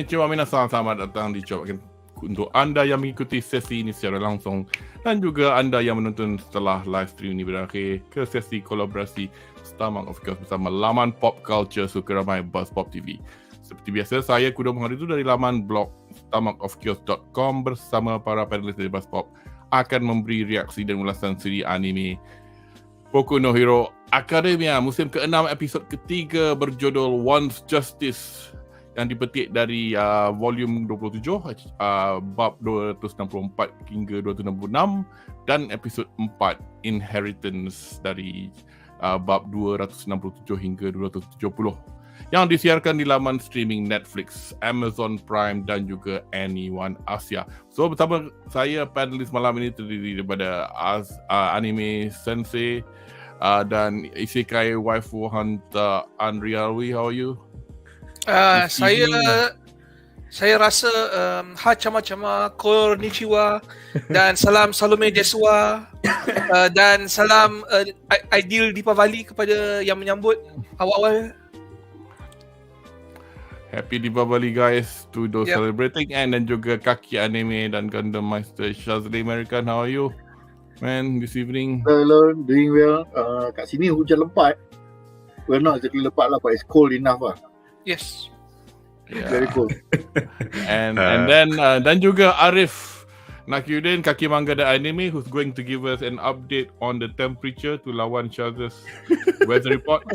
konnichiwa minasan, selamat datang di Coba untuk anda yang mengikuti sesi ini secara langsung dan juga anda yang menonton setelah live stream ini berakhir ke sesi kolaborasi STOMACHOFCHAOS bersama laman pop culture suka ramai Buzz Pop TV. Seperti biasa, saya Kudo Menghari itu dari laman blog STOMACHOFCHAOS.com bersama para panelis dari Buzz Pop akan memberi reaksi dan ulasan siri anime Boku no Hero Academia musim ke-6 episod ketiga berjudul Once Justice yang dipetik dari volume 27 bab 264 hingga 266 dan episod 4 Inheritance dari bab 267 hingga 270 yang disiarkan di laman streaming Netflix, Amazon Prime dan juga Anyone Asia. So bersama saya panelis malam ini terdiri daripada anime sensei dan isekai waifu hunter Andriawi. How are you? Saya rasa chama-chama konnichiwa dan salam Salome Deswa dan salam Aidil Deepavali kepada yang menyambut awal-awal. Happy Deepavali guys to those celebrating, and dan juga kaki anime dan Gundam Master Shazli American. How are you man this evening? Hello, doing well. Kat sini hujan lebat. Well, not exactly lebat lah, but it's cold enough lah. Yes. Yeah. Very cool. and then dan juga Arif Nakyudin, kaki manga dan anime, who's going to give us an update on the temperature to lawan Shaz's weather report.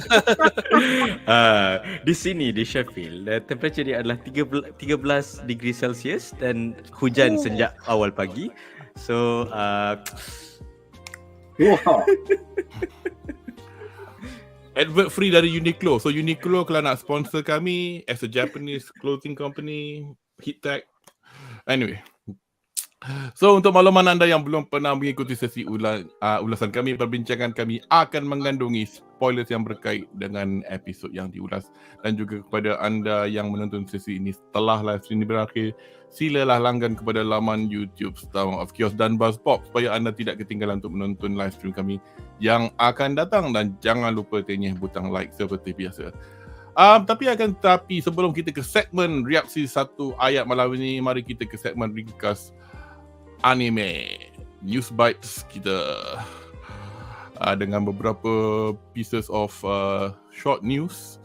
Di sini di Sheffield, temperature dia adalah 13 degree Celsius dan hujan sejak awal pagi. So Wow. Advert free dari Uniqlo. So Uniqlo kalau nak sponsor kami as a Japanese clothing company, hit tag. Anyway. So untuk makluman anda yang belum pernah mengikuti sesi ulasan kami, perbincangan kami akan mengandungi spoilers yang berkait dengan episod yang diulas. Dan juga kepada anda yang menonton sesi ini setelah live stream ini berakhir, silalah langgan kepada laman YouTube STOMACHOFCHAOS dan Buzz Pop supaya anda tidak ketinggalan untuk menonton live stream kami yang akan datang, dan jangan lupa tenyeh butang like seperti biasa. Tapi sebelum kita ke segmen reaksi satu ayat malam ini, mari kita ke segmen ringkas anime NEWSBITES kita dengan beberapa pieces of short news.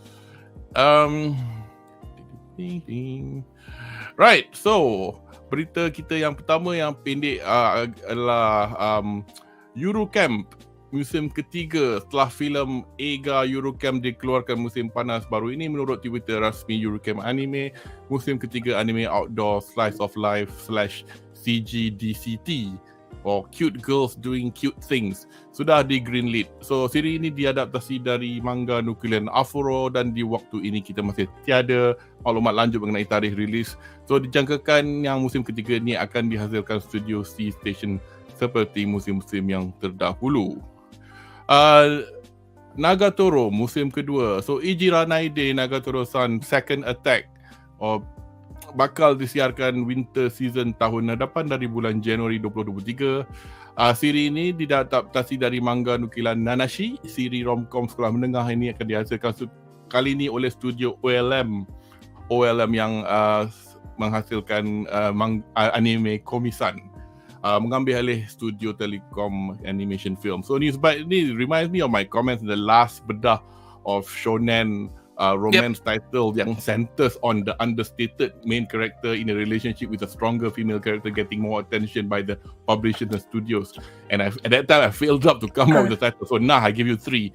Right, so berita kita yang pertama yang pendek adalah Eurocamp musim ketiga setelah filem Eiga Eurocamp dikeluarkan musim panas baru ini. Menurut Twitter rasmi Eurocamp Anime, musim ketiga anime outdoor slice of life / CGDCT or Cute Girls Doing Cute Things sudah di greenlit. So siri ini diadaptasi dari manga Nuclear Afuro dan di waktu ini kita masih tiada maklumat lanjut mengenai tarikh rilis. So dijangkakan yang musim ketiga ni akan dihasilkan studio C Station seperti musim-musim yang terdahulu. Nagatoro musim kedua. So Ijiranaide Nagatoro-san Second Attack bakal disiarkan winter season tahun hadapan dari bulan Januari 2023. Siri ini diadaptasi dari manga nukilan Nanashi. Siri romcom sekolah menengah ini akan dihasilkan kali ini oleh studio OLM yang menghasilkan anime Komi-san, mengambil alih studio Telekom Animation Film. So NEWSBITES ini reminds me of my comments in the last Bedah of shonen romance title yang centers on the understated main character in a relationship with a stronger female character getting more attention by the publishers and studios. And at that time I failed up to come up with the title. So now I give you 3.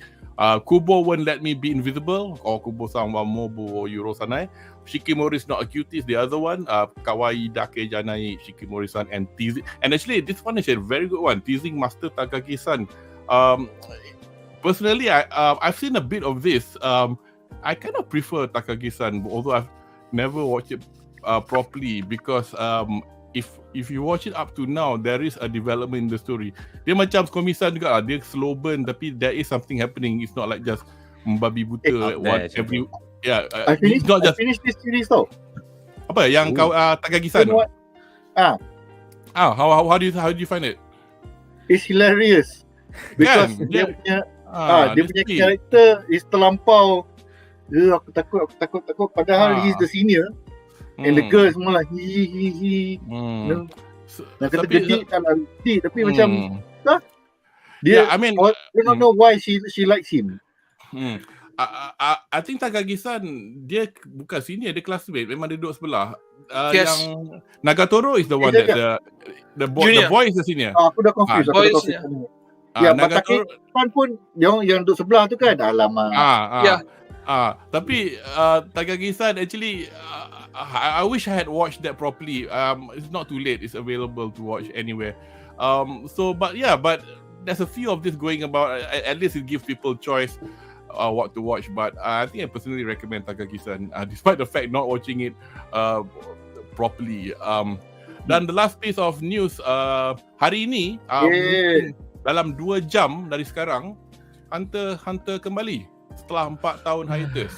Kubo Won't Let Me Be Invisible, or Kubo-san wa Mobu o Yuro-sanai. Shikimori's Not a Cutie is the other one. Kawaii Dake Janai Shikimori-san, and Teasing. And actually this one is a very good one. Teasing Master Takagi-san. Personally, I've seen a bit of this. I kind of prefer Takagi-san, although I've never watched it properly, because if you watch it up to now, there is a development in the story. Dia macam Komi-san juga lah. Dia slow burn, tapi there is something happening. It's not like just membabi buta every. Yeah, I finished this series tau. Apa yang kau Takagi-san? How do you find it? It's hilarious because dia punya karakter is terlampau. Aku takut. Padahal he's the senior. And the girl semua lah he. Nak kata gedik tak lah gedik, tapi macam dia, I mean, I don't know why she likes him. I think Takagi-san dia bukan senior, dia classmate, memang dia duduk sebelah. Yes. Yang Nagatoro is the one that the boy is the senior. Aku dah confused. boy is Nagatoro pun yang duduk sebelah tu kan. Alamak. Tapi Takagi-san actually I wish I had watched that properly. It's not too late. It's available to watch anywhere. But there's a few of this going about. At least it gives people choice what to watch. But I think I personally recommend Takagi-san, despite the fact not watching it properly. Dan the last piece of news hari ini, dalam 2 jam dari sekarang, Hunter kembali setelah 4 tahun hiatus.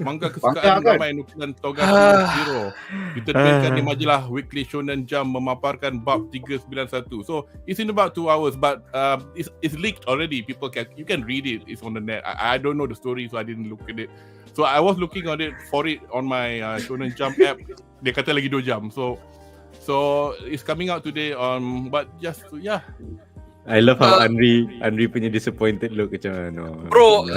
Manga kesukaan ramai nukilan Togashi Zero diterbitkan di majalah Weekly Shonen Jump memaparkan bab 391. So it's in about 2 hours, but it's leaked already. You can read it. It's on the net. I don't know the story, so I didn't look at it. So I was looking on it on my Shonen Jump app. Dia kata lagi 2 jam. So it's coming out today on. But just I love how Andri punya disappointed look macam no. Bro,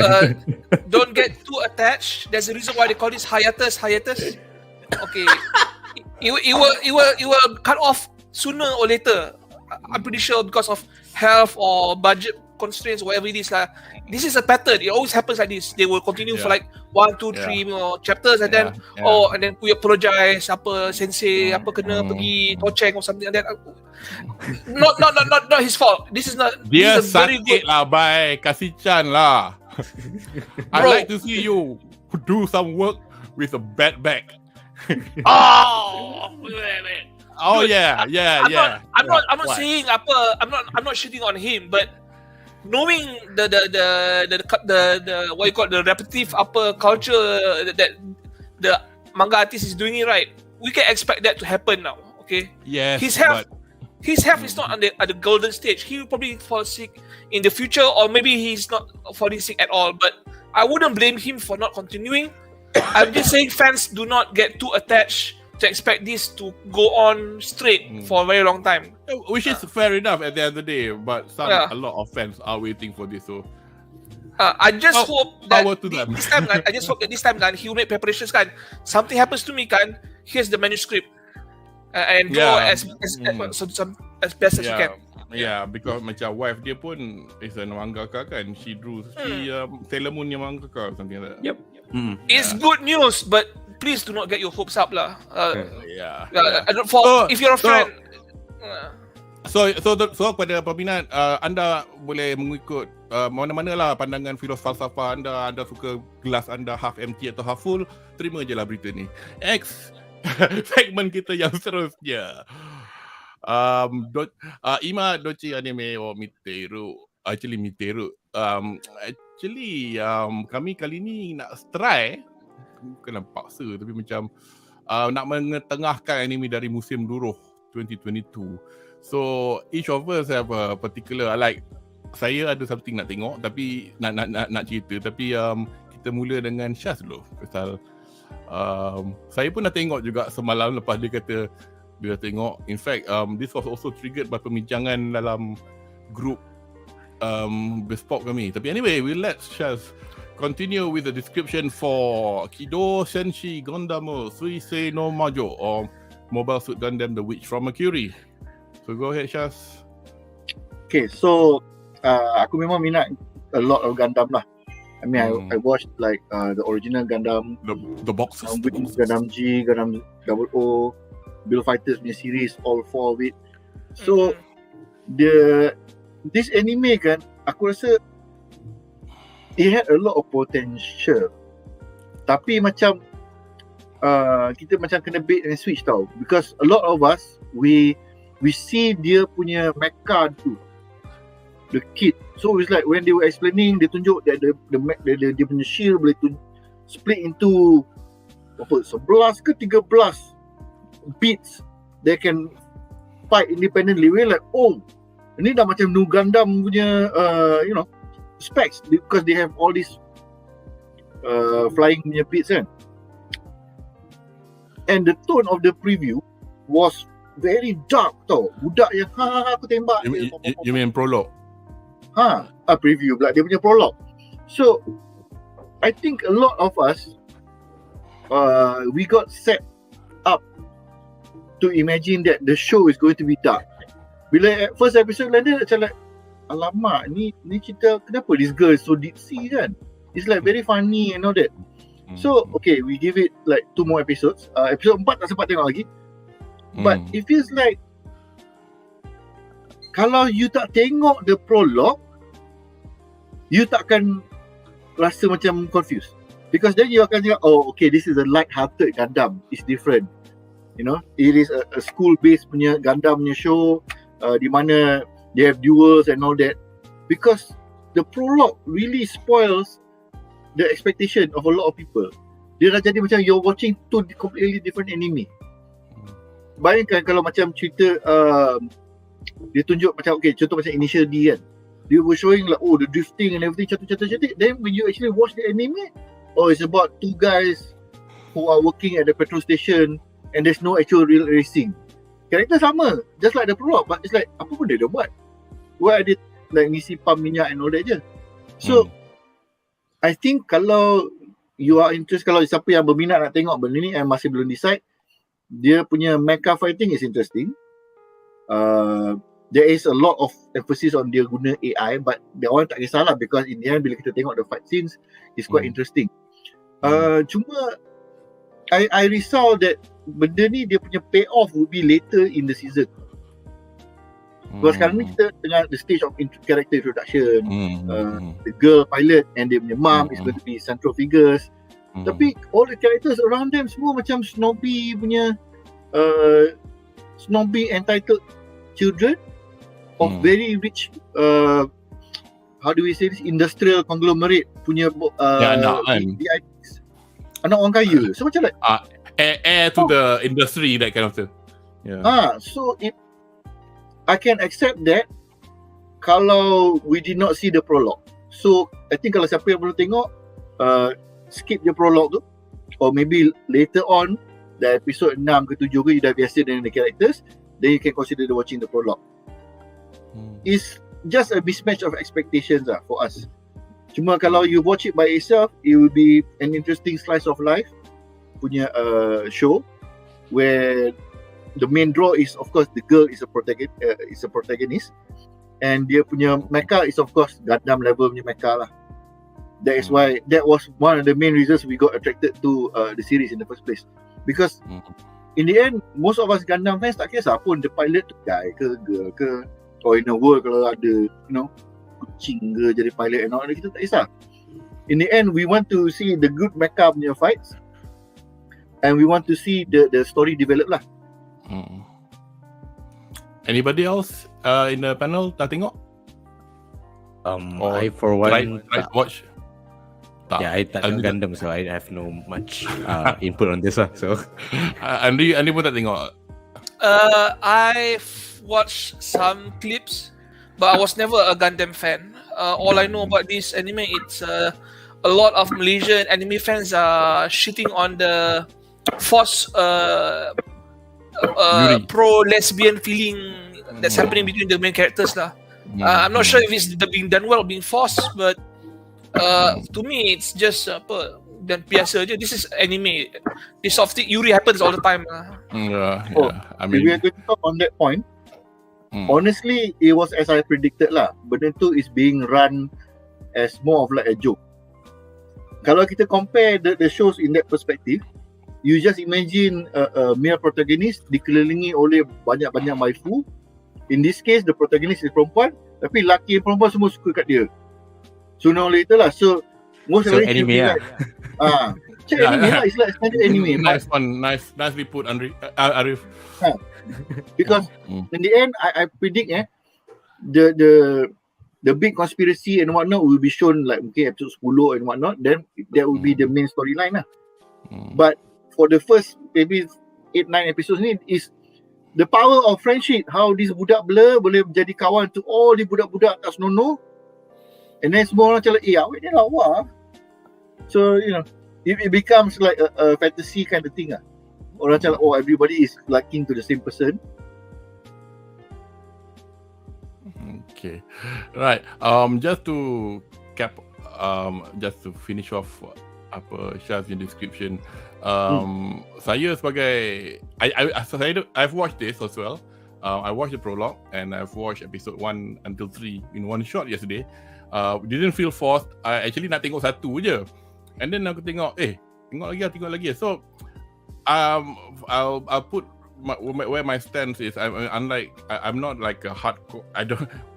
don't get too attached. There's a reason why they call this hiatus. Okay, it will cut off sooner or later. I'm pretty sure because of health or budget constraints, whatever it is lah. This is a pattern. It always happens like this. They will continue for like 1, 2, 3 more chapters, and then and then we apologize. Apa sensei, apa kena pergi toceng or something like that. Not his fault. This is not. Dia this is very sakit good. lah, bye. Kasih Chan lah. I'd like to see you do some work with a bad back. Oh yeah. I'm not saying apa. I'm not shitting on him, but knowing the what you call the repetitive upper culture that the manga artist is doing it right, we can expect that to happen now. Okay. Yes. His health is not at the golden stage. He will probably fall sick in the future, or maybe he's not falling sick at all. But I wouldn't blame him for not continuing. I'm just saying fans do not get too attached to expect this to go on straight for a very long time. Which is fair enough at the end of the day, but a lot of fans are waiting for this. So I just hope that this time, I just hope that this time, he will make preparations. Something happens to me, here's the manuscript, and draw as best as you can. Yeah, because macam wife dia pun is a mangaka kan. She drew Sailor Moon yang mangaka something like that. Yep. It's good news, but please do not get your hopes up lah. If you're a friend. So kepada peminat, anda boleh mengikut mana-mana lah pandangan falsafah anda suka gelas anda half empty atau half full, terima je lah berita ni. Segmen kita yang seterusnya. Ima DOCCHI anime o Miteru. Kami kali ni nak try, bukan paksa tapi macam nak mengetengahkan anime dari musim LURUH 2022. So each of us have a particular saya ada something nak tengok tapi nak cerita, tapi kita mula dengan Syaz dulu. Pasal saya pun dah tengok juga semalam lepas dia kata dia dah tengok. In fact this was also triggered by pembincangan dalam group bespoke kami. Tapi anyway, we'll let Syaz continue with the description for Kido Senshi Gundam Suisei no Majo, or Mobile Suit Gundam The Witch from Mercury. So go ahead, Syaz. Okay, so aku memang minat a lot of Gundam lah. I mean, I watched like the original Gundam, the boxes, Gundam G, Gundam 00, Bill Fighters punya series, all 4 of it. So this anime kan, aku rasa it had a lot of potential. Tapi macam kita macam kena bait and switch tau, because a lot of us we see dia punya mecha tu, the kit. So it's like when they were explaining, dia tunjuk that dia punya shield boleh split into 11 ke 13 bits. They can fight independently. We're like, oh, ini dah macam New Gundam punya specs, because they have all these flying punya bits kan. And the tone of the preview was very dark tau. Budak yang aku tembak dia. You mean prologue? Preview pula dia punya prologue. So I think a lot of us we got set up to imagine that the show is going to be dark. Bila first episode dia macam like, alamak, ni cerita kenapa this girl is so ditzy kan? It's like very funny and all that. So okay, we give it like 2 more episodes. Episode 4 tak sempat tengok lagi. But it feels like kalau you tak tengok the prologue, you takkan rasa macam confused. Because then you akan cakap, oh okay, this is a light-hearted Gundam. It's different. You know, it is a school-based punya Gundam punya show, di mana they have duels and all that. Because the prologue really spoils the expectation of a lot of people. Dia dah jadi macam you're watching 2 completely different anime. Bayangkan kalau macam cerita dia tunjuk macam, okay, contoh macam Initial D kan, they were showing like, oh, the drifting and everything, cantik. Then when you actually watch the anime, oh, it's about 2 guys who are working at the petrol station and there's no actual real racing. Karakter sama, just like the prologue, but it's like, apa pun dia buat? Why ada like ngisi pump minyak and all that je? So I think kalau you are interested, kalau siapa yang berminat nak tengok benda ni and masih belum decide, dia punya mecha fighting is interesting. There is a lot of emphasis on dia guna AI, but that one tak kisahlah, because in the end bila kita tengok the fight scenes, it's quite interesting. Cuma I risau that benda ni dia punya payoff will be later in the season. Because sekarang ni kita tengah the stage of character introduction. The girl pilot and dia punya mom is going to be central figures. Tapi all the characters around them semua macam snobby punya snobby entitled children of very rich how do we say this, industrial conglomerate punya anak kan, anak orang kaya. So macam like heir to the industry, that kind of thing. So I can accept that kalau we did not see the prologue. So I think kalau siapa yang belum tengok, skip the prologue tu, or maybe later on the episode 6 ke 7 ke you dah biasa dengan the characters, then you can consider watching the prologue. It's just a mismatch of expectations for us. Cuma kalau you watch it by itself, it will be an interesting slice of life punya show where the main draw is of course the girl is a protagonist, and dia punya mecha is of course Gundam level punya mecha lah. That is why, that was one of the main reasons we got attracted to the series in the first place. Because in the end, most of us Gundam fans tak kisah pun the pilot tu guy ke girl ke, or in a world kalau ada, you know, kucing ke jadi pilot and all that, kita tak kisah. In the end, we want to see the good mecha punya fights, and we want to see the story develop lah. Anybody else in the panel tak tengok? I for one try to watch. Yeah, I tak tengok Gundam, so I have no much input on this lah. So Andri pun tak tengok. I've watched some clips, but I was never a Gundam fan. All I know about this anime, it's a lot of Malaysian anime fans are shitting on the forced pro-lesbian feeling that's happening between the main characters lah. I'm not sure if it's being done well or being forced, but to me it's just dan biasa je. This is anime. This soft Yuri happens all the time. I mean, if we are going to talk on that point, honestly, it was as I predicted lah. Benda tu is being run as more of like a joke. Kalau kita compare the shows in that perspective, you just imagine a male protagonist dikelilingi oleh banyak-banyak waifu. In this case, the protagonist is perempuan, tapi lelaki dan perempuan semua suka kat dia. Sooner or later lah. So most of it anime lah. Anime lah. It's like standard anime. Nice one. Nicely put, Arif. Because in the end, I predict the big conspiracy and whatnot will be shown like episode 10 and whatnot. Then that will be the main storyline lah. But for the first maybe 8-9 episodes ni is the power of friendship. How this budak blur boleh jadi kawan to all the budak-budak tak senonoh. And then semua orang macam awak ni lawa. So you know, it becomes like a fantasy kind of thing lah. orang macam everybody is liking to the same person. Okay, right. Just to finish off apa Syaz's description. Saya sebagai I've watched this as well. I watched the prologue and I've watched episode 1 until 3 in one shot yesterday. Didn't feel forced. I actually nak tengok satu je. And then aku tengok, tengok lagi. So I'll put where my stance is. I'm not like a hardcore.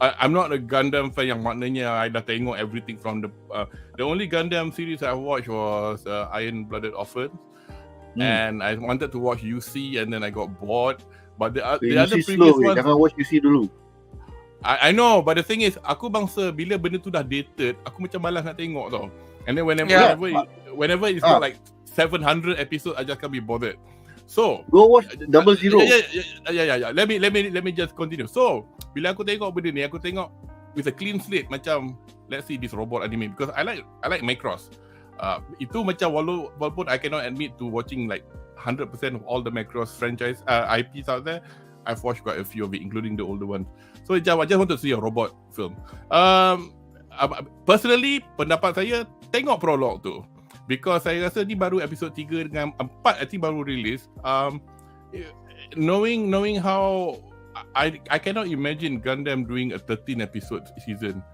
I'm not a Gundam fan yang maknanya I dah tengok everything from the only Gundam series I watched was Iron-Blooded Orphans. And I wanted to watch UC and then I got bored. But the other previous ones, jangan watch UC dulu. I know, but the thing is, aku bangsa bila benda tu dah dated, aku macam malas nak tengok tau. And then whenever it's got like 700 episodes, I just can't be bothered. So go watch 00. Yeah. Let me just continue. So bila aku tengok benda ni, aku tengok with a clean slate. Macam let's see this robot anime because I like Macross. Itu macam walaupun I cannot admit to watching like 100% of all the Macross franchise IPs out there. I've watched quite a few of it, including the older ones. So I just want to see a robot film. Personally, pendapat saya tengok prologue tu. Because saya rasa ni baru episode 3 dengan 4 I think baru release. Knowing how I cannot imagine Gundam doing a 13 episode season.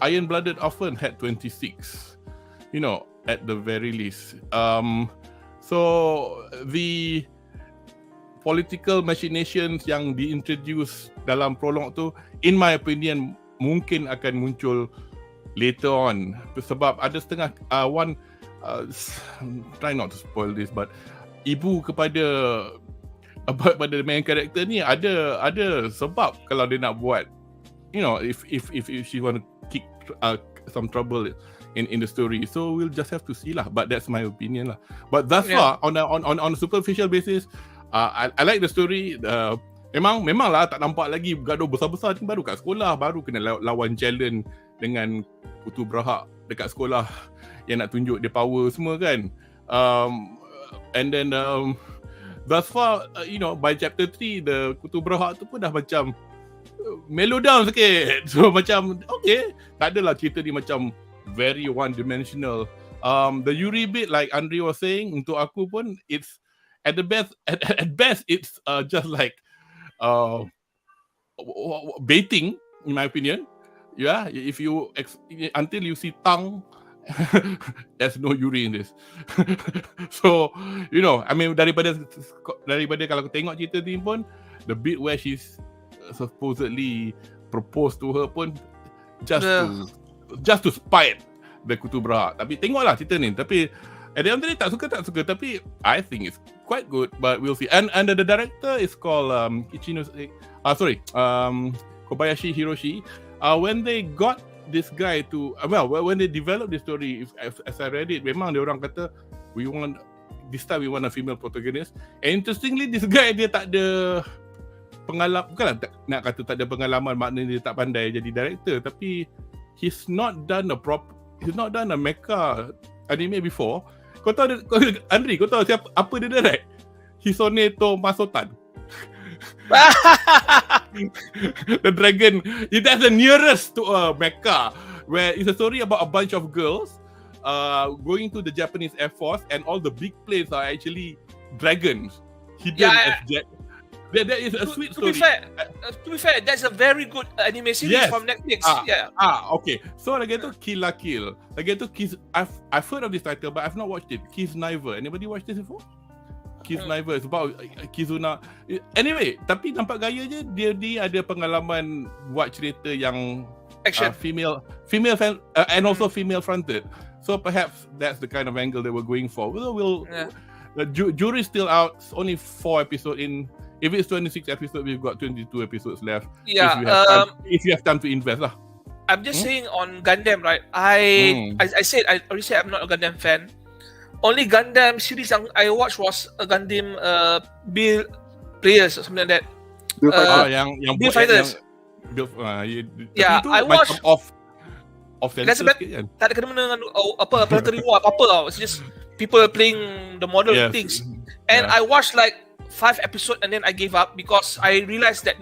Iron-Blooded Orphan had 26. You know, at the very least. So the political machinations yang diintroduce dalam prolog tu, in my opinion, mungkin akan muncul later on. Sebab ada setengah try not to spoil this, but ibu kepada main character ni ada sebab kalau dia nak buat, you know, if she want to kick some trouble in the story. So we'll just have to see lah. But that's my opinion lah. But thus far, on a superficial basis, I like the story. Memang lah tak nampak lagi gaduh besar-besar ni, baru kat sekolah, baru kena lawan challenge dengan kutu berhak dekat sekolah yang nak tunjuk dia power semua kan. And then thus far, you know, by chapter 3 the kutu berhak tu pun dah macam mellow down sikit. So macam okay, tak adalah cerita ni macam very one dimensional. The Yuri bit like Andre was saying, untuk aku pun it's at best it's just like baiting in my opinion. Yeah, if you until you see tongue, there's no Yuri in this. So you know, I mean daripada kalau aku tengok cerita ni pun, the bit where she's supposedly proposed to her pun just to spite the kutu berhak. Tapi tengoklah cerita ni. Tapi at the end of the day, tak suka. Tapi I think it's quite good. But we'll see. And the director is called Kobayashi Hiroshi. When they got this guy to when they developed the story, as I read it, memang dia orang kata this time we want a female protagonist. And interestingly, this guy dia tak ada pengalaman, bukanlah nak kata tak ada pengalaman maknanya dia tak pandai jadi director, tapi he's not done a mecha anime before. Kau tahu Andri, kau tahu apa dia direct? Hisoneto Masotan. The dragon, that's the nearest to a mecha, where it's a story about a bunch of girls going to the Japanese Air Force, and all the big planes are actually dragons hidden as jet. That is a sweet story. To be fair, that's a very good anime series from Netflix. Okay. So lagi tu Kill la Kill. Lagi tu I've heard of this title, but I've not watched it. Kisniver. Anybody watch this before? Kisniver is about Kizuna. Anyway, tapi nampak gaya je dia ada pengalaman buat cerita yang female and also female fronted. So perhaps that's the kind of angle that we're going for. The jury's still out. It's only 4 episodes in. If it's 26 episodes, we've got 22 episodes left. Yeah. If you have time to invest lah. I'm just saying on Gundam, right? I already said I'm not a Gundam fan. Only Gundam series yang I watched was a Gundam Build Players or something like that. Build Fighters. I watched off censor sikit kan. Tak ada kena dengan apa planetary war apa-apa tau. It's just people playing the model things. And Yeah. I watched like 5 episodes and then I gave up because I realized that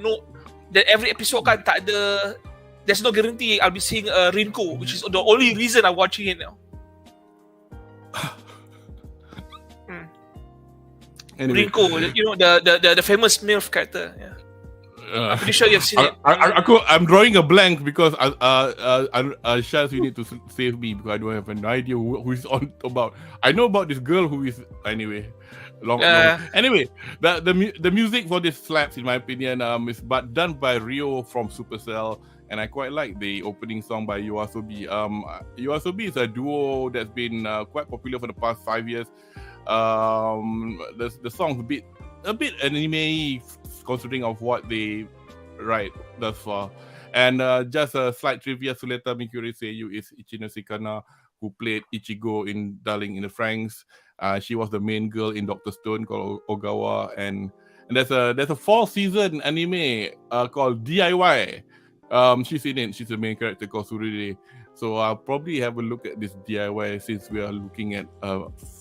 every episode kan tak ada, there's no guarantee I'll be seeing a Rinko, which is the only reason I'm watching it now. Anyway, Rinko, you know, the famous MILF character. Yeah. I'm pretty sure you've seen it. I'm drawing a blank because Shaz, you need to save me because I don't have an idea who is on about. I know about this girl who is anyway. Long. Anyway, the music for this slaps in my opinion is but done by Rio from Supercell, and I quite like the opening song by YOASOBI. YOASOBI is a duo that's been quite popular for the past 5 years. The song's a bit anime considering of what they write thus far. And just a slight trivia, Suleta Mikuri Seiyu is Ichino Shikana, who played Ichigo in Darling in the Franxx. She was the main girl in Dr. Stone called Ogawa, and there's a fall season anime called DIY. She's in it. She's the main character called Suride. So I'll probably have a look at this DIY since we are looking at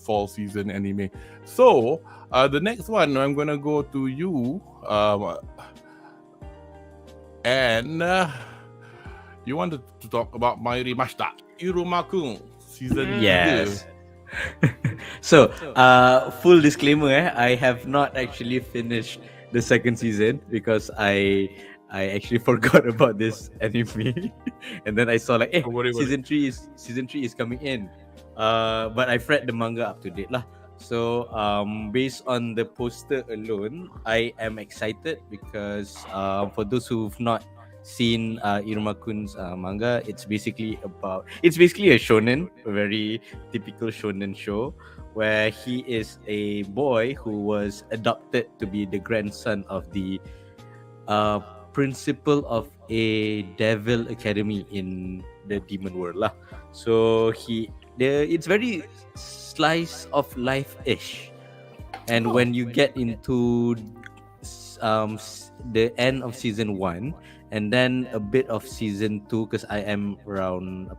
fall season anime. So the next one, I'm gonna go to you, and you wanted to talk about Mairi Mashita Irumakun season. Yes. So, full disclaimer, I have not actually finished the second season because I actually forgot about this anime, and then I saw like, season 3 is coming in. But I've read the manga up to date lah. So, based on the poster alone, I am excited because for those who've not seen Irumakun's manga, it's basically a shonen, a very typical shonen show, where he is a boy who was adopted to be the grandson of the principal of a devil academy in the demon world lah. So it's very slice of life-ish, and when you get into the end of season 1 and then a bit of season 2, because I am around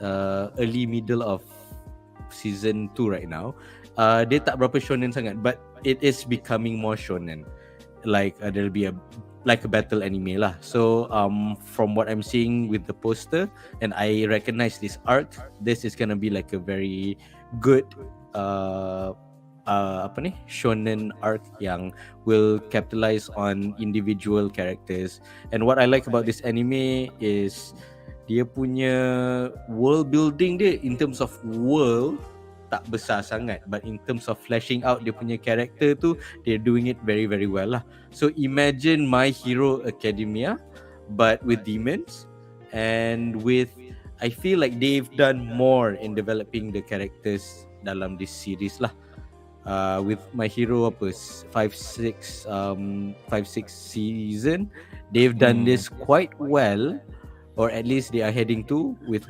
early middle of season 2 right now, dia tak berapa shonen sangat, but it is becoming more shonen, like there'll be a battle anime lah. So from what I'm seeing with the poster, and I recognize this arc, this is gonna be like a very good shonen arc yang will capitalize on individual characters. And what I like about this anime is dia punya world building dia, in terms of world, tak besar sangat, but in terms of fleshing out dia punya character tu, they're doing it very very well lah. So imagine My Hero Academia but with demons, and I feel like they've done more in developing the characters dalam this series lah. With My Hero 5-6 season, they've done this quite well, or at least they are heading to with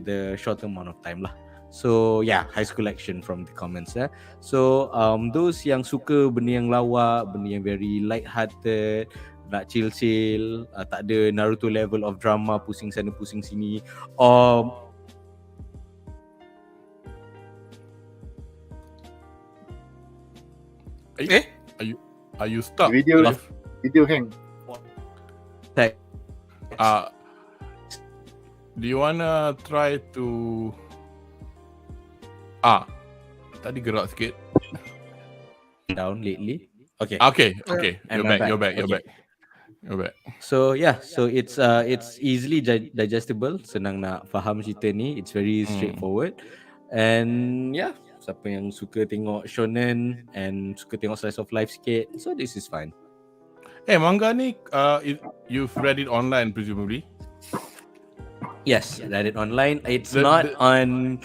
the short amount of time lah. So yeah, high school action from the comments. So those yang suka benda yang lawak, benda yang very light hearted, nak chill, tak ada Naruto level of drama, pusing sana pusing sini, Are you stuck? Video hang. Do you wanna try to tadi gerak sikit down lately? Okay. You're back. So yeah, so it's easily digestible, senang nak faham cerita ni, it's very straightforward. And yeah, siapa yang suka tengok shonen and suka tengok slice of life sikit, so this is fine. Manga ni you've read it online presumably? Yes, read it online. It's not on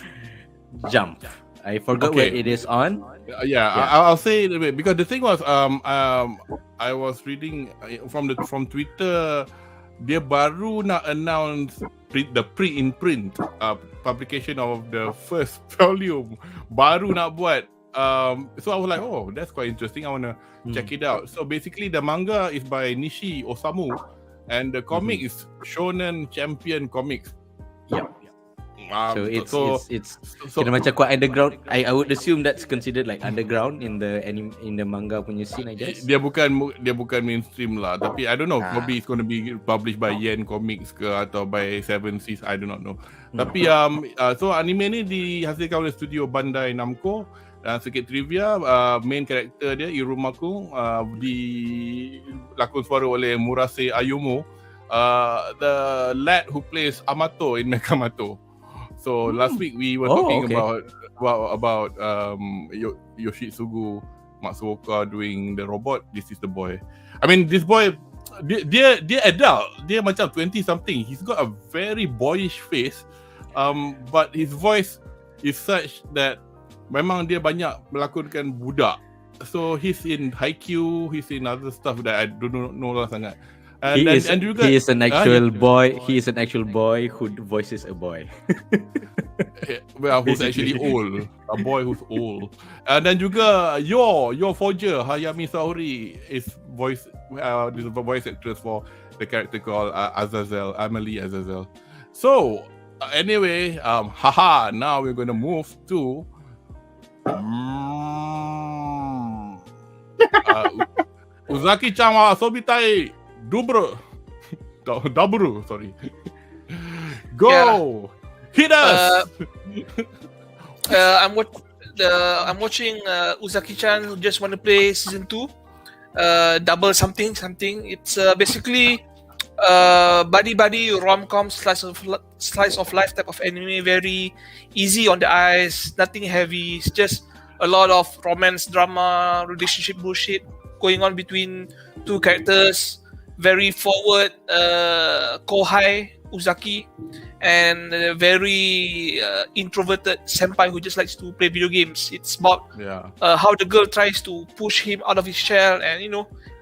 Jump. I forgot where it is on. I'll say it a bit, because the thing was I was reading from Twitter, dia baru nak announce the pre-in-print publication of the first volume, baru nak buat. So I was like, oh, that's quite interesting, I want to check it out. So basically the manga is by Nishi Osamu, and the comic is Shonen Champion Comics. Yep. So it's kena macam quite underground. I would assume that's considered like underground in the manga punya scene, I guess. Dia bukan mainstream lah, tapi I don't know, probably it's going to be published by Yen Comics ke atau by Seven Seas, I do not know. Tapi so anime ni dihasilkan oleh studio Bandai Namco. Sedikit trivia, main karakter dia Irumaku dilakon suara oleh Murase Ayumu, the lad who plays Amato in Mekamato. So last week we were talking about Yoshitsugu Matsuoka doing the robot. This is the boy. I mean, this boy, dia adult. Dia macam 20 something. He's got a very boyish face, but his voice is such that memang dia banyak melakonkan budak. So he's in Haikyuu, he's in other stuff that I don't know lah sangat. He is an actual boy. He is an actual boy who voices a boy. Well, who's actually old. A boy who's old. And then juga your forger Hayami Saori is voice actress for the character called Azazel, Amelie Azazel. So anyway, now we're going to move to Uzaki-chan wa asobitai Daburu, sorry. Go! Yeah. Hit us! I'm watching Uzaki-chan who just want to play season 2. Double something. It's basically buddy rom-com slice of life type of anime. Very easy on the eyes, nothing heavy. It's just a lot of romance drama, relationship bullshit going on between two characters. Very forward Kohai Uzaki and a very introverted senpai who just likes to play video games. It's about how the girl tries to push him out of his shell and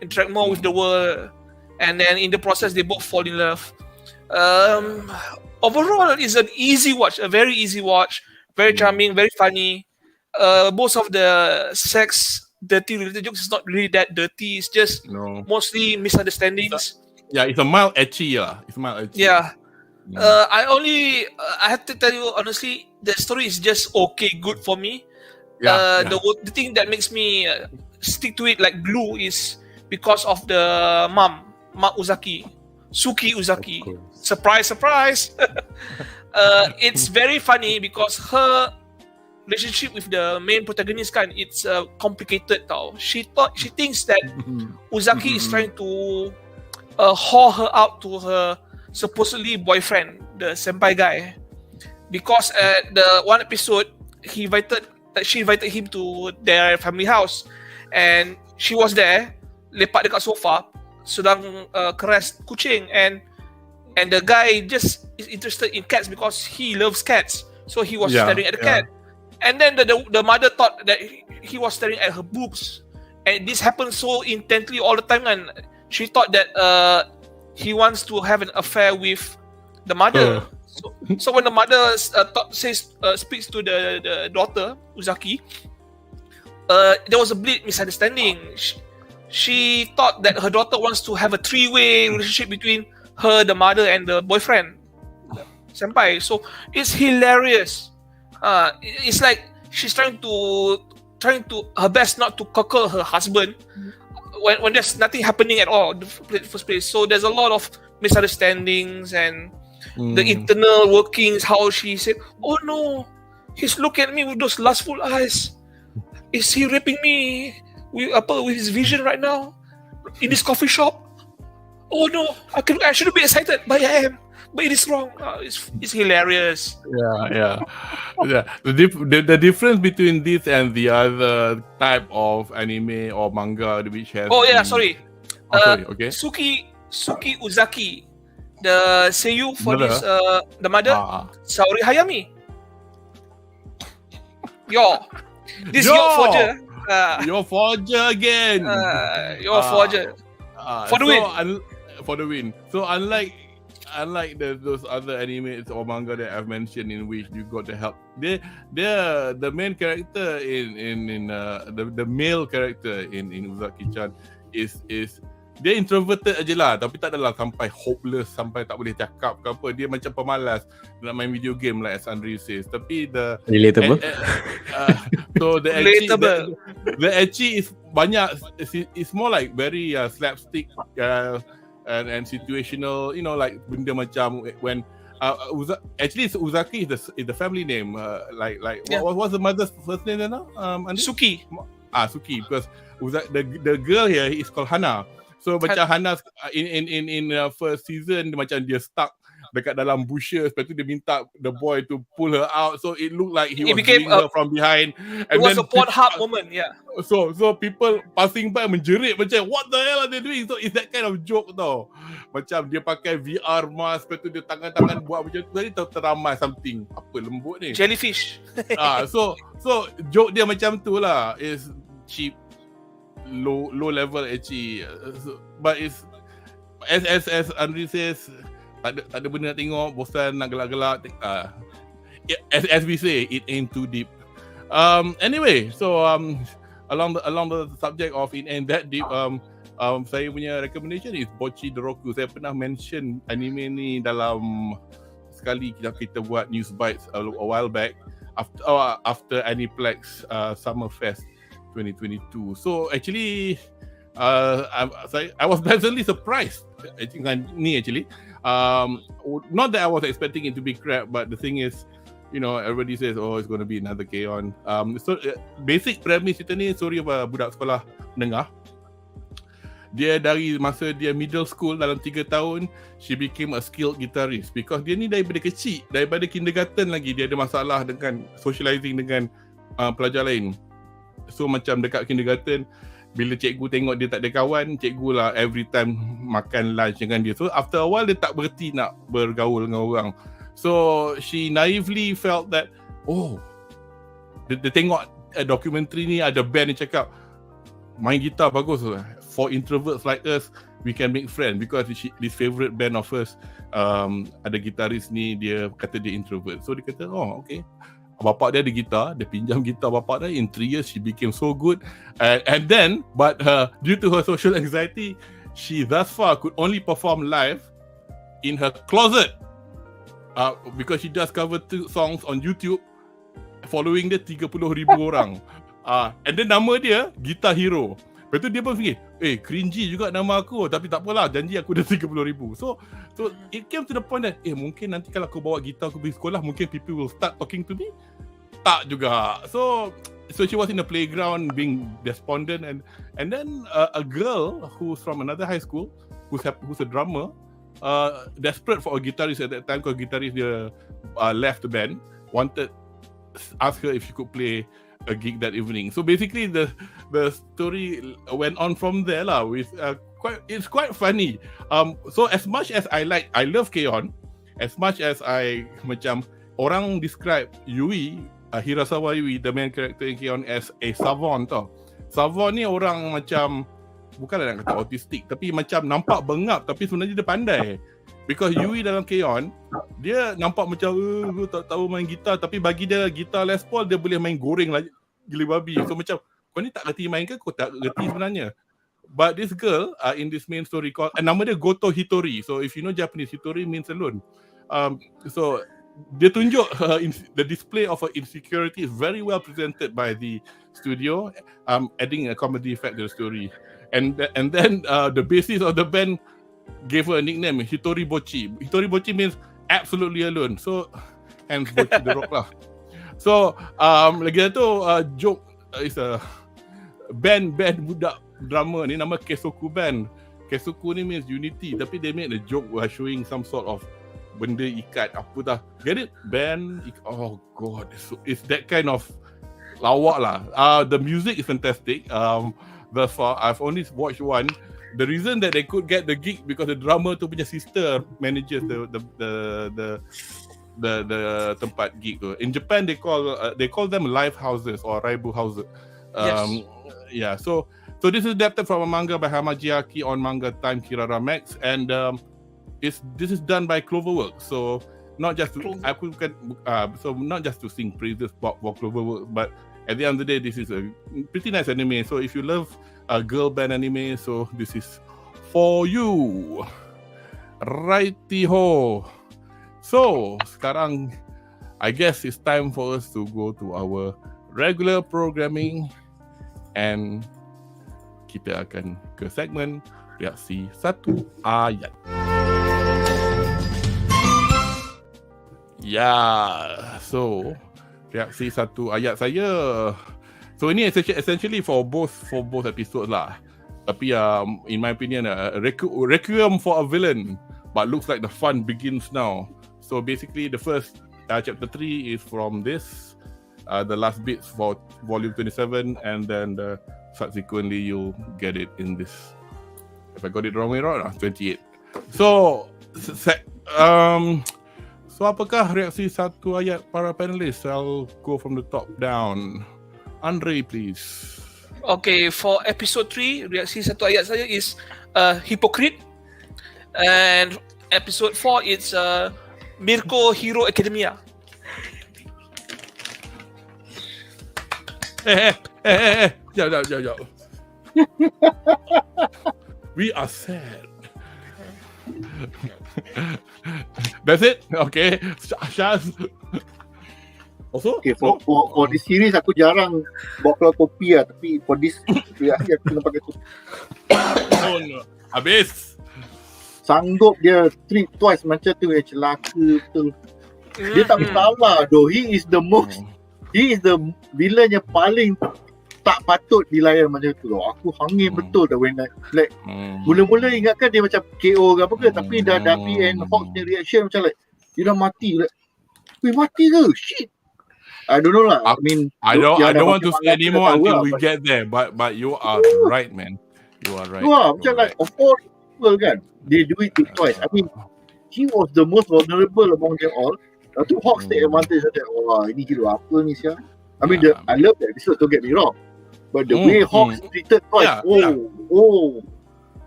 interact more with the world, and then in the process they both fall in love. Overall, it's an easy watch, a very easy watch, very charming, very funny. Most of the sex dirty related jokes is not really that dirty. It's just mostly misunderstandings. It's a mild ecchi. Yeah. I have to tell you honestly, the story is just okay, good for me. The thing that makes me stick to it like glue is because of the mom Uzaki, Suki Uzaki. Surprise. It's very funny because her relationship with the main protagonist it's complicated tau. She thinks that Uzaki is trying to whore her out to her supposedly boyfriend, the senpai guy, because at the one episode she invited him to their family house, and she was there lepak dekat sofa sedang keras kucing, and the guy just is interested in cats because he loves cats, so he was staring at the cat. And then the mother thought that he was staring at her boobs, and this happens so intently all the time, and she thought that he wants to have an affair with the mother. So when the mother speaks to the daughter Uzaki, there was a bleak misunderstanding. She thought that her daughter wants to have a three-way relationship between her, the mother, and the boyfriend, senpai. So it's hilarious. It's like she's trying to her best not to cuckold her husband when there's nothing happening at all in the first place. So there's a lot of misunderstandings and the internal workings. How she said, "Oh no, he's looking at me with those lustful eyes. Is he raping me with his vision right now in this coffee shop? Oh no, I shouldn't be excited, but I am. But it is wrong." It's hilarious. Yeah. The difference between this and the other type of anime or manga which has sorry. Okay. Suki Uzaki, the seiyuu for this the mother Saori Hayami. This your forger. Your forger again. Your forger. For the win. For the win. So unlike those other animes or manga that I've mentioned in which you got the help, the main character in the male character in Uzaki-chan is dia introverted aje lah, tapi tak adalah sampai hopeless, sampai tak boleh cakap ke apa. Dia macam pemalas nak main video game like as Andrew says. Tapi the Relatable. so the Relatable. the ecchi is banyak. It's more like very slapstick and situational. You know, like benda macam when actually Uzaki is the family name. What's the mother's first name now? Suki. Suki, because the girl here is called Hana. So macam Hana in first season dia macam dia stuck dekat dalam bushes, lepas tu dia minta the boy to pull her out, so it looked like he was pulling her from behind. It was a Port Hub moment, yeah. So people passing by menjerit macam what the hell are they doing? So it's that kind of joke tau. Macam dia pakai VR mask, lepas tu dia tangan-tangan buat macam tu, tadi teramai something. Apa lembut ni? Jellyfish. So joke dia macam tu lah. Is cheap, low level ecchi. But it's as Andrew says, tak ada benda nak tengok, bosan nak gelak-gelak. As we say, it ain't too deep. Anyway, so along the subject of it ain't that deep, saya punya recommendation is Bocchi the Roku. Saya pernah mention anime ni dalam sekali kita buat NEWSBITES a while back after Aniplex Summer Fest 2022. So actually I was pleasantly surprised dengan ni actually. Not that I was expecting it to be crap, but the thing is, you know, everybody says, oh, it's going to be another K-On. So basic premise kita ni, story of budak sekolah menengah. Dia dari masa dia middle school dalam 3 tahun, she became a skilled guitarist because dia ni daripada kecil, daripada kindergarten lagi dia ada masalah dengan socializing dengan pelajar lain. So macam dekat kindergarten, bila cikgu tengok dia tak ada kawan, cikgu lah every time makan lunch dengan dia. So after a while dia tak berhenti nak bergaul dengan orang. So she naively felt that, dia tengok dokumentari ni ada band yang cakap main gitar bagus. For introverts like us, we can make friends because this favorite band of us, ada gitaris ni, dia kata dia introvert. So dia kata, okay. Bapak dia ada gitar, dia pinjam gitar bapak dia. In 3 years, she became so good. And then, but due to her social anxiety, she thus far could only perform live in her closet. Because she just covered 2 songs on YouTube, following dia 30,000 orang. And then nama dia, Guitar Hero. Lepas tu dia pun fikir, cringy juga nama aku, tapi tak apalah, janji aku dah 30,000. So it came to the point that mungkin nanti kalau aku bawa gitar aku pergi sekolah, mungkin people will start talking to me. Tak juga. So she was in the playground being despondent, and then a girl who's from another high school, who's a drummer, desperate for a guitarist at that time, because guitarist dia left the band, asked her if she could play a gig that evening. So basically the story went on from there lah, with it's quite funny. So as much as I love K-On, as much as I macam orang describe Yui, Hirasawa Yui, the main character in K-On, as a savant tau. Savant ni orang macam bukanlah nak kata autistic, tapi macam nampak bengap tapi sebenarnya dia pandai. Because Yui dalam K-On, dia nampak macam tak tahu main gitar, tapi bagi dia gitar Les Paul, dia boleh main goreng lah gila babi. So macam, kau ni tak reti main ke? Kau tak reti sebenarnya. But this girl in this main story called, nama dia Goto Hitori. So if you know Japanese, Hitori means alone. So dia tunjuk the display of her insecurity is very well presented by the studio, adding a comedy effect to the story. And then the bassist of the band gave her a nickname, Hitori Bocchi. Hitori Bocchi means absolutely alone. So hence Bocchi the Rock lah. So lagi satu joke is a band budak drama ni nama Kesoku Band. Kesoku ni means unity, tapi they made a joke showing some sort of benda ikat apa dah. Get it? Band, oh god, it's that kind of lawak lah. The music is fantastic. Thus far I've only watched one. The reason that they could get the gig because the drummer tu punya sister manages the tempat gig tu. In Japan they call them live houses or raibu houses. Yeah, so this is adapted from a manga by Hamajiaki on Manga Time Kirara Max, and this is done by Cloverworks. So not just to not just to sing praises for Cloverworks, but at the end of the day, this is a pretty nice anime. So if you love girl band anime, so this is for you. Righty-ho. So, sekarang I guess it's time for us to go to our regular programming and kita akan ke segmen reaksi satu ayat. So reaksi satu ayat saya. So ini essentially for both episodes lah. Tapi in my opinion, Requiem for a Villain, but looks like the fun begins now. So basically the first chapter 3 is from this, the last bits for volume 27, and then subsequently you'll get it in this. If I got it the wrong way around, 28. So apakah reaksi satu ayat para panelis? I'll go from the top down. Andre, please. Okay, for episode 3, reaksi satu ayat saya is Hypocrite. And episode 4, it's Mirko Hero Academia. Jap. We are sad. That's it? Okay. Syaz. Also? Okay, for this series aku jarang bawa keluar topi lah. Tapi for this reaksi aku kena pakai topi. Oh no. Habis. Sanggup dia trip twice macam tu yang celaka betul. Dia tak bersalah though. He is the villain yang paling tak patut dilayan macam tu tau. Aku hangin betul tau when like mula-mula ingatkan dia macam KO ke apa ke, tapi dah PN Hawks ni reaction macam like dia dah mati like. Weh, mati ke? Shit. I don't know lah. I mean, I don't want to say anymore until we get there, but you are right, man. You are right. Macam like of all people kan, they do it twice. I mean, he was the most vulnerable among them all. Lepas tu Hawks take advantage of that. Wah, ini hero apa ni siapa? I mean, I love that episode, don't get me wrong. But the way Hawks treated twice,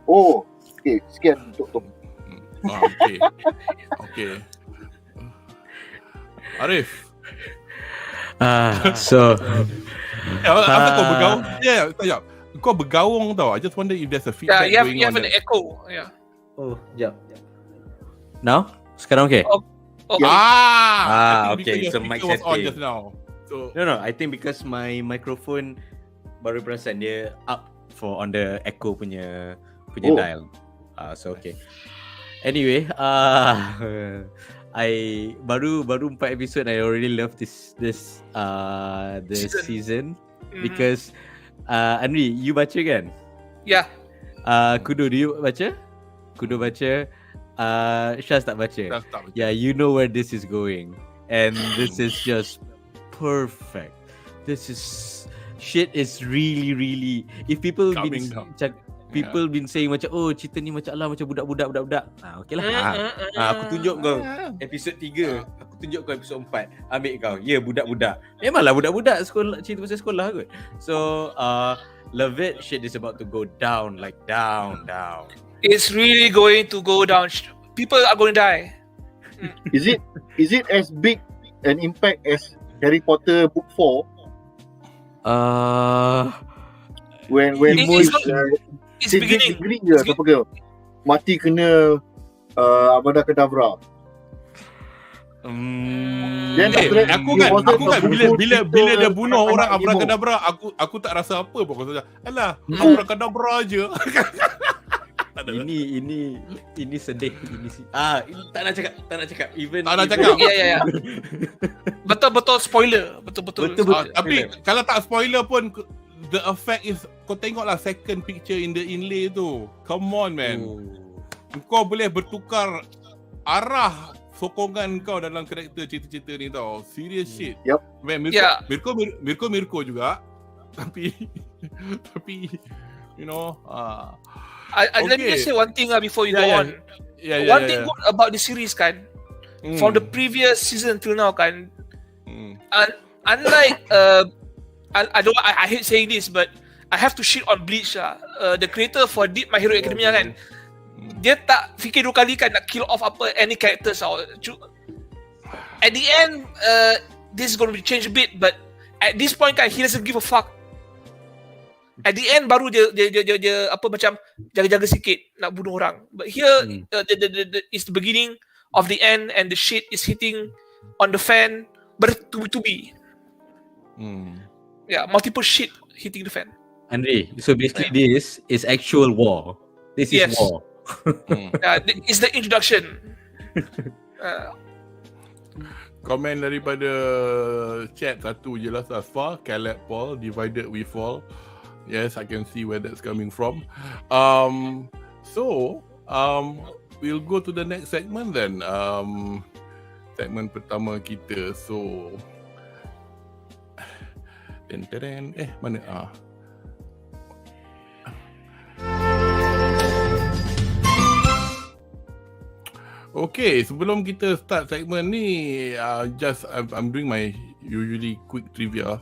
okay, sekian untuk Okay. Arif. Apa kau bergaung? Sekejap. Kau bergaung tau. I just wonder if there's a feedback going on. You have an echo. Yeah. Oh, jap. Now? Sekarang okay? Okay. Okay. So mic was on setting. just now. So No, I think because my microphone baru perasan dia up for on the echo punya dial. So okay. Anyway, I baru 4 episode. I already love this season because Andri, you baca kan? Yeah. Kudo, do you baca? Kudo baca. Syaz tak baca. Yeah, you know where this is going, and this is just perfect. This is shit is really. If people been saying macam cerita ni macam macam budak-budak. Okeylah. Aku tunjuk kau episod 3, aku tunjuk kau episod 4. Ambil kau. Budak-budak. Memanglah budak-budak sekolah, cerita pasal sekolah kot. So love it. Shit is about to go down, like down. It's really going to go down. People are going to die. Is it as big an impact as Harry Potter book 4? When it's beginning. Apa ke? Mati kena Abada Kedavra. Then aku kan bila dia bunuh orang Abracadabra, aku tak rasa apa pun. Aku rasa alah Abracadabra aje. Ini sedih. Tak nak cakap. Even tak nak cakap. Ya. Betul spoiler. Betul. Tapi kalau tak spoiler pun, the effect is, kau tengoklah second picture in the inlay tu. Come on man. Kau boleh bertukar arah sokongan kau dalam karakter cerita-cerita ni tau. Serious shit. Yep. Man, Mirko juga. Tapi you know, Let me just say one thing before you go on. One thing good about the series kan, from the previous season till now kan, unlike I hate saying this, but I have to shit on Bleach lah. The creator for My Hero Academia kan, dia tak fikir 2 kali kan nak kill off any characters tau. At the end, this is going to be changed a bit, but at this point kan, he doesn't give a fuck. At the end baru dia apa macam jaga-jaga sikit nak bunuh orang. But here is the beginning of the end and the shit is hitting on the fan bertubi-tubi. Yeah, multiple shit hitting the fan. Andre, so basically this is actual war. This is war. It's the introduction. Komen daripada chat satu je lah as far. Caleb Paul, divided we fall. Yes, I can see where that's coming from. We'll go to the next segment then. Segmen pertama kita. So, mana? Okay, sebelum kita start segmen ni, I'm doing my usually quick trivia.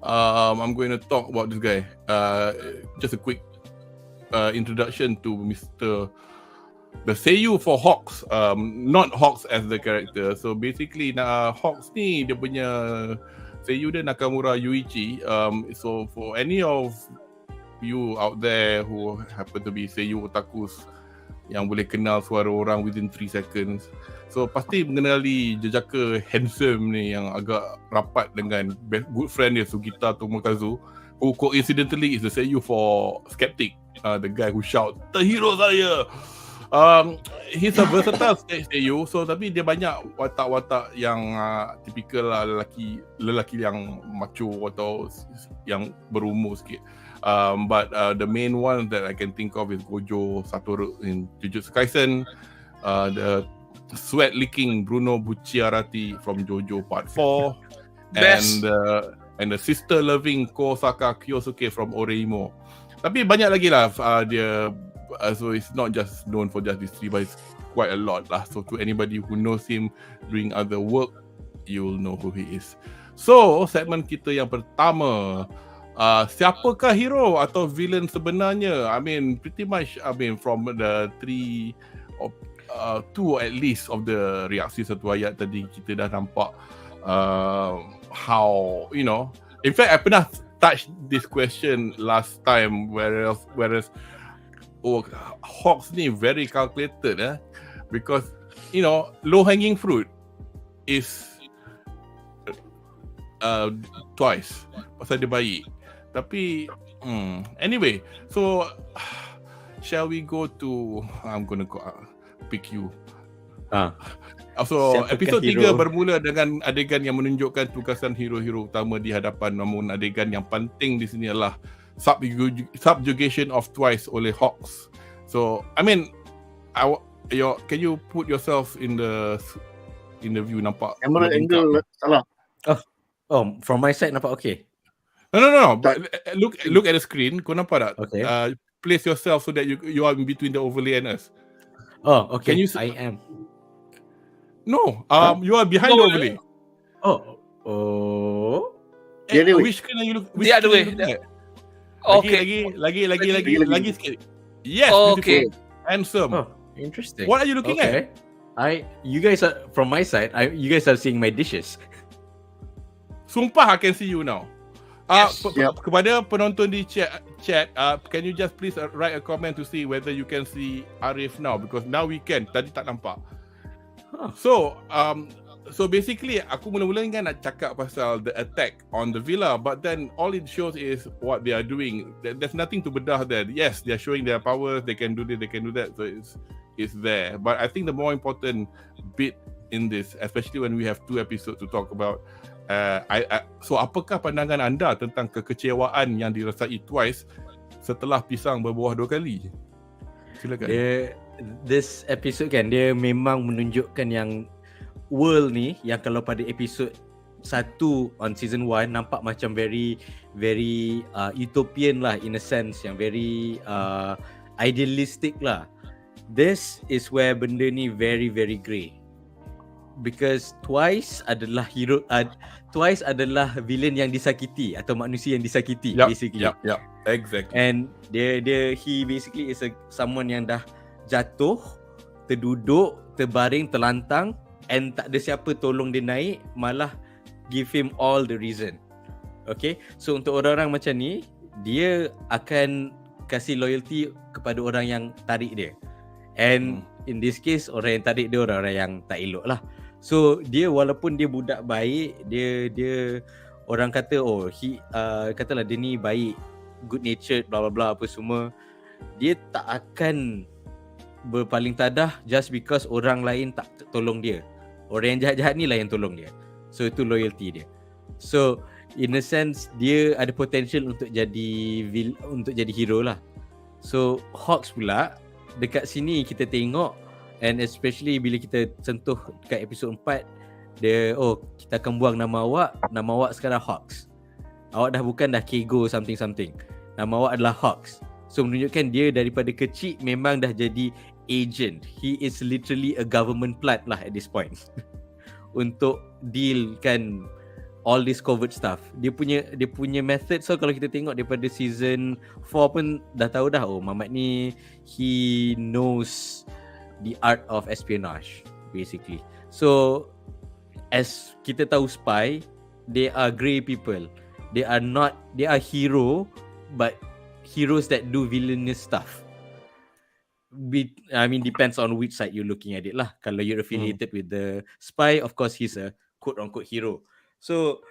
I'm going to talk about this guy. Just a quick introduction to the Seiyu for Hawks, not Hawks as the character. So basically, Hawks ni dia punya Seiyu dia Nakamura Yuichi. So for any of you out there who happen to be Seiyu otakus yang boleh kenal suara orang within 3 seconds, so pasti mengenali jejaka handsome ni yang agak rapat dengan good friend dia Sugita Tomokazu, who coincidentally is the Seiyu for Skeptic, the guy who shout "The hero saya." He's a versatile Seiyu, so tapi dia banyak watak-watak yang typical lah, lelaki yang macho atau yang berumur sikit. But the main one that I can think of is Gojo Satoru in Jujutsu Kaisen, the sweat-licking Bruno Bucciarati from JoJo Part 4, and the sister-loving Kosaka Kyosuke from Oreimo. Tapi banyak lagi lah dia, so it's not just known for just these three, but it's quite a lot lah. So to anybody who knows him doing other work, you'll know who he is. So segmen kita yang pertama, siapakah hero atau villain sebenarnya? I mean, pretty much, from the two at least of the reaksi satu ayat tadi, kita dah nampak how, in fact, I pernah touch this question last time, whereas Hawks ni very calculated, because, low-hanging fruit is twice, pasal dia baik. Tapi anyway, so shall we go to, I'm gonna pick you. So episod 3 bermula dengan adegan yang menunjukkan tugasan hero-hero utama di hadapan. Namun adegan yang penting di sini adalah subjugation of Twice oleh Hawks. So I mean, can you put yourself in the view? Nampak camera angle salah. Oh, from my side nampak okay. No. Look at the screen. Kau nampak tak? Okay. Place yourself so that you are in between the overlay and us. Oh, okay. Can you I am. No. You are behind the overlay. Oh. Which screen are you looking? The other way. Okay. Lagi sikit. Yes. Okay. Beautiful. Handsome. Oh, interesting. What are you looking at? You guys are, from my side, you guys are seeing my dishes. Sumpah, I can see you now. Yes. Kepada penonton di chat, can you just please write a comment to see whether you can see Arif now, because now we can. Tadi tak nampak. So basically aku mula-mula kan nak cakap pasal the attack on the villa, but then all it shows is what they are doing. There's nothing to bedah there. Yes, they are showing their powers. They can do this, they can do that. So it's there. But I think the more important bit in this, especially when we have 2 episodes to talk about, so apakah pandangan anda tentang kekecewaan yang dirasai Twice setelah pisang berbuah 2 kali? Silakan. This episode kan, dia memang menunjukkan yang world ni, yang kalau pada episod 1 on season 1 nampak macam very utopian lah, in a sense, yang very idealistic lah. This is where benda ni very grey. Because Twice adalah hero, Twice adalah villain yang disakiti atau manusia yang disakiti, basically. Yep, exactly. And he basically is someone yang dah jatuh, terduduk, terbaring, terlantang, and tak ada siapa tolong dia naik, malah give him all the reason. Okay, so untuk orang-orang macam ni, dia akan kasih loyalty kepada orang yang tarik dia. And in this case, orang yang tarik dia orang-orang yang tak elok lah. So dia walaupun dia budak baik, dia orang kata katalah dia ni baik, good natured, bla bla bla apa semua, dia tak akan berpaling tadah just because orang lain tak tolong dia. Orang yang jahat-jahat ni lah yang tolong dia. So itu loyalty dia. So in a sense dia ada potential untuk jadi hero lah. So Hawks pula dekat sini kita tengok, and especially bila kita sentuh dekat episod 4, dia kita akan buang nama awak sekarang Hawks. Awak dah Kego something. Nama awak adalah Hawks. So menunjukkan dia daripada kecil memang dah jadi agent. He is literally a government plant lah at this point. Untuk dealkan all this covert stuff. Dia punya method. So kalau kita tengok daripada season 4 pun dah tahu dah, Mamat ni he knows the art of espionage basically. So as kita tahu spy, they are grey people. They are hero, but heroes that do villainous stuff. I mean depends on which side you're looking at it lah. Kalau you're affiliated with the spy, of course he's a quote unquote hero. So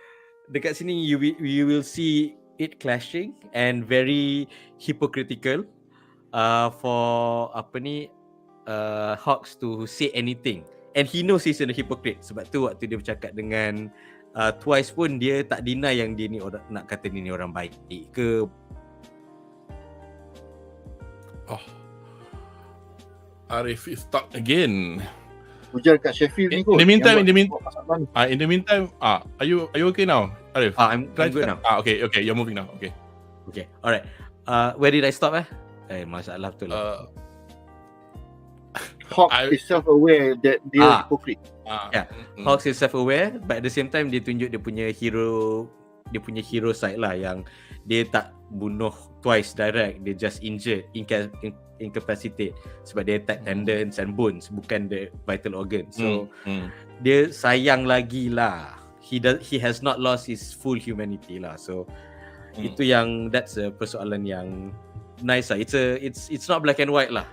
dekat sini you will see it clashing and very hypocritical for Hawks to say anything. And he knows he's a hypocrite. Sebab tu waktu dia bercakap dengan Twice pun dia tak deny yang dia ni orang, nak kata ni orang baik ke. Arif is stuck again. Hujan kat Sheffield ni kot. In the meantime, are you okay now, Arif? I'm good now. Okay, you're moving now. Okay, alright. Where did I stop? Masalah tu lah. Hawks is self-aware that dia hypocrite. Hawks is self-aware, but at the same time dia tunjuk dia punya hero side lah, yang dia tak bunuh Twice direct, dia just injured, incapacitate sebab dia attack tendons and bones, bukan the vital organ. So dia sayang lagi lah. He has not lost his full humanity lah. So itu that's a persoalan yang nice lah. It's not black and white lah.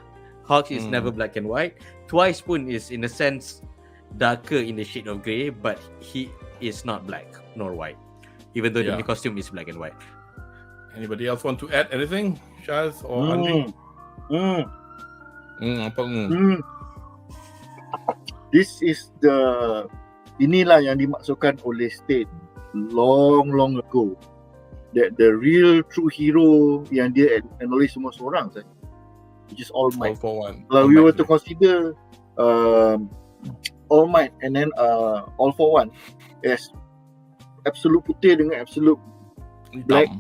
Hawks is never black and white. Twice pun is in a sense darker in the shade of grey, but he is not black nor white, even though the costume is black and white. Anybody else want to add anything? Shaz or Andre? This is inilah yang dimaksudkan oleh state long ago, that the real true hero yang dia acknowledge semua seorang saja, which is All Might. All for one. Kalau we were to consider All Might and then All for One as absolute putih dengan absolute black,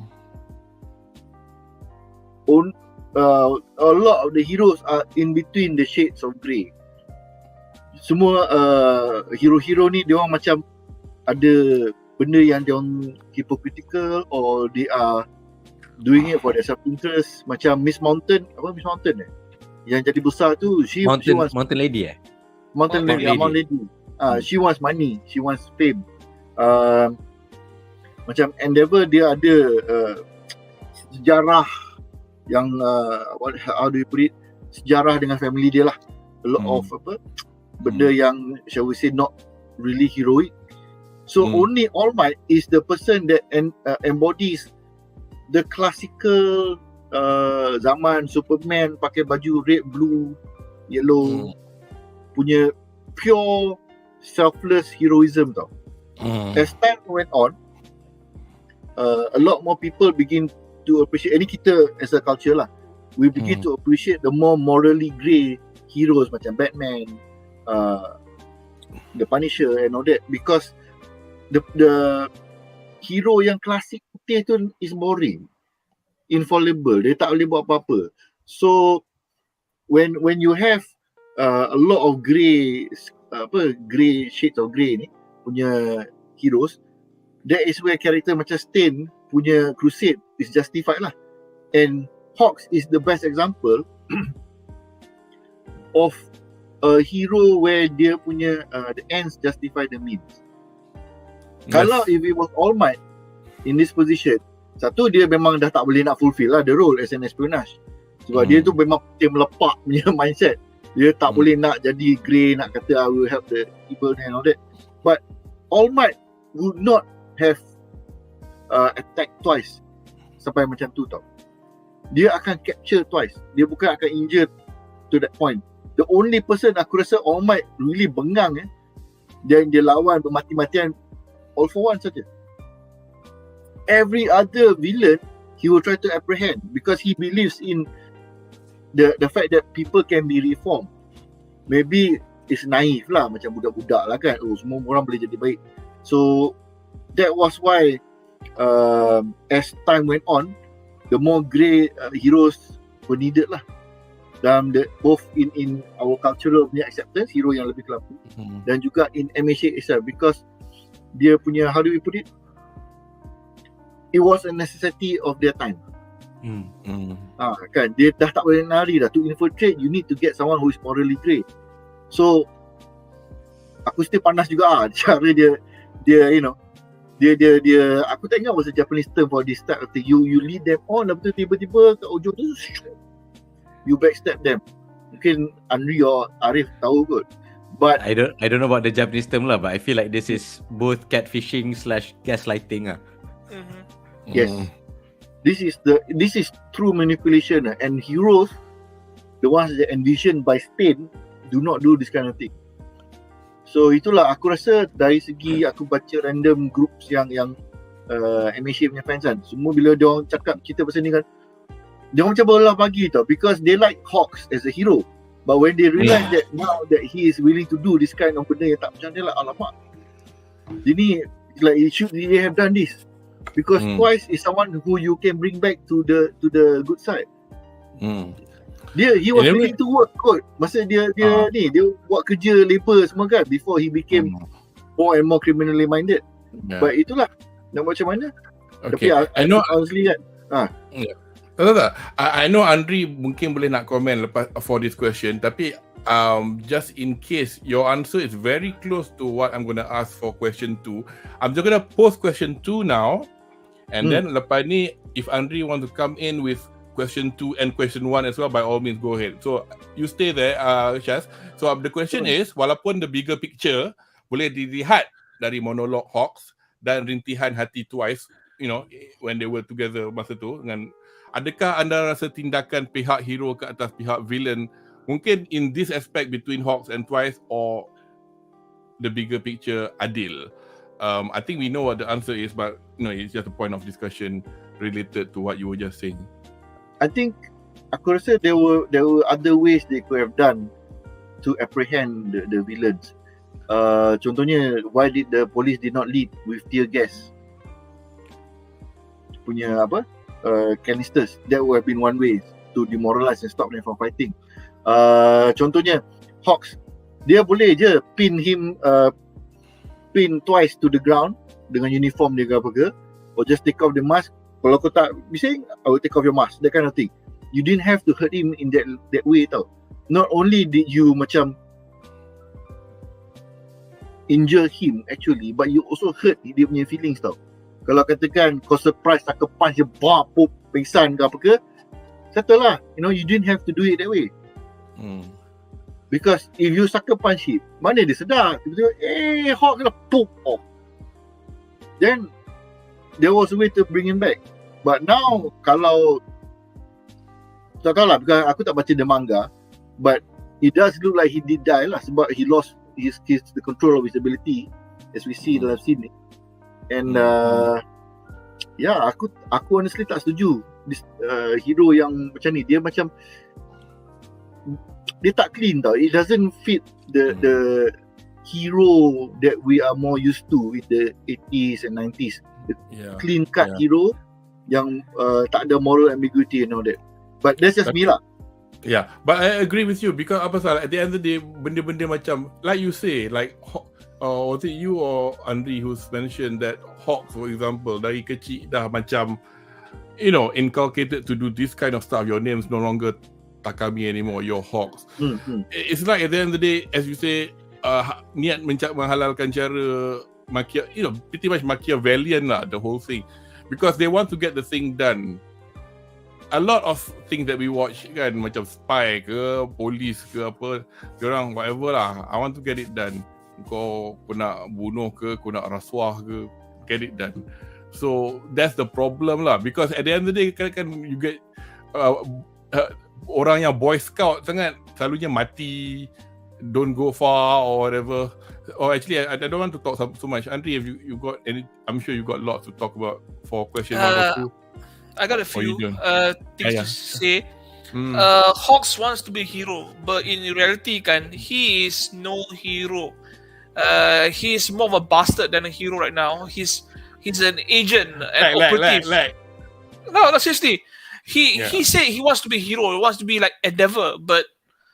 a lot of the heroes are in between the shades of grey. Semua hero-hero ni dia orang macam ada benda yang dia orang hypocritical, or they are doing it for their self-interest. Macam Miss Mountain yang jadi besar tu, she wants Mountain Lady Mountain Lady. She wants money, she wants fame. Macam Endeavour dia ada sejarah yang how do you put it, sejarah dengan family dia lah. A lot of benda yang shall we say not really heroic. So only All Might is the person that embodies the classical zaman Superman pakai baju red, blue, yellow, punya pure selfless heroism tau. As time went on, a lot more people begin to appreciate, ini kita as a culture lah, we begin to appreciate the more morally grey heroes macam Batman, the Punisher and all that, because the hero yang klasik putih tu is boring, infallible, dia tak boleh buat apa-apa. So when you have a lot of grey shades of grey ni punya heroes, that is where character macam Stain punya crusade is justified lah. And Hawks is the best example of a hero where dia punya the ends justify the means. Yes. Kalau if it was All Might in this position, Satu, dia memang dah tak boleh nak fulfill lah the role as an espionage. Sebab dia tu memang dia melepak punya mindset. Dia tak boleh nak jadi grey, nak kata I will help the people and all that. But All Might would not have attacked twice sampai macam tu tau. Dia akan capture twice. Dia bukan akan injure to that point. The only person aku rasa All Might really bengang dan dia lawan bermati-matian All for One saja. Every other villain he will try to apprehend because he believes in the fact that people can be reformed. Maybe it's naive lah, macam budak-budak lah kan. Oh, semua orang boleh jadi baik. So that was why as time went on, the more grey heroes were needed lah. Dalam both in our cultural punya acceptance, hero yang lebih kelapu, dan juga in MHA itself, because dia punya, how do we put it, it was a necessity of their time. Kan, dia dah tak boleh lari dah. To infiltrate, you need to get someone who is morally grey. So aku still panas juga cara dia you know, dia aku tak ingat was a Japanese term for this type of thing. You lead them on, lepas tu tiba-tiba kat ujung tu you backstab them. Mungkin Andri or Arif tahu kot. But I don't know about the Japanese term lah, but I feel like this is both catfishing / gaslighting . Yes. This is true manipulation, and heroes, the ones that envisioned by Spain, do not do this kind of thing. So itulah aku rasa dari segi aku baca random groups yang MHA punya fans kan, semua bila dia orang cakap cerita pasal ni kan, dia orang macam belah bagi tau, because they like Hawks as a hero, but when they realize that now that he is willing to do this kind of benda yang tak macam dia lah, alamak, ini like they have done this because Twice is someone who you can bring back to the good side. He was willing to work kot masa dia buat kerja labor semua kan, before he became more and more criminally minded. But itulah nak buat macam mana. Okay. Tapi I know honestly kan tak. I know Andri mungkin boleh nak komen lepas for this question, tapi just in case your answer is very close to what I'm going to ask for question 2, I'm just going to post question 2 now, and then lepas ni if Andri want to come in with question 2 and question 1 as well, by all means go ahead. So you stay there, Syaz. So the question is, walaupun the bigger picture boleh dilihat dari monolog Hawks dan rintihan hati Twice, you know, when they were together masa tu, dengan adakah anda rasa tindakan pihak hero ke atas pihak villain mungkin in this aspect between Hawks and Twice, or the bigger picture adil? I think we know what the answer is, but you know, it's just a point of discussion related to what you were just saying. I think aku rasa there were other ways they could have done to apprehend the villains. Contohnya, why did the police did not lead with tear gas punya canisters? That would have been one way to demoralize and stop them from fighting. Contohnya Hawks, dia boleh je pin Twice to the ground dengan uniform dia ke apa ke, or just take off the mask. Kalau kau tak bising, I will take off your mask, that kind of thing. You didn't have to hurt him in that way tau. Not only did you macam injure him actually, but you also hurt dia punya feelings tau. Kalau katakan kau surprise sucker punch dia, pop pingsan ke apa ke, settle lah. You know, you didn't have to do it that way. Because if you sucker punch him, mana dia sedar, tiba-tiba Hawk kena pop off, then there was a way to bring him back. But now kalau tak tahu lah, because aku tak baca the manga, but it does look like he did die lah, sebab he lost the control of his ability, as we see dalam scene ni. And aku honestly tak setuju this hero yang macam ni. Dia macam dia tak clean tau. It doesn't fit the hero that we are more used to with the 80s and 90s. Clean cut hero yang tak ada moral ambiguity and all that. But that's just me lah. Yeah, but I agree with you, because apa salah, at the end of the day, benda-benda macam like you say, like was it you or Andri who's mentioned that Hawks, for example, dari kecil dah macam, you know, inculcated to do this kind of stuff. Your name's no longer Takami anymore, you're Hawks. It's like at the end of the day, as you say, niat menghalalkan cara pretty much Machiavellian lah, the whole thing. because they want to get the thing done. A lot of things that we watch kan, macam spy ke, polis ke apa, diorang whatever lah, I want to get it done. Kau nak bunuh ke, kau nak rasuah ke, get it done. So that's the problem lah, because at the end of the day kan you get orang yang boy scout sangat selalunya mati, don't go far or whatever. Or actually I don't want to talk so much. Andre, if you got any, I'm sure you got lots to talk about for question 1 or 2. I got a few things to say. Hawks wants to be a hero, but in reality, he is no hero. He is more of a bastard than a hero right now. He's an agent and operative. No, seriously. He said he wants to be a hero. He wants to be like Endeavor, but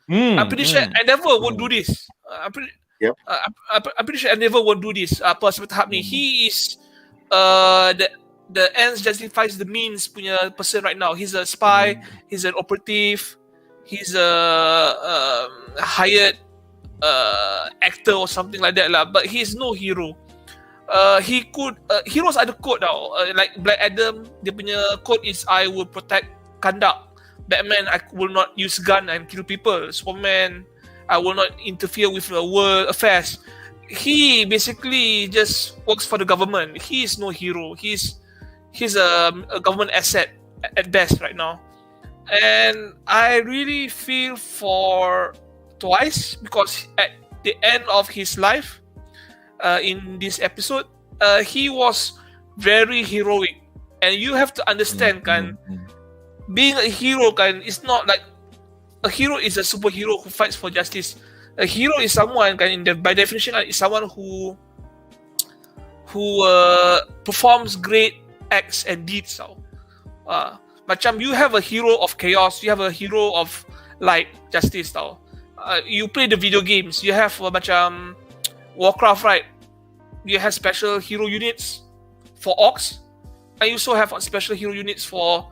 I'm pretty sure Endeavor won't do this. I'm pretty sure Endeavor won't do this. He is the ends justifies the means punya person right now. He's a spy, he's an operative, he's a hired actor or something like that lah. But he's no hero. Heroes ada code tau. Like Black Adam, dia punya code is I will protect conduct. Batman, I will not use gun and kill people. Superman, I will not interfere with world affairs. He basically just works for the government. He is no hero. He's a government asset at best right now. And I really feel for Twice, because at the end of his life, in this episode, he was very heroic. And you have to understand, being a hero is not like a hero is a superhero who fights for justice. A hero is someone by definition is someone who performs great acts and deeds. Macam you have a hero of chaos, you have a hero of light, justice. You play the video games, you have macam Warcraft, right? You have special hero units for orcs, and you also have special hero units for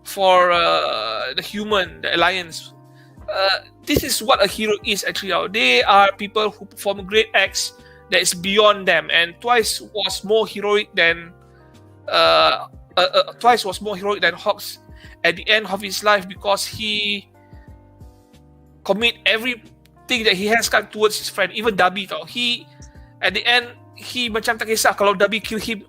the human, the alliance. This is what a hero is actually. They are people who perform great acts that is beyond them. And Twice was more heroic than Hawks at the end of his life, because he commit everything that he has towards his friend, even Dabi. He at the end he macam tak kisah kalau Dabi kill him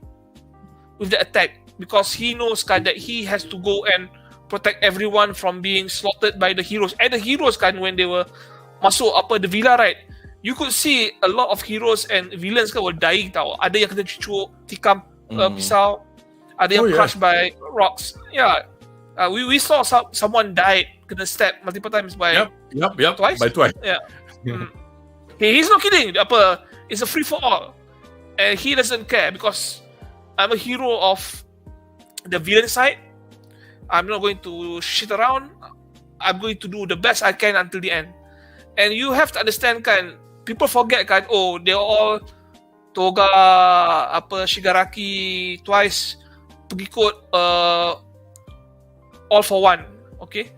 with the attack, because he knows that he has to go and protect everyone from being slaughtered by the heroes. And the heroes when they were masuk the villa, right, you could see a lot of heroes and villains were dying. Ada yang kena cucuk tikam pisau, ada yang crushed by rocks. We saw someone died, kena stab multiple times by Twice. By Twice. He's not kidding. It's a free for all, and he doesn't care, because I'm a hero of the villain side. I'm not going to shit around. I'm going to do the best I can until the end. And you have to understand, people forget, they're all Toga, Shigaraki, Twice, pengikut all for one. Okay,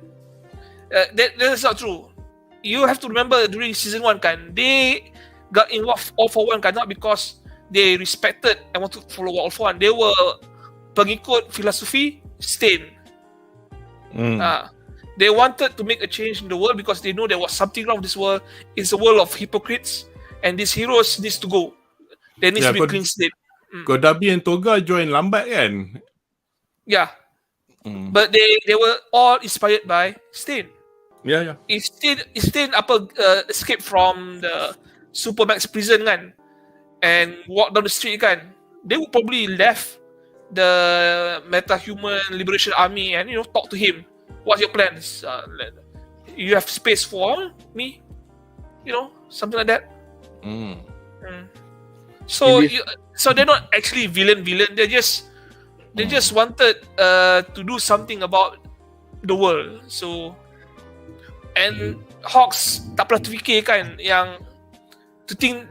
that is not true. You have to remember during season 1, they got involved all for one, not because they respected and want to follow all for one. They were pengikut philosophy Stain. They wanted to make a change in the world because they know there was something wrong with this world. It's a world of hypocrites, and these heroes needs to go. There needs to be a clean slate. Kau Dabi and Toga join lambat kan? Yeah. But they were all inspired by Stain. Yeah. If Stain escape from the Supermax prison and walk down the street they would probably left the Meta-Human Liberation Army and talk to him. What's your plans? You have space for me? Something like that. So they're not actually villain. They just wanted to do something about the world. So, and Hawks tak pernah terfikir yang to think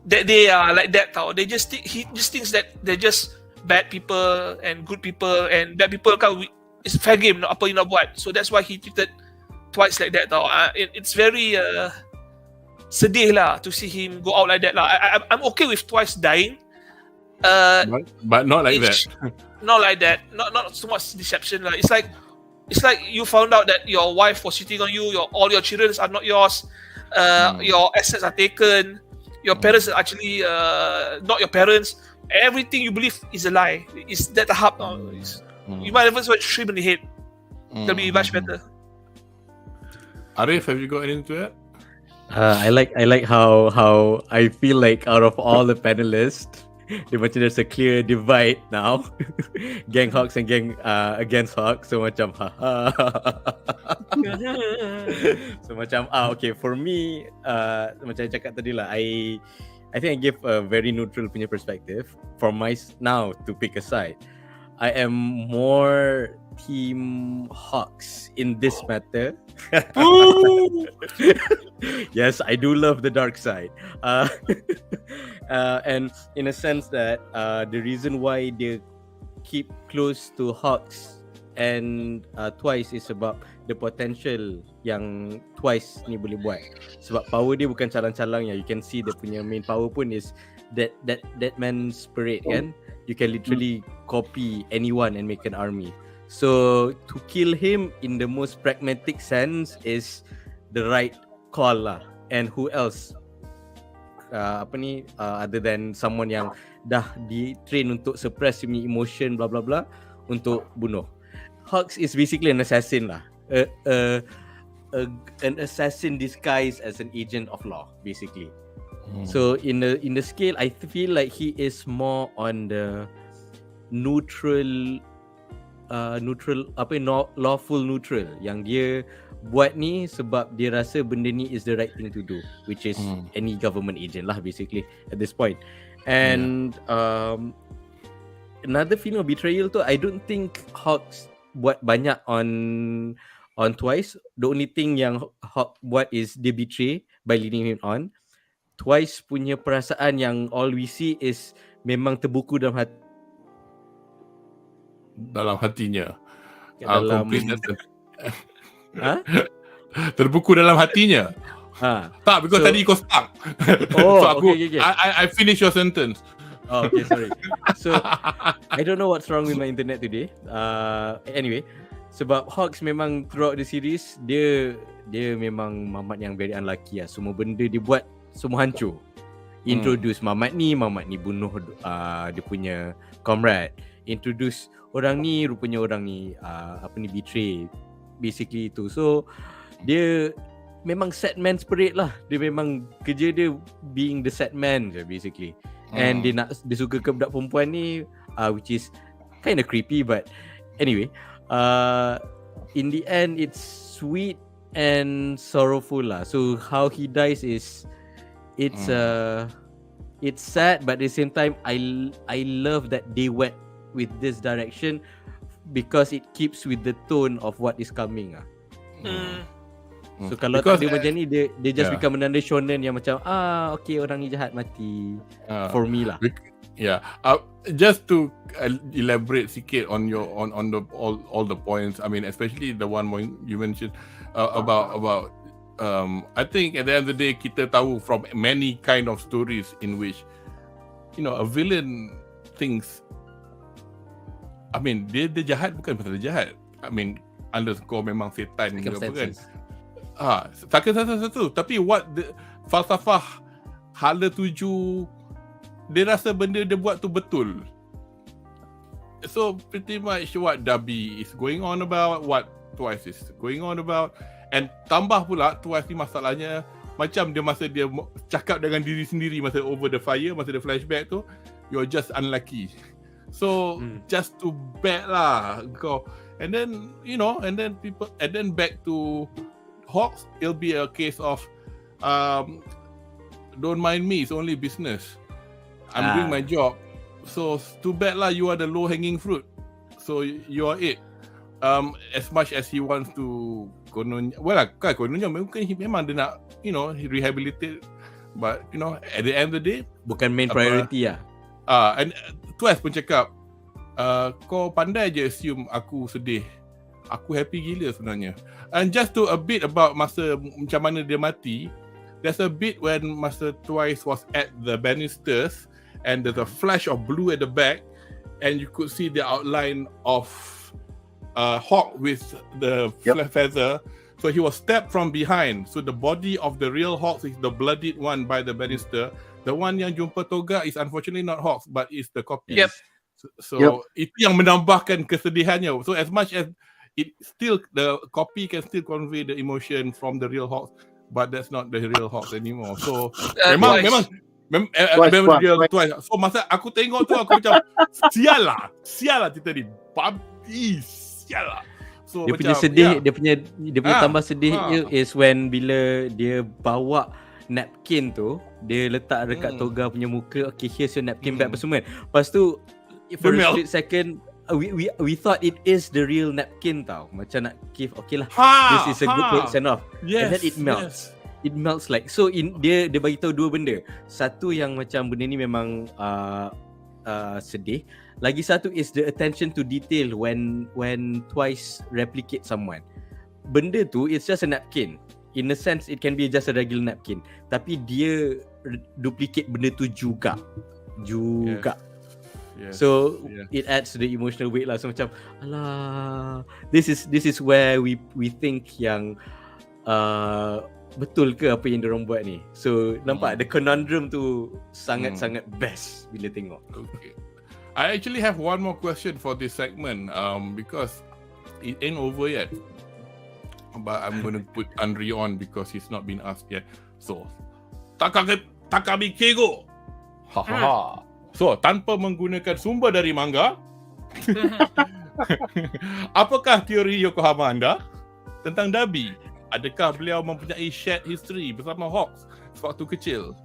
that they are like that. He just thinks that they're just bad people and good people, and bad people it's fair game, apa you nak buat. So that's why he treated Twice like that. It's very sedih lah to see him go out like that lah. I'm okay with Twice dying, But not like that. Not like that. Not so much deception. Like it's like you found out that your wife was cheating on you. All your children are not yours. Your assets are taken. Your parents are actually not your parents. Everything you believe is a lie. Is that tahap? You might even shrimp in the head. That'll be much better. Arif, have you got anything to add? I like how I feel like out of all the panelists, there's a clear divide now. Gang Hawks and gang against Hawks. So macam so macam okay, for me macam I cakap tadi lah, I think I give a very neutral punya perspective. For my now to pick a side, I am more Team Hawks in this matter. Yes, I do love the dark side. And in a sense that the reason why they keep close to Hawks and Twice is about the potential yang Twice ni boleh buat. Sebab power dia bukan calang-calang yang you can see dia punya main power pun is that man spirit kan. You can literally copy anyone and make an army. So to kill him in the most pragmatic sense is the right call lah. And who else? Other than someone yang dah di-train untuk suppress your emotion blah blah blah untuk bunuh. Hawks is basically an assassin lah. An assassin disguised as an agent of law basically. So in the scale, I feel like he is more on the neutral lawful neutral, yang dia buat ni sebab dia rasa benda ni is the right thing to do, which is any government agent lah basically at this point. And another feeling of betrayal tu, I don't think Hawks buat banyak on Twice. The only thing yang Hawk buat is dia betray by leading him on. Twice punya perasaan yang all we see is memang terbuku dalam hatinya. Dalam terbuku dalam hatinya. Tak, because tadi kau stuck. Oh, so aku, okay. I finish your sentence. Oh, okay, sorry. So I don't know what's wrong with my internet today. Anyway, sebab Hawks memang throughout the series dia memang mamat yang very unlucky lah. Semua benda dia buat semua hancur. Introduce mamat ni bunuh dia punya comrade. Introduce orang ni, rupanya orang ni betray. Basically itu. So dia memang set man spirit lah. Dia memang kerja dia being the set man je basically. And dia suka ke budak perempuan ni, which is kind of creepy, but anyway, in the end it's sweet and sorrowful lah. So how he dies is it's sad, but at the same time I love that they went with this direction because it keeps with the tone of what is coming ah. So kalau tak dia macam ni, dia just become another shonen yang macam okay, orang ni jahat mati for me lah. Just to elaborate sikit on your on the all the points. I mean, especially the one point you mentioned about I think at the end of the day kita tahu from many kind of stories in which a villain thinks, I mean, dia jahat bukan pasal dia jahat. I mean, unless kau memang setan ke apa kan. Takkan satu. Tapi what the falsafah hala tuju, dia rasa benda dia buat tu betul. So pretty much what Dabi is going on about, what Twice is going on about. And tambah pula Twice ni masalahnya macam dia masa dia cakap dengan diri sendiri masa over the fire, masa dia flashback tu, you're just unlucky. So just too bad lah kau. And then and then back to Hawks, it'll be a case of don't mind me, it's only business. I'm doing my job. So too bad lah, you are the low hanging fruit. So you are it. As much as he wants to kononnya memang dia nak rehabilitate, but at the end of the day bukan main priority lah. And Twice pun cakap, kau pandai je assume aku sedih. Aku happy gila sebenarnya. And just to a bit about masa macam mana dia mati, there's a bit when masa Twice was at the banisters and there's a flash of blue at the back, and you could see the outline of Hawk with the feather. So he was stabbed from behind. So the body of the real Hawk is the bloodied one by the barrister. The one yang jumpa toga is unfortunately not Hawk, but is the copy. Yep. So itu yang menambahkan kesedihannya. So as much as it still, the copy can still convey the emotion from the real Hawk, but that's not the real Hawk anymore. So memang twice. So masa aku tengok tu aku macam sial lah cerita ni. Babi sial lah. So Dia macam, punya sedih, dia punya tambah sedih is when bila dia bawa napkin tu, dia letak dekat toga punya muka. Okay, here's your napkin back apa semua. Lepas tu for a split second we thought it is the real napkin tau. Macam nak give okay lah. This is a good way to send off. And then it melts. It melts like so. Dia bagi tahu dua benda. Satu yang macam benda ni memang sedih. Lagi satu is the attention to detail when twice replicate someone. Benda tu it's just a napkin. In a sense it can be just a regular napkin. Tapi dia duplicate benda tu juga. Yes. So it adds to the emotional weight lah. So macam alah, this is where we think yang betul ke apa yang diorang buat ni. So nampak the conundrum tu sangat-sangat best bila tengok. Okay. I actually have one more question for this segment because it ain't over yet. But I'm going to put Andre on because he's not been asked yet. So Takami Keigo. Ha. So, tanpa menggunakan sumber dari manga, apakah teori Yokohama anda tentang Dabi? Adakah beliau mempunyai shared history bersama Hawks sewaktu kecil?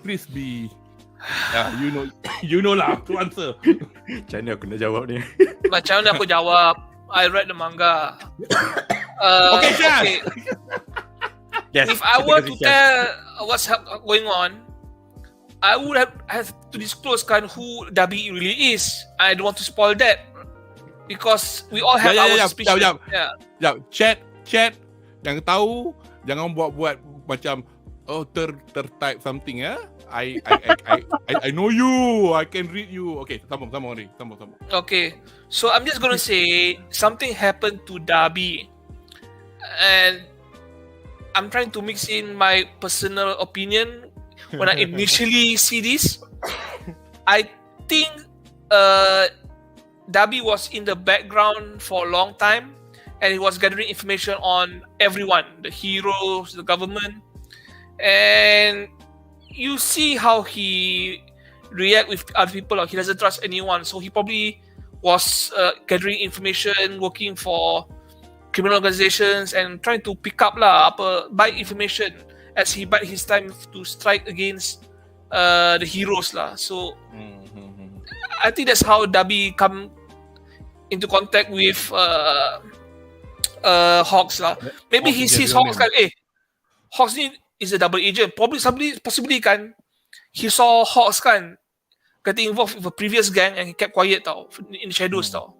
Please be, you know lah to answer. Macam mana aku nak jawab ni? Macam mana aku jawab? I read the manga. Okay, Syaz. Okay. Yes. If I were to tell what's going on, I would have to disclose who Dabi really is. I don't want to spoil that because we all have our suspicion. Chat yang tahu jangan buat macam tertype something ya. I know you. I can read you. Okay, sambung. Okay, so I'm just gonna say something happened to Dabi, and I'm trying to mix in my personal opinion. When I initially see this, I think Dabi was in the background for a long time, and he was gathering information on everyone, the heroes, the government, and you see how he react with other people. Like he doesn't trust anyone, so he probably was gathering information, working for criminal organizations, and trying to pick up buy information as he bide his time to strike against the heroes lah. So I think that's how Dabi come into contact with Hawks lah. Maybe he sees Hawks Hawks ni is a double agent. Possibly kan he saw Hawks getting involved with a previous gang and he kept quiet tau in the shadows tau.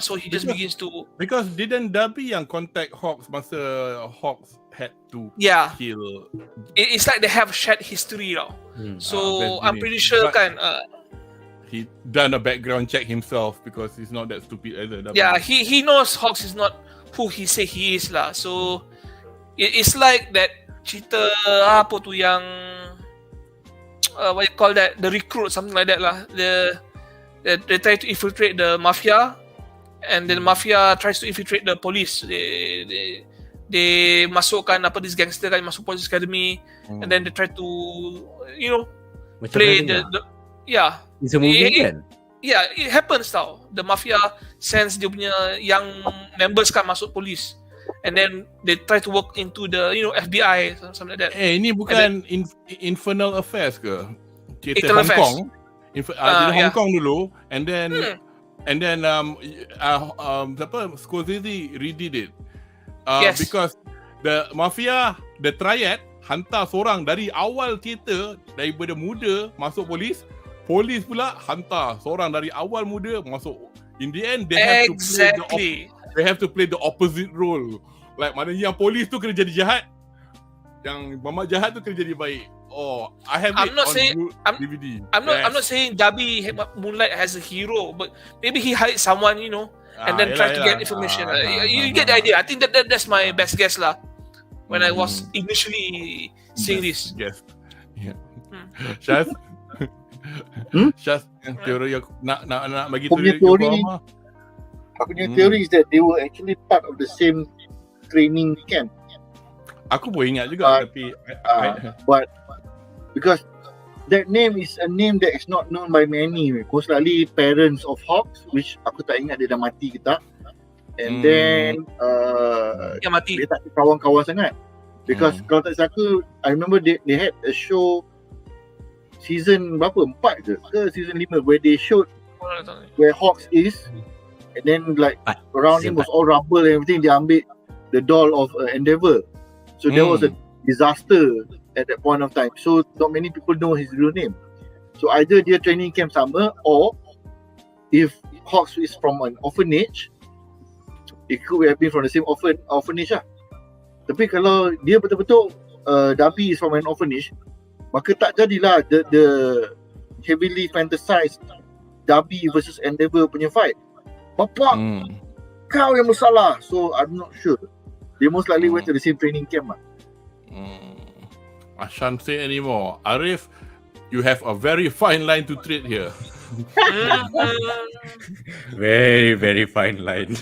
So he just begins to, because didn't Dabi yang contact Hawks masa Hawks had to kill. It's like they have shared history tau. So I'm pretty sure he done a background check himself because he's not that stupid either. Dabi. Yeah, he knows Hawks is not who he say he is lah. So it's like that cerita apa tu yang what you call that, the recruit, something like that lah. They try to infiltrate the mafia, and then the mafia tries to infiltrate the police. They masukkan this gangster masuk police academy, and then they try to play the It's a movie kan? Yeah, it happens tau. The mafia sends dia punya young members masuk police, and then they try to work into the FBI, something like that. Ini bukan Infernal Affairs ke? Cerita Hong Kong. Hong Kong dulu, and then Scorsese redid it. Because the mafia, the triad hantar seorang dari awal cerita, daripada muda masuk polis pula hantar seorang dari awal muda masuk. In the end they have to play the opposite role. Like maknanya yang polis tu kena jadi jahat, yang mamak jahat tu kena jadi baik. Oh, I have I'm it not on saying- DVD. I'm not saying Darby Moonlight has a hero, but maybe he hired someone, and then try to get information. You get the idea. I think that's my best guess lah. When I was initially seeing this. Yes. Yeah. Syaz? Syaz, yang teori aku nak bagi Aku punya teori teori- Aku punya theory is that they were actually part of the same training camp. Aku pun ingat juga tapi But because that name is a name that is not known by many. Most likely parents of Hawks, which aku tak ingat dia dah mati ke tak. And then Yang mati. dia tak kawan-kawan sangat. Because kalau tak silap aku, I remember they had a show season berapa? 4 ke season 5 where they showed where Hawks is, and then like around him was all rubble and everything. Dia ambil the doll of Endeavor. So there was a disaster at that point of time. So not many people know his real name. So either dia training camp sama, or if Hawks is from an orphanage, it could have been from the same orphanage lah. Tapi kalau dia betul-betul Darby is from an orphanage, maka tak jadilah the heavily fantasized Darby versus Endeavor punya fight. Bapak, kau yang bersalah. So I'm not sure. They most likely went to the same training camp lah. I shan't say anymore. Arif, you have a very fine line to tread here. Very, very fine line.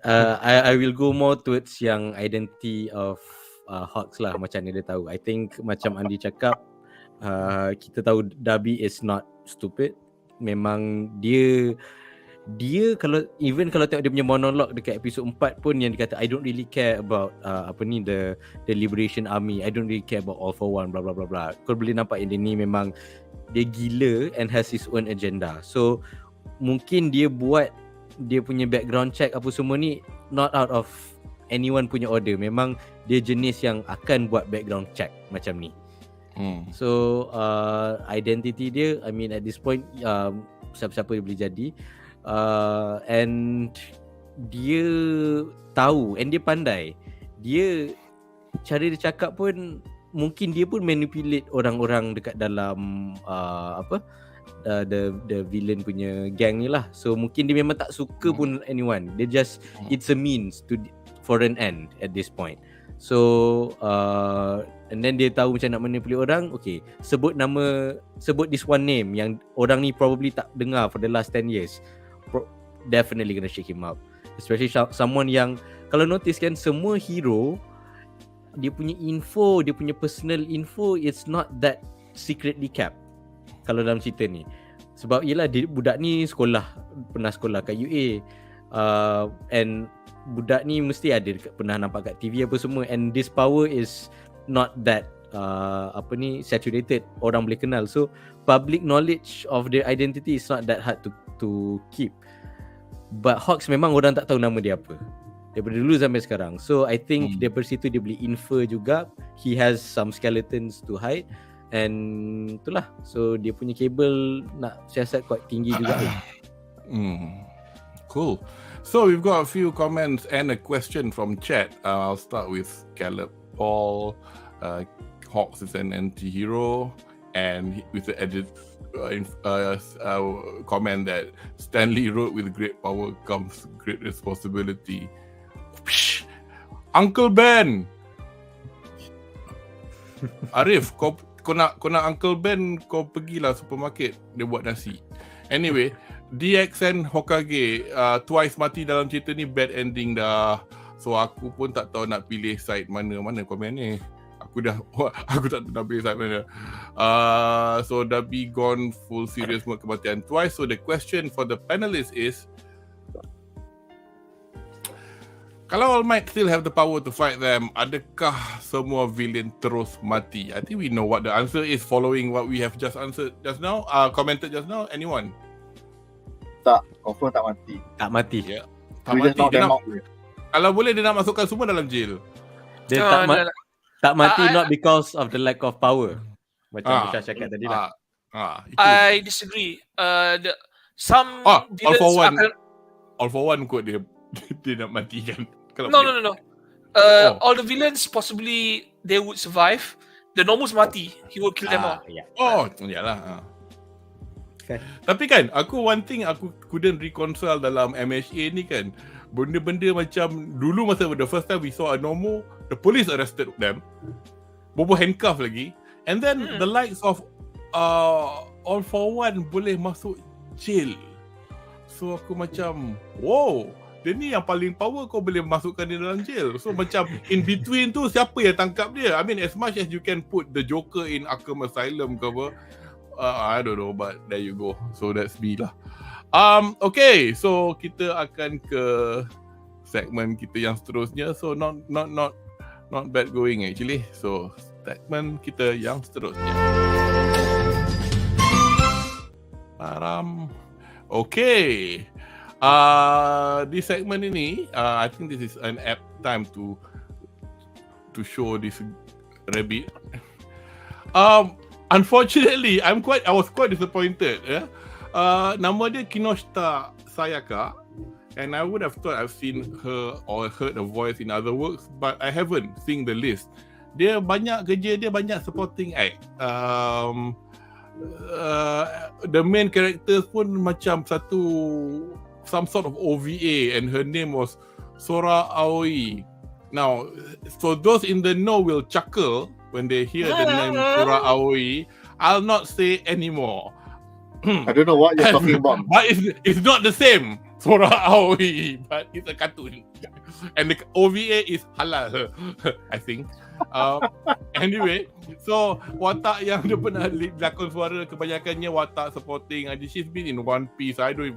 I will go more towards yang identity of Hawks lah, macam ni dia tahu. I think macam Andi cakap, kita tahu Darby is not stupid. Memang dia kalau tengok dia punya monolog dekat episod 4 pun yang dia kata I don't really care about the Liberation Army, I don't really care about All for One, blah blah blah blah. Kau boleh nampak yang dia ni memang dia gila and has his own agenda. So mungkin dia buat dia punya background check apa semua ni not out of anyone punya order. Memang dia jenis yang akan buat background check macam ni. So identity dia, I mean at this point siapa-siapa dia boleh jadi. And dia tahu and dia pandai. Dia cara dia cakap pun mungkin dia pun manipulate orang-orang dekat dalam the villain punya gang ni lah. So mungkin dia memang tak suka pun anyone. Dia just it's a means for an end at this point. So and then dia tahu macam nak manipulate orang. Okay, sebut this one name yang orang ni probably tak dengar for the last 10 years. Definitely gonna shake him up. Especially someone yang kalau notice kan, semua hero dia punya info, dia punya personal info, it's not that secretly kept kalau dalam cerita ni. Sebab yelah budak ni pernah sekolah kat UA, and budak ni mesti ada pernah nampak kat TV apa semua, and this power is not that saturated, orang boleh kenal. So public knowledge of their identity is not that hard to keep. But Hawks memang orang tak tahu nama dia apa daripada dulu sampai sekarang. So I think daripada situ dia boleh infer juga he has some skeletons to hide, and itulah. So dia punya kabel nak siasat kuat tinggi juga. Cool. So we've got a few comments and a question from chat. I'll start with Caleb Paul. Hawks is an anti-hero, and with the edit comment that Stanley wrote, with great power comes great responsibility. Uncle Ben. Arif, kau nak Uncle Ben, kau pergilah supermarket, dia buat nasi. Anyway, DXN Hokage twice mati dalam cerita ni, bad ending dah. So aku pun tak tahu nak pilih side mana komen ni. Aku tak tahu nak pilih side mana. So Darby gone full serious mode kematian twice. So the question for the panelists is, kalau All Might still have the power to fight them, adakah semua villain terus mati? I think we know what the answer is following what we have just answered just now. Commented just now. Anyone? Tak, confirm tak mati. Tak mati. Yeah. Tak mati. Kalau boleh dia nak masukkan semua dalam jail. Dia tak mati not because of the lack of power. Macam Syah cakap tadi lah. I disagree. Some villains All for one kot dia nak mati kan. No. All the villains possibly they would survive. The Nomus mati, he would kill them all. Yeah. Oh, iyalah. Okay. Tapi kan, one thing aku couldn't reconcile dalam MHA ni kan, benda-benda macam dulu masa the first time we saw a Nomu, the police arrested them, bobo handcuff lagi, and then the likes of All for One boleh masuk jail. So aku macam, wow, dia ni yang paling power, kau boleh masukkan dia dalam jail. So macam in between tu, siapa yang tangkap dia? I mean, as much as you can put the Joker in Arkham Asylum ke apa, I don't know, but there you go. So that's me lah. Okay, so kita akan ke segmen kita yang seterusnya. So not bad going actually. So segmen kita yang seterusnya. Okay. Di segmen ini, I think this is an apt time to show this rabbit. Unfortunately, I was quite disappointed. Nama dia Kinoshita Sayaka, and I would have thought I've seen her or heard a voice in other works, but I haven't seen the list. Dia banyak kerja, dia banyak supporting act. The main characters pun macam some sort of OVA, and her name was Sora Aoi. Now, for those in the know will chuckle when they hear the name Sora Aoi. I'll not say anymore. I don't know what you're talking about. But it's not the same Sora Aoi, but it's a cartoon. And the OVA is halal, I think. Anyway, so watak yang dia pernah lakon suara kebanyakannya watak supporting. She's been in One Piece. Aku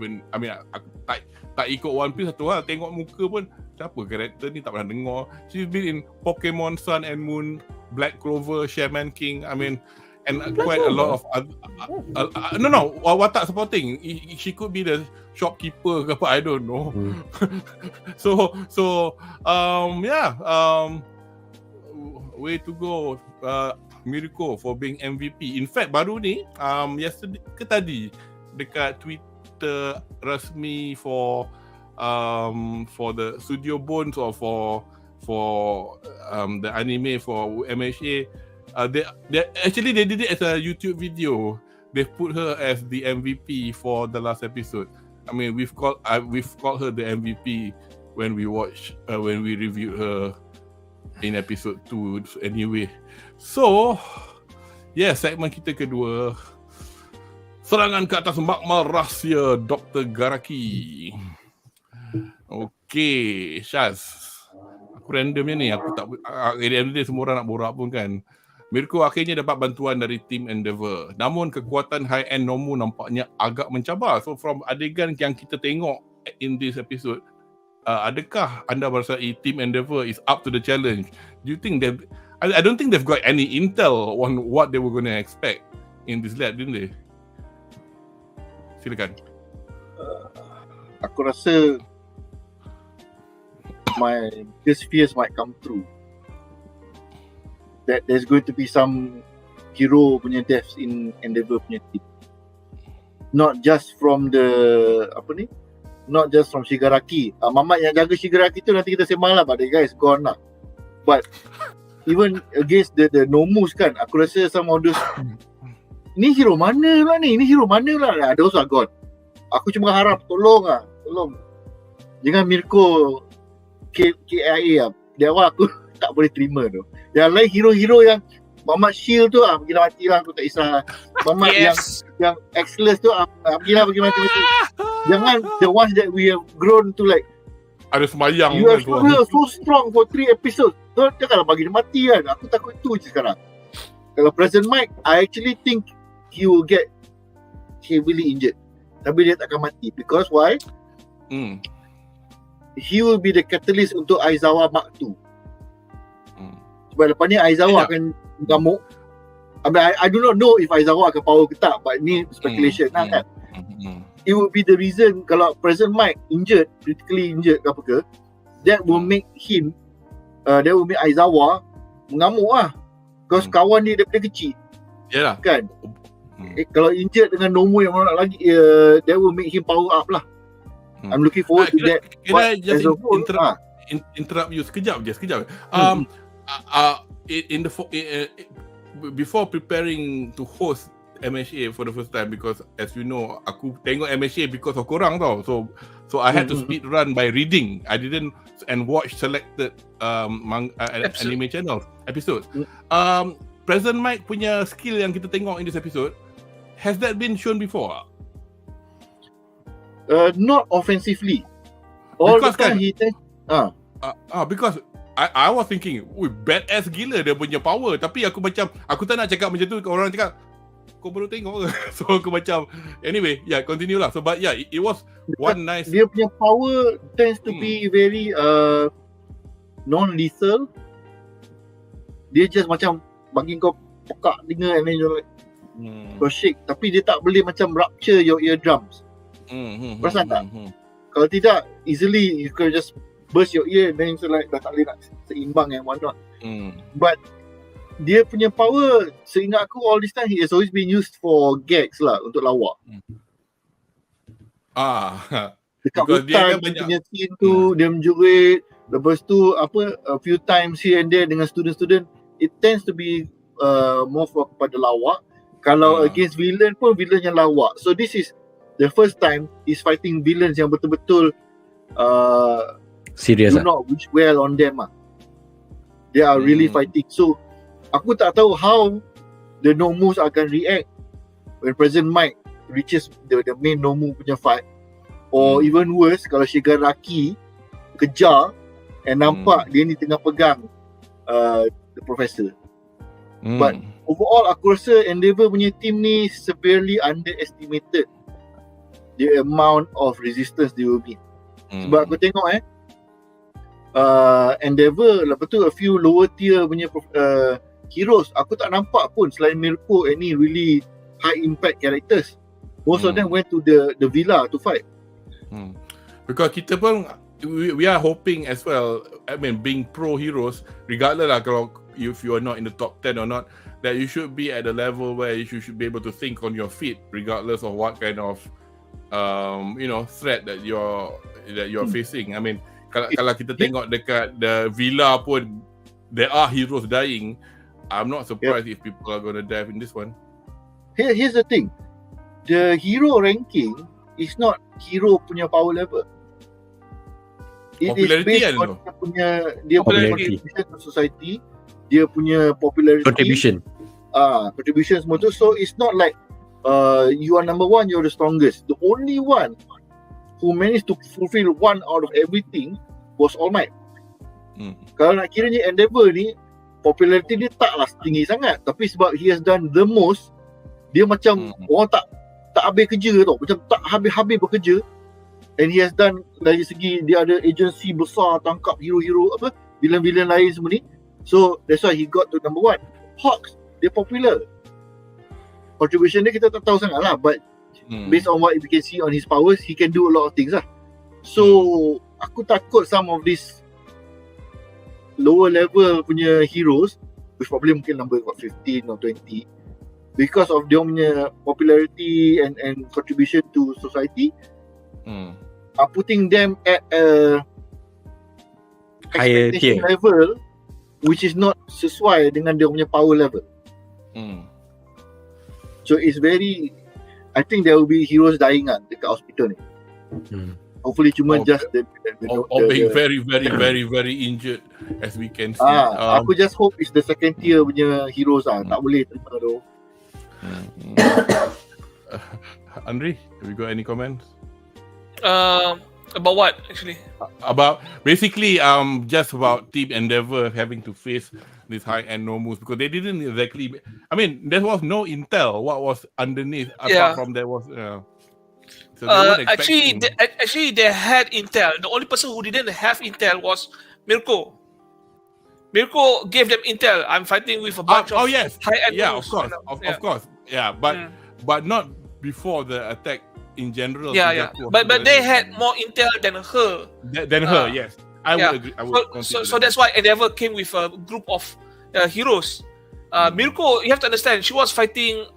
tak ikut One Piece satu hal. Tengok muka pun, siapa karakter ni tak pernah dengar. She's been in Pokemon Sun and Moon, Black Clover, Shaman King. I mean, and quite a lot of watak supporting. She could be the shopkeeper ke apa, I don't know. So way to go Mirko for being MVP. In fact, baru ni yesterday ke tadi dekat Twitter rasmi for the Studio Bones or for the anime for MHA, they did it as a YouTube video. They put her as the MVP for the last episode. I mean, we've called her the MVP when we reviewed her in episode 2 anyway. So, segmen kita kedua, serangan ke atas makmal rahsia Dr. Garaki. Okay, Syaz, aku randomnya ni, aku tak dia semua orang nak borak pun kan. Mirko akhirnya dapat bantuan dari tim Endeavour. Namun kekuatan high-end Nomu nampaknya agak mencabar. So from adegan yang kita tengok in this episode, adakah anda merasai Team Endeavour is up to the challenge? Do you think I don't think they've got any intel on what they were going to expect in this lab, didn't they? Silakan. Aku rasa my biggest fears might come true. That there's going to be some hero punya deaths in Endeavour punya team. Not just from not just from Shigaraki. Mamat yang jaga Shigaraki tu nanti kita sembang lah, but the guy is gone lah. But even against the Nomus kan, aku rasa some of those ni hero mana lah ni? Ni hero mana lah? Those are gone. Aku cuma harap tolong. Jangan Mirko KIA lah. Dia awal aku tak boleh terima tu. Yang lain hero-hero yang Mamat Shield tu pergilah mati lah, aku tak kisah. Mamat yang Excellence tu pergilah pergi mati. Jangan the ones that we have grown to like. Ada semayang. You are so strong for 3 episodes. So janganlah bagi dia mati kan. Aku takut tu je sekarang. Kalau President Mike, I actually think he will get heavily injured. Tapi dia takkan mati. Because why? He will be the catalyst untuk Aizawa Mark 2. Sebab lepas ni Aizawa akan gamuk. I mean, I do not know if Aizawa akan power ke tak, but ni speculation lah kan. It would be the reason kalau President Mike injured, critically injured ke apa ke, that will make him, that will make Aizawa mengamuk lah. Because kawan dia daripada kecil. Yalah. Kan? Kalau injured dengan Nomu yang mana lagi, that will make him power up lah. I'm looking forward to that. Can I just interrupt you sekejap je. before preparing to host MHA for the first time, because as you know, aku tengok MHA because of korang tau. So I had to speed run by reading. I didn't and watch selected anime channels episodes. Present Mike punya skill yang kita tengok in this episode, has that been shown before? Not offensively. All because the time he because I was thinking, badass gila dia punya power. Tapi aku tak nak cakap macam tu. Orang cakap, kau baru tengok. So aku macam, anyway, continue lah. So but it was one nice. Dia punya power tends to be very non-lethal. Dia just macam bagi kau pekak telinga and then you're like kau shake. Tapi dia tak boleh macam rupture your eardrums. Perasan tak? Kalau tidak, easily you can just burst your ear and then it's like dah tak boleh nak seimbang and whatnot. But dia punya power, seingat aku all this time he has always been used for gags lah, untuk lawak. Dekat hutan dia punya scene tu, dia menjerit. Lepas tu a few times here and there dengan student-student, it tends to be more kepada lawak. Kalau against villain pun, villain yang lawak. So this is the first time he's fighting villains yang betul-betul serious do not wish well on them lah. They are really fighting. So aku tak tahu how the Nomus akan react when President Mike reaches the main Nomu punya fight. Or even worse, kalau Shigaraki kejar and nampak dia ni tengah pegang the professor. But overall aku rasa Endeavour punya team ni severely underestimated the amount of resistance they will meet. Sebab aku tengok Endeavour, lepas tu a few lower tier punya heroes, aku tak nampak pun selain Mirko any really high impact characters. Most of them went to the villa to fight. Because kita pun we are hoping as well, I mean being pro heroes, regardless lah kalau if you are not in the top 10 or not, that you should be at a level where you should be able to think on your feet regardless of what kind of threat that you're facing. I mean kalau kita tengok dekat the villa pun there are heroes dying. I'm not surprised if people are going to die in this one. Here's the thing. The hero ranking is not hero punya power level. It popularity is based on dia punya contribution to society, dia punya popularity, contribution semua tu. So it's not like you are number one, you're the strongest. The only one who managed to fulfill one out of everything was All Might. Kalau nak kiranya Endeavour ni, popularity dia taklah tinggi sangat, tapi sebab he has done the most, dia macam orang tak habis kerja tau, macam tak habis-habis bekerja. And he has done dari segi dia ada agency besar tangkap hero-hero villain-villain lain semua ni. So that's why he got to number one. Hawks, dia popular. Contribution dia kita tak tahu sangat lah, but based on what we can see on his powers, he can do a lot of things lah. So aku takut some of these lower level punya heroes, which probably mungkin number 15 or 20, because of dia punya popularity and contribution to society, are putting them at a higher tier level which is not sesuai dengan dia punya power level. So it's very, I think there will be heroes dying dekat hospital ni. Hopefully cuma just the being very very injured as we can see. Aku just hope it's the second tier punya heroes tak boleh terima tu. Andre, have you got any comments? About what actually? About basically just about Team Endeavour having to face these high-end Nomus, because they didn't exactly, I mean there was no intel what was underneath apart from there was so actually they had intel. The only person who didn't have intel was Mirko. Mirko gave them intel. I'm fighting with a bunch of high-end Nomus. Of course, but not before the attack in general. But they had more intel than her. Yes. I would agree. So that's why Endeavour came with a group of heroes. Mirko, you have to understand, she was fighting 5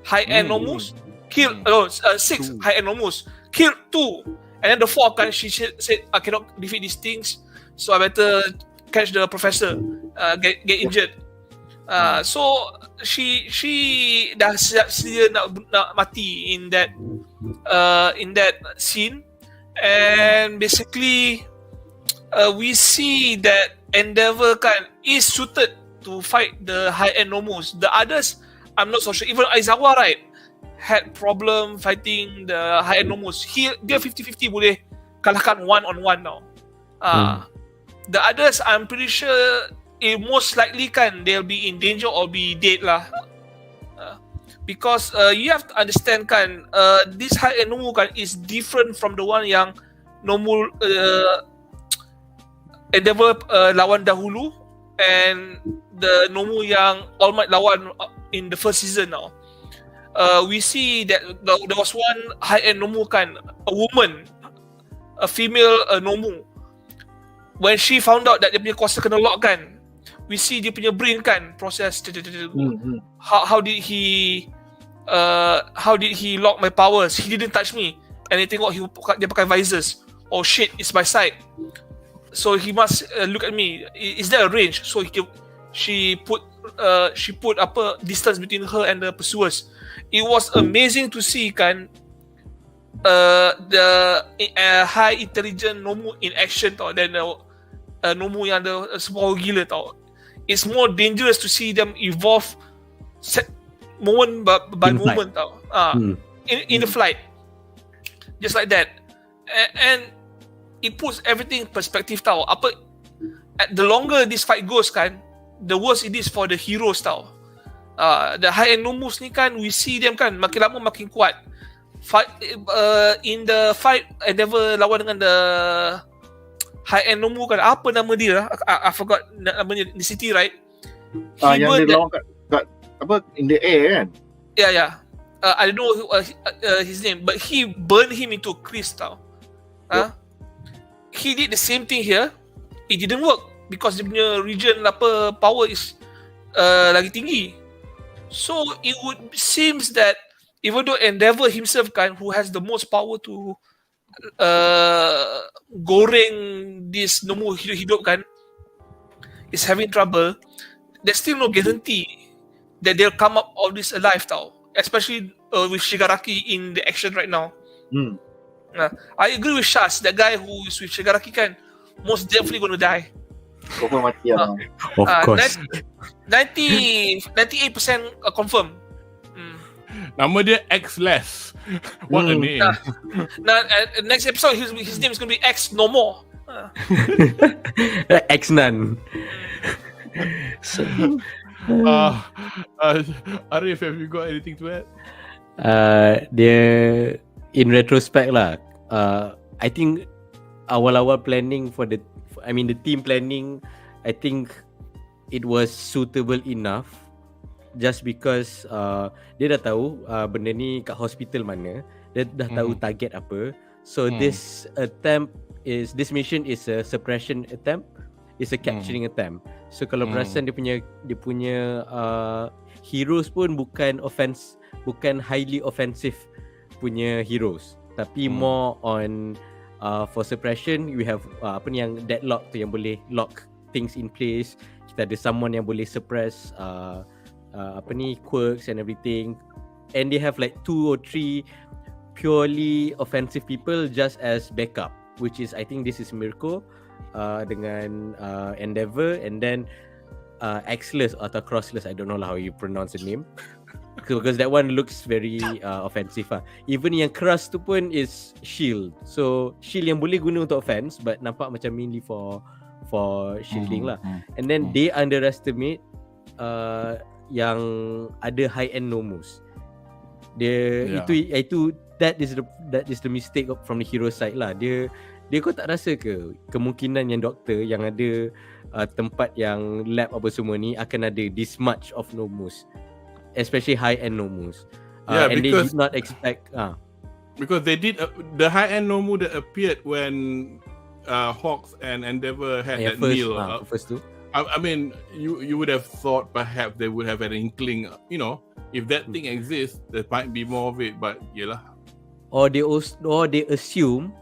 high-end Nomus, killed 6 high-end Nomus, killed 2, and then the 4th she said I cannot defeat these things, so I better catch the professor get injured. So she dah siap sedia nak mati in that scene, and basically we see that Endeavor kan is suited to fight the high-end Nomus. The others, I'm not so sure. Even Aizawa, right, had problem fighting the high-end Nomus. Dia 50-50 boleh kalahkan one-on-one now. The others, I'm pretty sure most likely kan they'll be in danger or be dead lah. Because you have to understand kan, this high-end Nomu kan is different from the one yang Nomu Endeavor lawan dahulu and the Nomu yang All Might lawan in the first season now. We see that there was one high-end Nomu kan, a woman, a female Nomu. When she found out that dia punya kuasa kena lock kan, we see dia punya brain kan proses how did he lock my powers? He didn't touch me. And dia tengok dia pakai visors. Oh shit, it's my side. So he must look at me. Is there a range? So she put apa distance between her and the pursuers. It was amazing to see kan the high intelligent Nomu in action tau, than Nomu yang ada semua gila tau. It's more dangerous to see them evolve moment by moment tau. In the flight, just like that, and it puts everything in perspective tau. The longer this fight goes kan, the worse it is for the heroes tau. The high-end Nomus ni kan, we see them kan makin lama makin kuat. In the fight Endeavor lawan dengan the high-end Nomu kan, apa nama dia? I forgot namanya, in the city, right? Yang dia lawan kat apa, in the air kan? Yeah. I don't know his name, but he burned him into a crisp tau. He did the same thing here. It didn't work because dia punya region apa power is lagi tinggi. So it would seems that even though Endeavor himself kan, who has the most power to goreng this Nomu hidup kan, is having trouble, there's still no guarantee that they'll come up of this alive tau. Especially with Shigaraki in the action right now. I agree with Shaz. That guy who is with Shigaraki kan, most definitely going to die. Confirm mati lah. Of course. 98% confirm. Nama dia X-Less. What a name. Next episode, his name is going to be X No More. X-Nan. Arif, have you got anything to add? Dia in retrospect lah, I think awal-awal planning the team planning, I think it was suitable enough just because dia dah tahu benda ni kat hospital mana, dia dah tahu target apa. So this mission is a suppression attempt, is a capturing attempt. So kalau perasan dia punya heroes pun bukan highly offensive punya heroes, tapi more on for suppression. We have apa ni yang deadlock tu, yang boleh lock things in place. Kita ada someone yang boleh suppress apa ni quirks and everything, and they have like 2 or 3 purely offensive people just as backup, which is I think this is Mirko dengan Endeavor, and then Xless atau Crossless, I don't know how you pronounce the name, because that one looks very offensive lah. Even yang keras tu pun is shield, so shield yang boleh guna untuk offense but nampak macam mainly for shielding lah. And then they underestimate yang ada high end Nomus. Itu that is the mistake from the hero side lah. Dia kau tak rasa ke kemungkinan yang doktor yang ada tempat yang lab apa semua ni akan ada this much of Nomus, especially high end Nomus, and they did not expect because they did the high end Nomu that appeared when Hawks and Endeavor had that meal first tu. I mean, you would have thought perhaps they would have an inkling, if that thing exists, there might be more of it, but yelah. Or they assume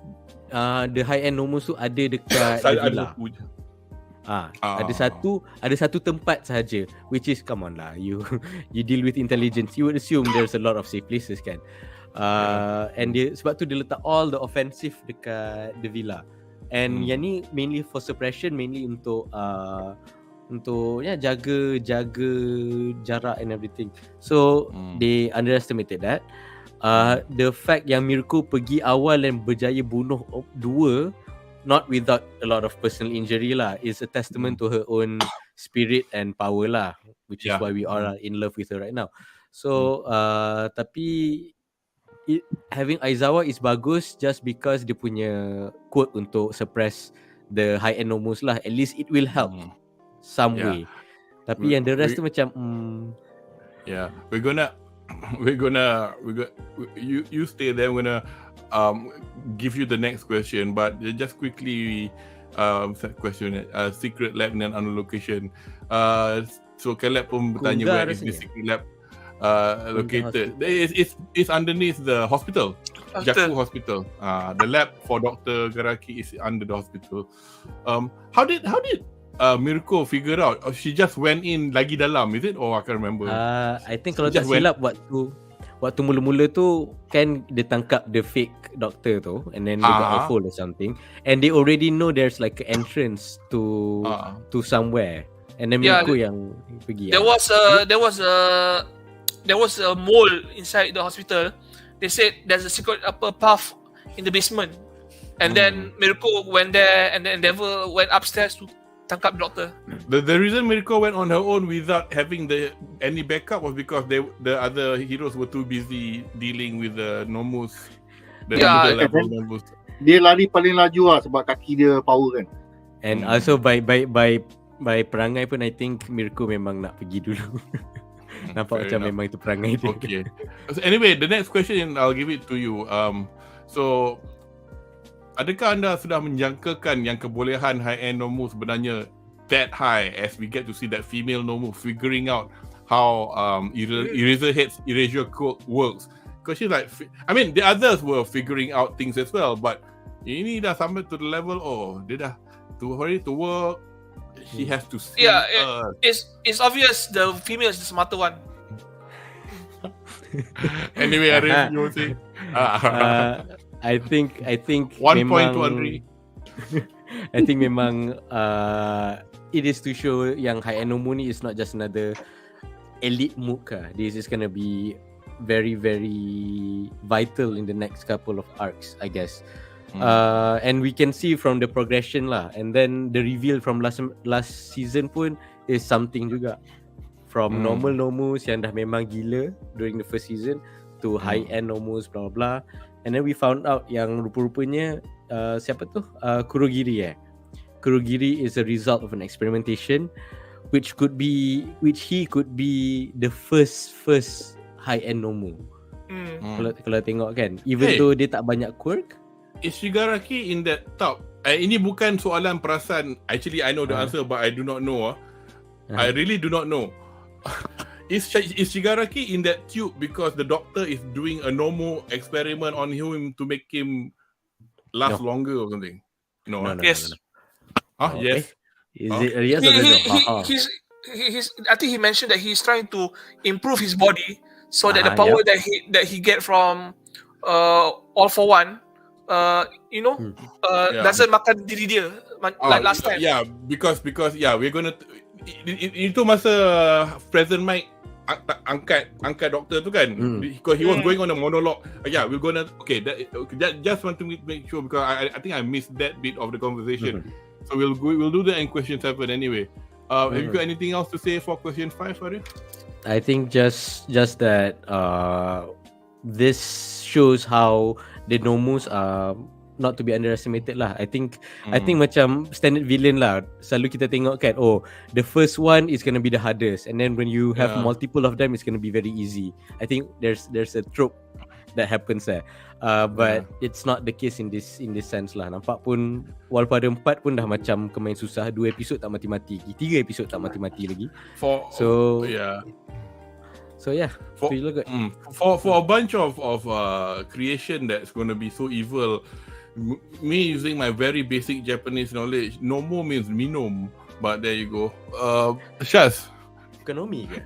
the high end Nomus tu ada dekat Saya villa. Ada satu tempat sahaja, which is, come on lah, you deal with intelligence, you would assume there's a lot of safe places kan. And sebab tu dia letak all the offensive dekat the villa. And yang ni mainly for suppression, mainly untuk jaga jarak and everything. So they underestimated that. The fact yang Mirko pergi awal dan berjaya bunuh dua, not without a lot of personal injury lah, is a testament to her own spirit and power lah, which is why we are in love with her right now. So tapi having Aizawa is bagus just because dia punya quote untuk suppress the high-end nomos lah. At least it will help some way. Tapi yang the rest tu macam you stay there. I'm gonna give you the next question, but just quickly question secret lab dan unlocation. So Caleb pun bertanya where is the secret lab located. It's underneath the hospital, Jakku Hospital. The lab for Dr. Garaki is under the hospital. How did Mirko figure out? Or she just went in lagi dalam, is it? Or I can't remember. I think kalau tak silap waktu mula-mula tu kan dia tangkap the fake doctor tu, and then they got a hole or something, and they already know there's like an entrance to somewhere, and then Mirko yang pergi. There was a mole inside the hospital. They said there's a secret upper path in the basement, and then Mirko went there, and then Endeavor went upstairs to tangkap doctor. The reason Mirko went on her own without having any backup was because the other heroes were too busy dealing with the Nomus. Nomus. Dia lari paling laju lah sebab kaki dia power kan. And also by perangai pun I think Mirko memang nak pergi dulu. Nampak macam memang itu perangai dia. Okay. So anyway, the next question I'll give it to you. So adakah anda sudah menjangkakan yang kebolehan high-end Nomu sebenarnya that high as we get to see that female Nomu figuring out how Eraserhead's erasure code works? Because she's like, I mean, the others were figuring out things as well, but ini dah sampai to the level, dia dah to work, she has to see. Yeah, it's obvious the female is the smarter one. Anyway, Arif, you say? I think 1 memang, point to Andri. I think memang it is to show yang high-end Nomu ni is not just another elite muka. This is gonna be very very vital in the next couple of arcs, I guess. And we can see from the progression lah, and then the reveal from last season pun is something juga. From normal Nomus yang dah memang gila during the first season to high-end Nomus blah blah. And then we found out yang rupa-rupanya siapa tu? Kurogiri. Kurogiri is a result of an experimentation which he could be the first high-end Nomu. Kalau tengok kan, even though dia tak banyak quirk. Is Shigaraki in that top? Ini bukan soalan perasan. Actually, I know the answer, but I do not know. I really do not know. Is Shigaraki in that tube because the doctor is doing a normal experiment on him to make him last longer or something? No. Yes. Yes. Is it yes or no? He's I think he mentioned that he's trying to improve his body so that the power that he get from All for One doesn't makan diri dia like last time. Yeah, because we're gonna itu masa present mic angkat doktor tu kan, because he was going on a monologue. We're gonna just want to make sure because I think I missed that bit of the conversation. So we'll do that in question 7 anyway. Have you got anything else to say for question 5, Arif? I think just that this shows how the Nomus are not to be underestimated lah. I think macam standard villain lah. Selalu kita tengok kan, the first one is gonna be the hardest, and then when you have multiple of them, it's gonna be very easy. I think there's a trope that happens there. But it's not the case in this sense lah. Nampak pun walaupun ada 4 pun dah macam kemain susah. 2 episod tak mati-mati lagi, 3 episod tak mati-mati lagi. For a bunch of creation that's going to be so evil, me using my very basic Japanese knowledge, Nomo means minum. But there you go. Shaz, Bukan Nomi ke?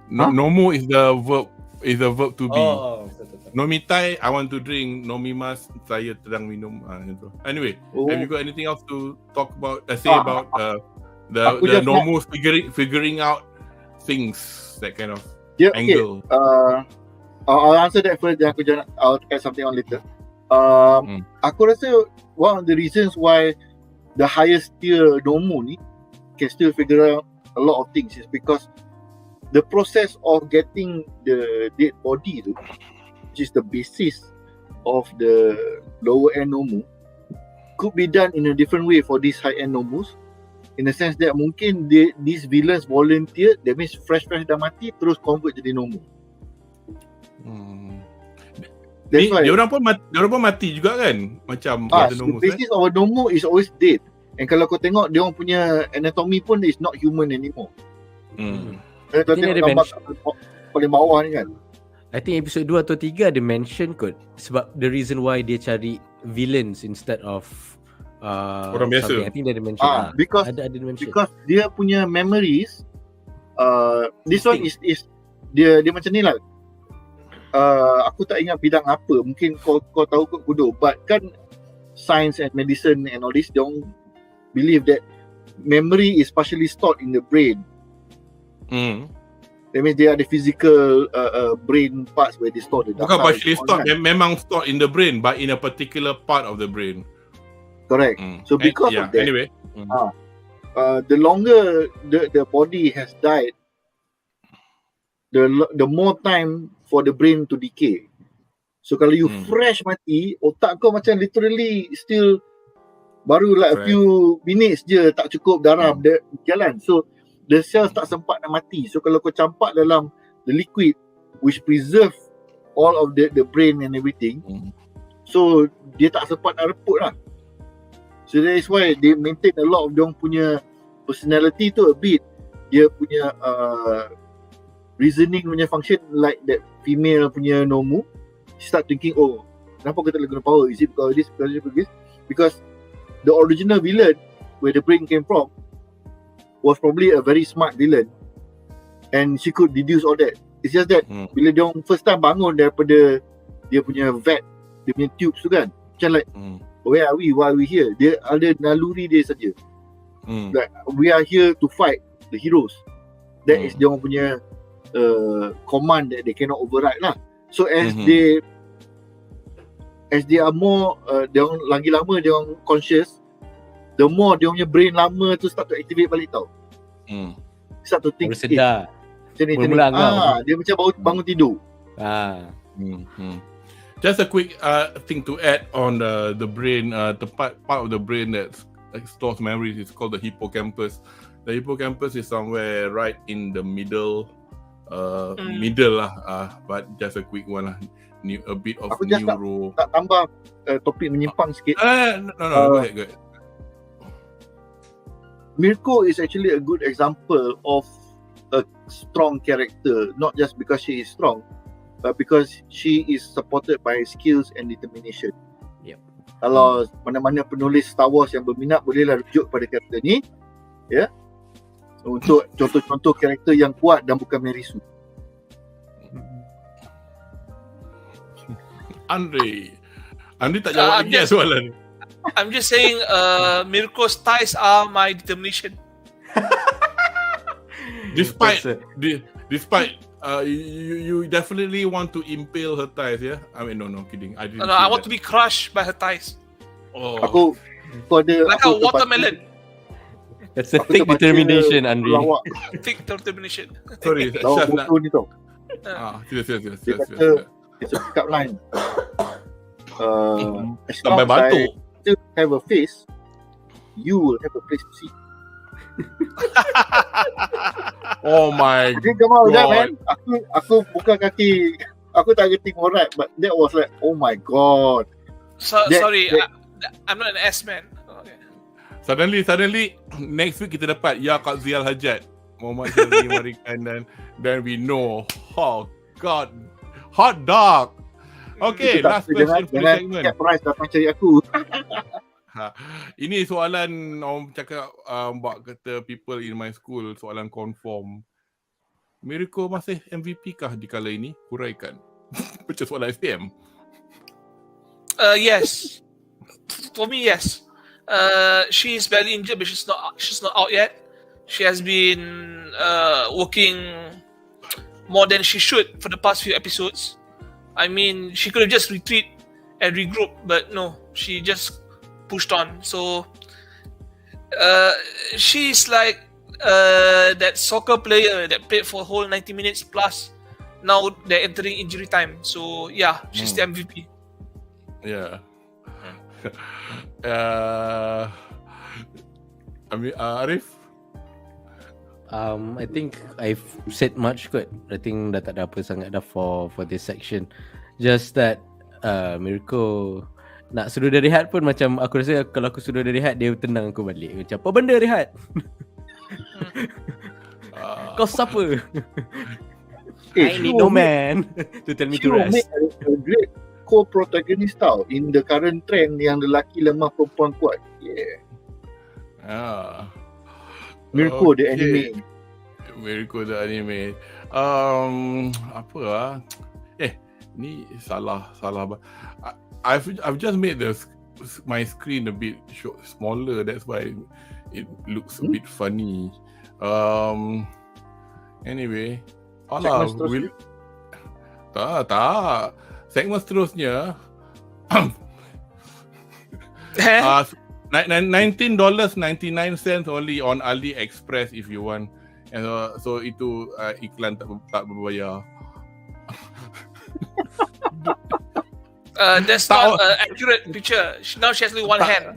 Nomu is the verb. Is the verb to be. Betul. Nomitai, I want to drink. Nomimas, saya sedang minum. Gitu. Anyway, have you got anything else to talk about? Say about the Nomu figuring out things, that kind of angle. Okay. I'll answer that first. Then I'll add something on later. Aku rasa one of the reasons why the highest tier Nomu ni can still figure out a lot of things is because the process of getting the dead body tu, which is the basis of the lower end Nomu, could be done in a different way for these high end Nomus, in the sense that mungkin these villains volunteer, that means fresh dah mati terus convert jadi Nomu. That's why Diorang pun mati juga kan, macam the basis of a Nomu is always dead. And kalau kau tengok diorang punya anatomy pun is not human anymore. Kau tengok gambar paling bawah ni kan, I think episode 2 atau 3 ada mention kot sebab the reason why dia cari villains instead of orang biasa. something. I think dia ada mention. because ada mention. because dia punya memories, this one is dia macam ni lah. Aku tak ingat bidang apa, mungkin kau tahu kot Kudo, but kan science and medicine and all this, they don't believe that memory is partially stored in the brain. That means they are the physical brain parts where they store the data. Bukan partially stored, memang stored in the brain, but in a particular part of the brain. Correct. So because of that, anyway, the longer the body has died, the more time for the brain to decay. So kalau you fresh mati, otak kau macam literally still baru like a few minutes je, tak cukup darah jalan. So the cells tak sempat nak mati. So kalau kau campak dalam the liquid which preserve all of the brain and everything, so dia tak sempat nak reput lah. So that is why they maintain a lot of diorang punya personality tu a bit, dia punya reasoning punya function like that female punya Nomu. She start thinking, oh, kenapa kita lagi guna power? Is it because this, because the original villain where the brain came from was probably a very smart villain, and she could deduce all that. It's just that bila dia first time bangun daripada dia punya vat, dia punya tubes tu kan, macam like where are we, why are we here? Dia ada naluri dia saja. Like we are here to fight the heroes. That is dia punya command that they cannot override lah. So as they are more dia lagi lama dia conscious, the more dia punya brain lama tu start to activate balik tau. Start to think, sedar. Mula dia macam baru bangun tidur. Just a quick thing to add on the brain, the part of the brain that stores memories is called the hippocampus. The hippocampus is somewhere right in the middle lah, but just a quick one lah. A bit of aku just neuro. Tak tambah topik menyimpang sikit. No, go ahead. Mirko is actually a good example of a strong character, not just because she is strong, but because she is supported by skills and determination. Kalau mana-mana penulis Star Wars yang berminat, bolehlah rujuk pada karakter ni, ya, untuk contoh-contoh karakter yang kuat dan bukan Mary Sue. Andre tak jawab lagi soalan ni. I'm just saying, Mirko's ties are my determination. Despite you definitely want to impale her thighs, yeah? I mean, no, kidding. I want to be crushed by her thighs. Oh. Aku ada like a watermelon. That's a thick determination, Andre. Thick determination. Sorry, Syaz nak. Sila. It's a pickup line. Sampai batuk. Still have a face, you will have a place to see. Oh my God. That, man. Aku buka kaki, aku tak kerti ngorat, but that was like, oh my God. Sorry, I'm not an S-man. Okay. Suddenly next week kita dapat Ya Kak Zial Hajat, Muhammad Syazli Marikan, dan then we know, oh God, hot dog. Okay, last question for the segment. Jangan price datang cari aku. Ini soalan orang cakap buat kata people in my school, soalan conform. Mirko masih MVP kah di kala ini? Huraikan. Macam soalan SPM. Yes. For me, yes. She is badly injured, but she's not out yet. She has been working more than she should for the past few episodes. I mean, she could have just retreat and regroup, but no, she just pushed on. So she's like that soccer player that played for a whole 90 minutes plus. Now they're entering injury time. So yeah, she's the MVP. Yeah. Arif? I think I've said much kot. I think dah tak ada apa sangat dah for this section. Just that Mirko nak suruh dia rehat pun macam aku rasa kalau aku suruh dia rehat dia tendang aku balik. Macam apa benda rehat? Kau siapa? I need no man to tell me to rest. A great co-protagonist tau in the current trend yang lelaki lemah perempuan kuat. Yeah. Mirko the anime. Mirko the anime. Apa lah? Ni salah. I've just made my screen a bit smaller. That's why it looks a bit funny. Anyway, tak. Segmen seterusnya $19.99 only on AliExpress if you want. And so itu iklan tak berbayar. That's not an accurate picture. Now she has only one hand.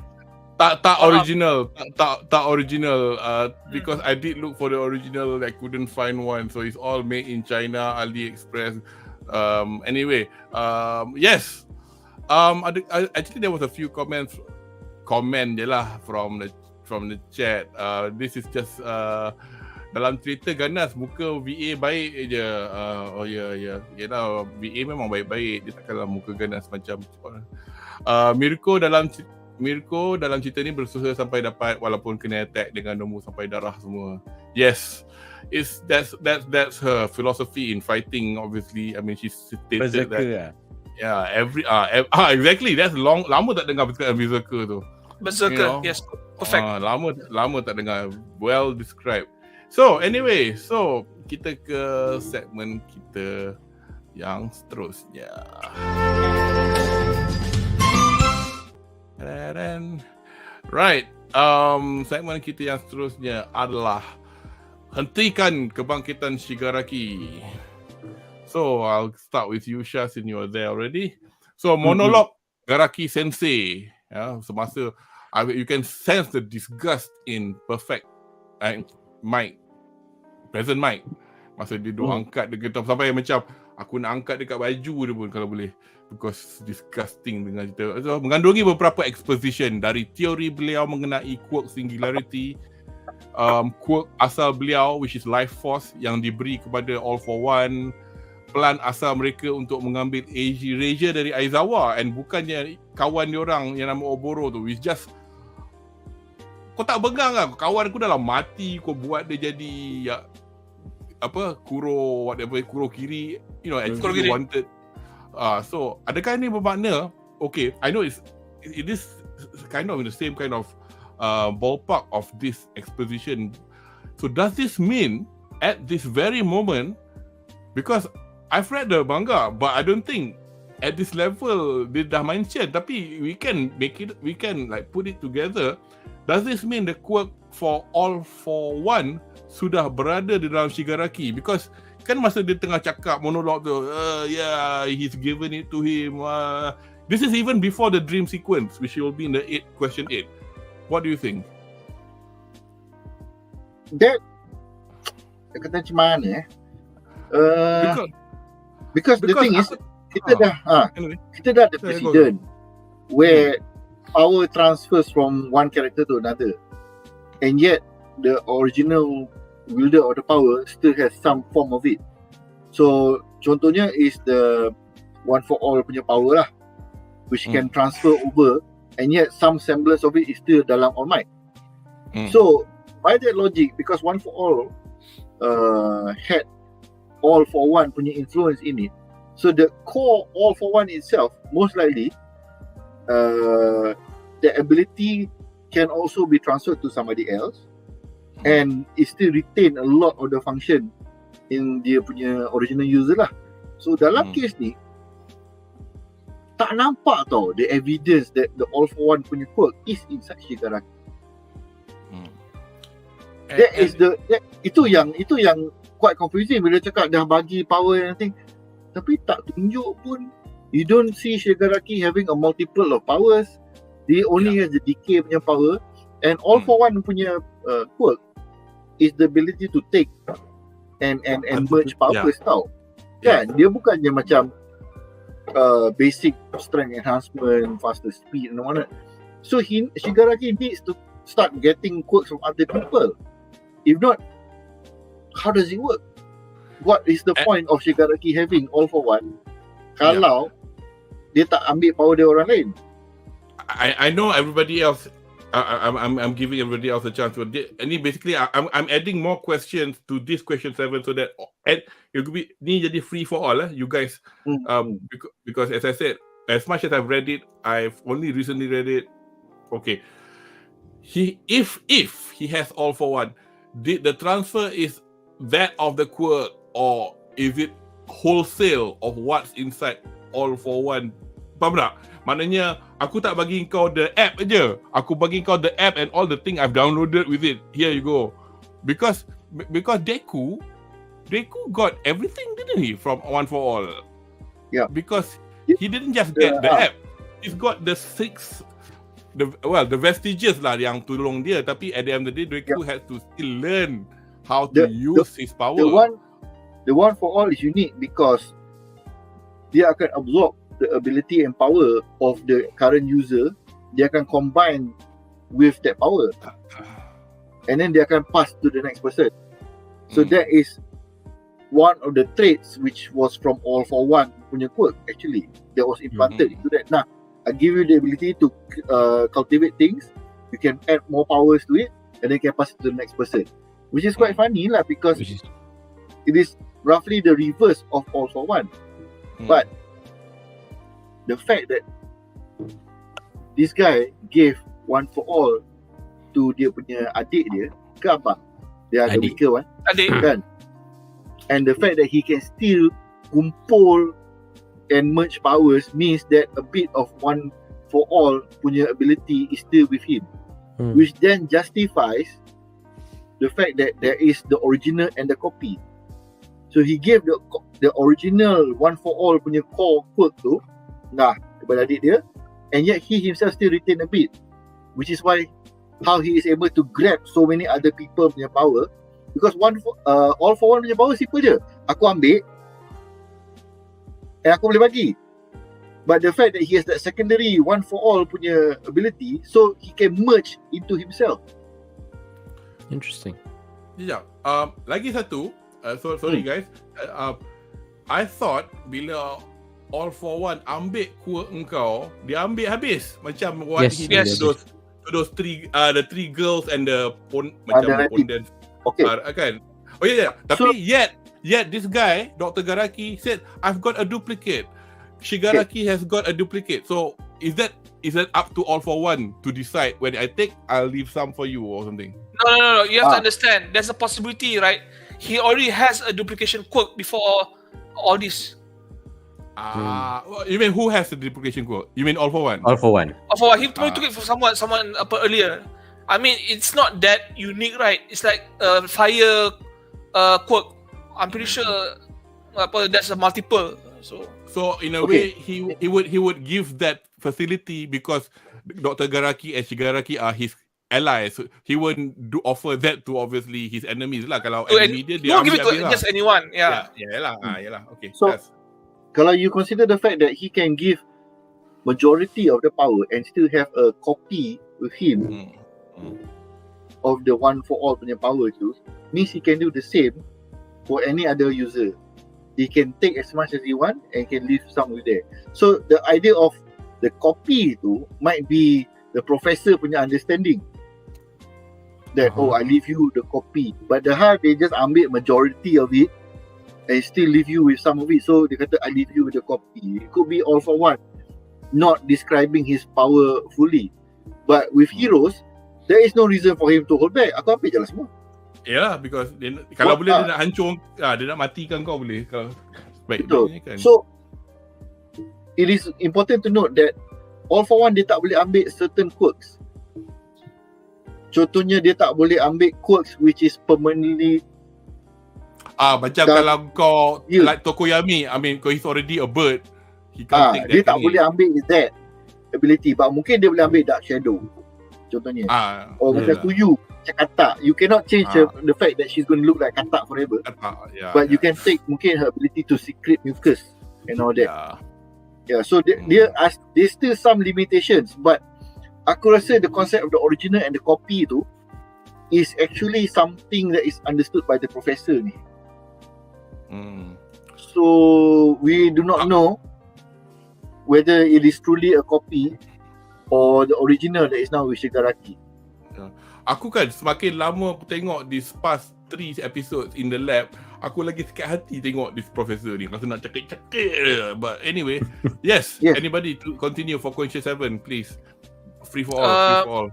Tak original. Tak original. Because I did look for the original, I couldn't find one. So it's all made in China, AliExpress. Anyway, yes. Actually, there was a few comment je lah from the chat. This is just dalam cerita ganas muka VA baik je. Yalah, VA memang baik-baik. Dia takkanlah muka ganas macam Mirko dalam cerita ni berusaha sampai dapat walaupun kena attack dengan nombor sampai darah semua. Yes. That's her philosophy in fighting. Obviously, I mean she stated Berserker that. Yeah, exactly. That's lama tak dengar berserker tu. Berserker, yes, perfect. Lama tak dengar. Well described. So anyway, kita ke segmen kita yang seterusnya. Right. Segmen kita yang seterusnya adalah Hentikan Kebangkitan Shigaraki. So I'll start with you, Shah, since you are there already. So monolog Garaki Sensei. Semasa you can sense the disgust in perfect Mike, present Mike. Masa dia angkat dia getam sampai macam aku nak angkat dekat baju dia pun kalau boleh. Because disgusting dengan cerita. So, mengandungi beberapa exposition dari teori beliau mengenai quirk singularity, quirk asal beliau which is life force yang diberi kepada All for One, plan asal mereka untuk mengambil erasure dari Aizawa and bukannya kawan diorang yang nama Oboro tu. It's just kau tak bengang lah, kawan aku dah mati, kau buat dia jadi Kuro kiri, actually wanted. So adakah ini bermakna, okay, I know it is kind of in the same kind of ballpark of this exposition. So does this mean at this very moment, because I've read the manga, but I don't think at this level dia dah mention, tapi we can like put it together. Does this mean the quirk for All for One sudah berada di dalam Shigaraki? Because kan masa dia tengah cakap monolog tu, he's given it to him. This is even before the dream sequence, which will be in the question 8. What do you think? Dia kata macam mana because the thing is kita dah ada precedent where power transfers from one character to another, and yet the original wielder of the power still has some form of it. So contohnya is the One for All punya power lah, which can transfer over and yet some semblance of it is still dalam All Might. So by that logic, because One for All had All for One punya influence in it, so the core All for One itself, most likely the ability can also be transferred to somebody else, and it still retain a lot of the function in dia punya original user lah. So dalam case ni, tak nampak tau the evidence that the All for One punya quirk is inside Shigaraki. Itu yang quite confusing bila cakap dah bagi power and everything, tapi tak tunjuk pun. You don't see Shigaraki having a multiple of powers. He only has the decay punya power, and All for One punya quirk is the ability to take and merge powers tau. Kan, dia bukannya macam basic strength enhancement, faster speed and whatnot. So Shigaraki needs to start getting quirks from other people. If not, how does it work? What is the point of Shigaraki having All for One kalau dia tak ambil power dia orang lain? I know everybody else. I'm giving everybody else a chance. Basically, I'm adding more questions to this question 7 so that it could be ni jadi free for all. You guys, because as I said, as much as I've read it, I've only recently read it. Okay, if he has All for One, the transfer is that of the quirk, or is it wholesale of what's inside All for One? Faham tak? Maknanya aku tak bagi kau the app je, aku bagi kau the app and all the thing I've downloaded with it. Here you go. Because Deku got everything, didn't he, from One for All? Yeah. Because he didn't just get the app. He's got the the vestiges lah yang tolong dia, tapi at the end of the day Deku has to still learn how to use his power. The One for All is unique because dia akan absorb the ability and power of the current user. Dia akan combine with that power, and then dia akan pass to the next person. So that is one of the traits which was from All for One punya quirk actually, that was implanted into that. Nah, I give you the ability to cultivate things. You can add more powers to it, and then you can pass it to the next person, which is quite funny lah, because it is roughly the reverse of All for One. But the fact that this guy gave One for All to dia punya adik dia ke apa? Dia ada weaker one. Adik kan? And the fact that he can still kumpul and merge powers means that a bit of One for All punya ability is still with him, which then justifies the fact that there is the original and the copy. So he gave the original One for All punya core quirk tu kepada adik dia, and yet he himself still retain a bit, which is why how he is able to grab so many other people punya power, because All for One punya power simple je, aku ambil and aku boleh bagi. But the fact that he has that secondary One for All punya ability, so he can merge into himself. Interesting. Lagi satu, sorry guys, I thought bila All for One ambil quirk engkau, dia ambil habis macam what he did to those three the three girls and the macam pondens. Okay. Kan? Oh yeah. Tapi yet this guy Dr. Garaki said I've got a duplicate. Shigaraki has got a duplicate. So is that up to All for One to decide when I take, I'll leave some for you or something? No. You have to understand. There's a possibility, right? He already has a duplication quirk before all this. You mean who has the duplication quirk? You mean All for One? All for One. All for One. He probably took it from someone earlier. I mean, it's not that unique, right? It's like fire quirk. I'm pretty sure there's a multiple. So in a way, he would give that facility because Dr. Garaki and Shigaraki are his allies. So he wouldn't offer that to obviously his enemies lah. Kalau enemy dia won't give it to just anyone. Yeah. Okay. So kalau you consider the fact that he can give majority of the power and still have a copy with him of the One for All punya power tu, means he can do the same for any other user. He can take as much as he want and can leave some with there. So the idea of the copy tu might be the professor punya understanding that I leave you the copy, but the hal they just ambil majority of it and still leave you with some of it. So dia kata I leave you with the copy. It could be all for one, not describing his power fully. But with heroes, there is no reason for him to hold back. Aku ambil je lah semua. Yeah, because kalau boleh dia nak hancur, dia nak matikan kau boleh. Kalau betul. Kan. So it is important to note that all for one dia tak boleh ambil certain quirks. Contohnya dia tak boleh ambil quirks which is permanently macam kalau kau like Tokoyami, I mean he's already a bird. He can't take that. Dia tak boleh ambil that ability, but mungkin dia boleh ambil dark shadow. Contohnya. Macam Tuyu, macam Katak. You cannot change the fact that she's going to look like Katak forever. But you can take mungkin her ability to secret mucus and all that. Yeah, so there's still some limitations, but aku rasa the concept of the original and the copy tu is actually something that is understood by the professor ni. So we do not know whether it is truly a copy or the original that is now with Shigaraki. Aku kan semakin lama aku tengok this past 3 episodes in the lab, aku lagi sakit hati tengok this professor ni. Rasa nak cakap-cakap je. But anyway, yes. Anybody to continue for question 7, please. Free for all.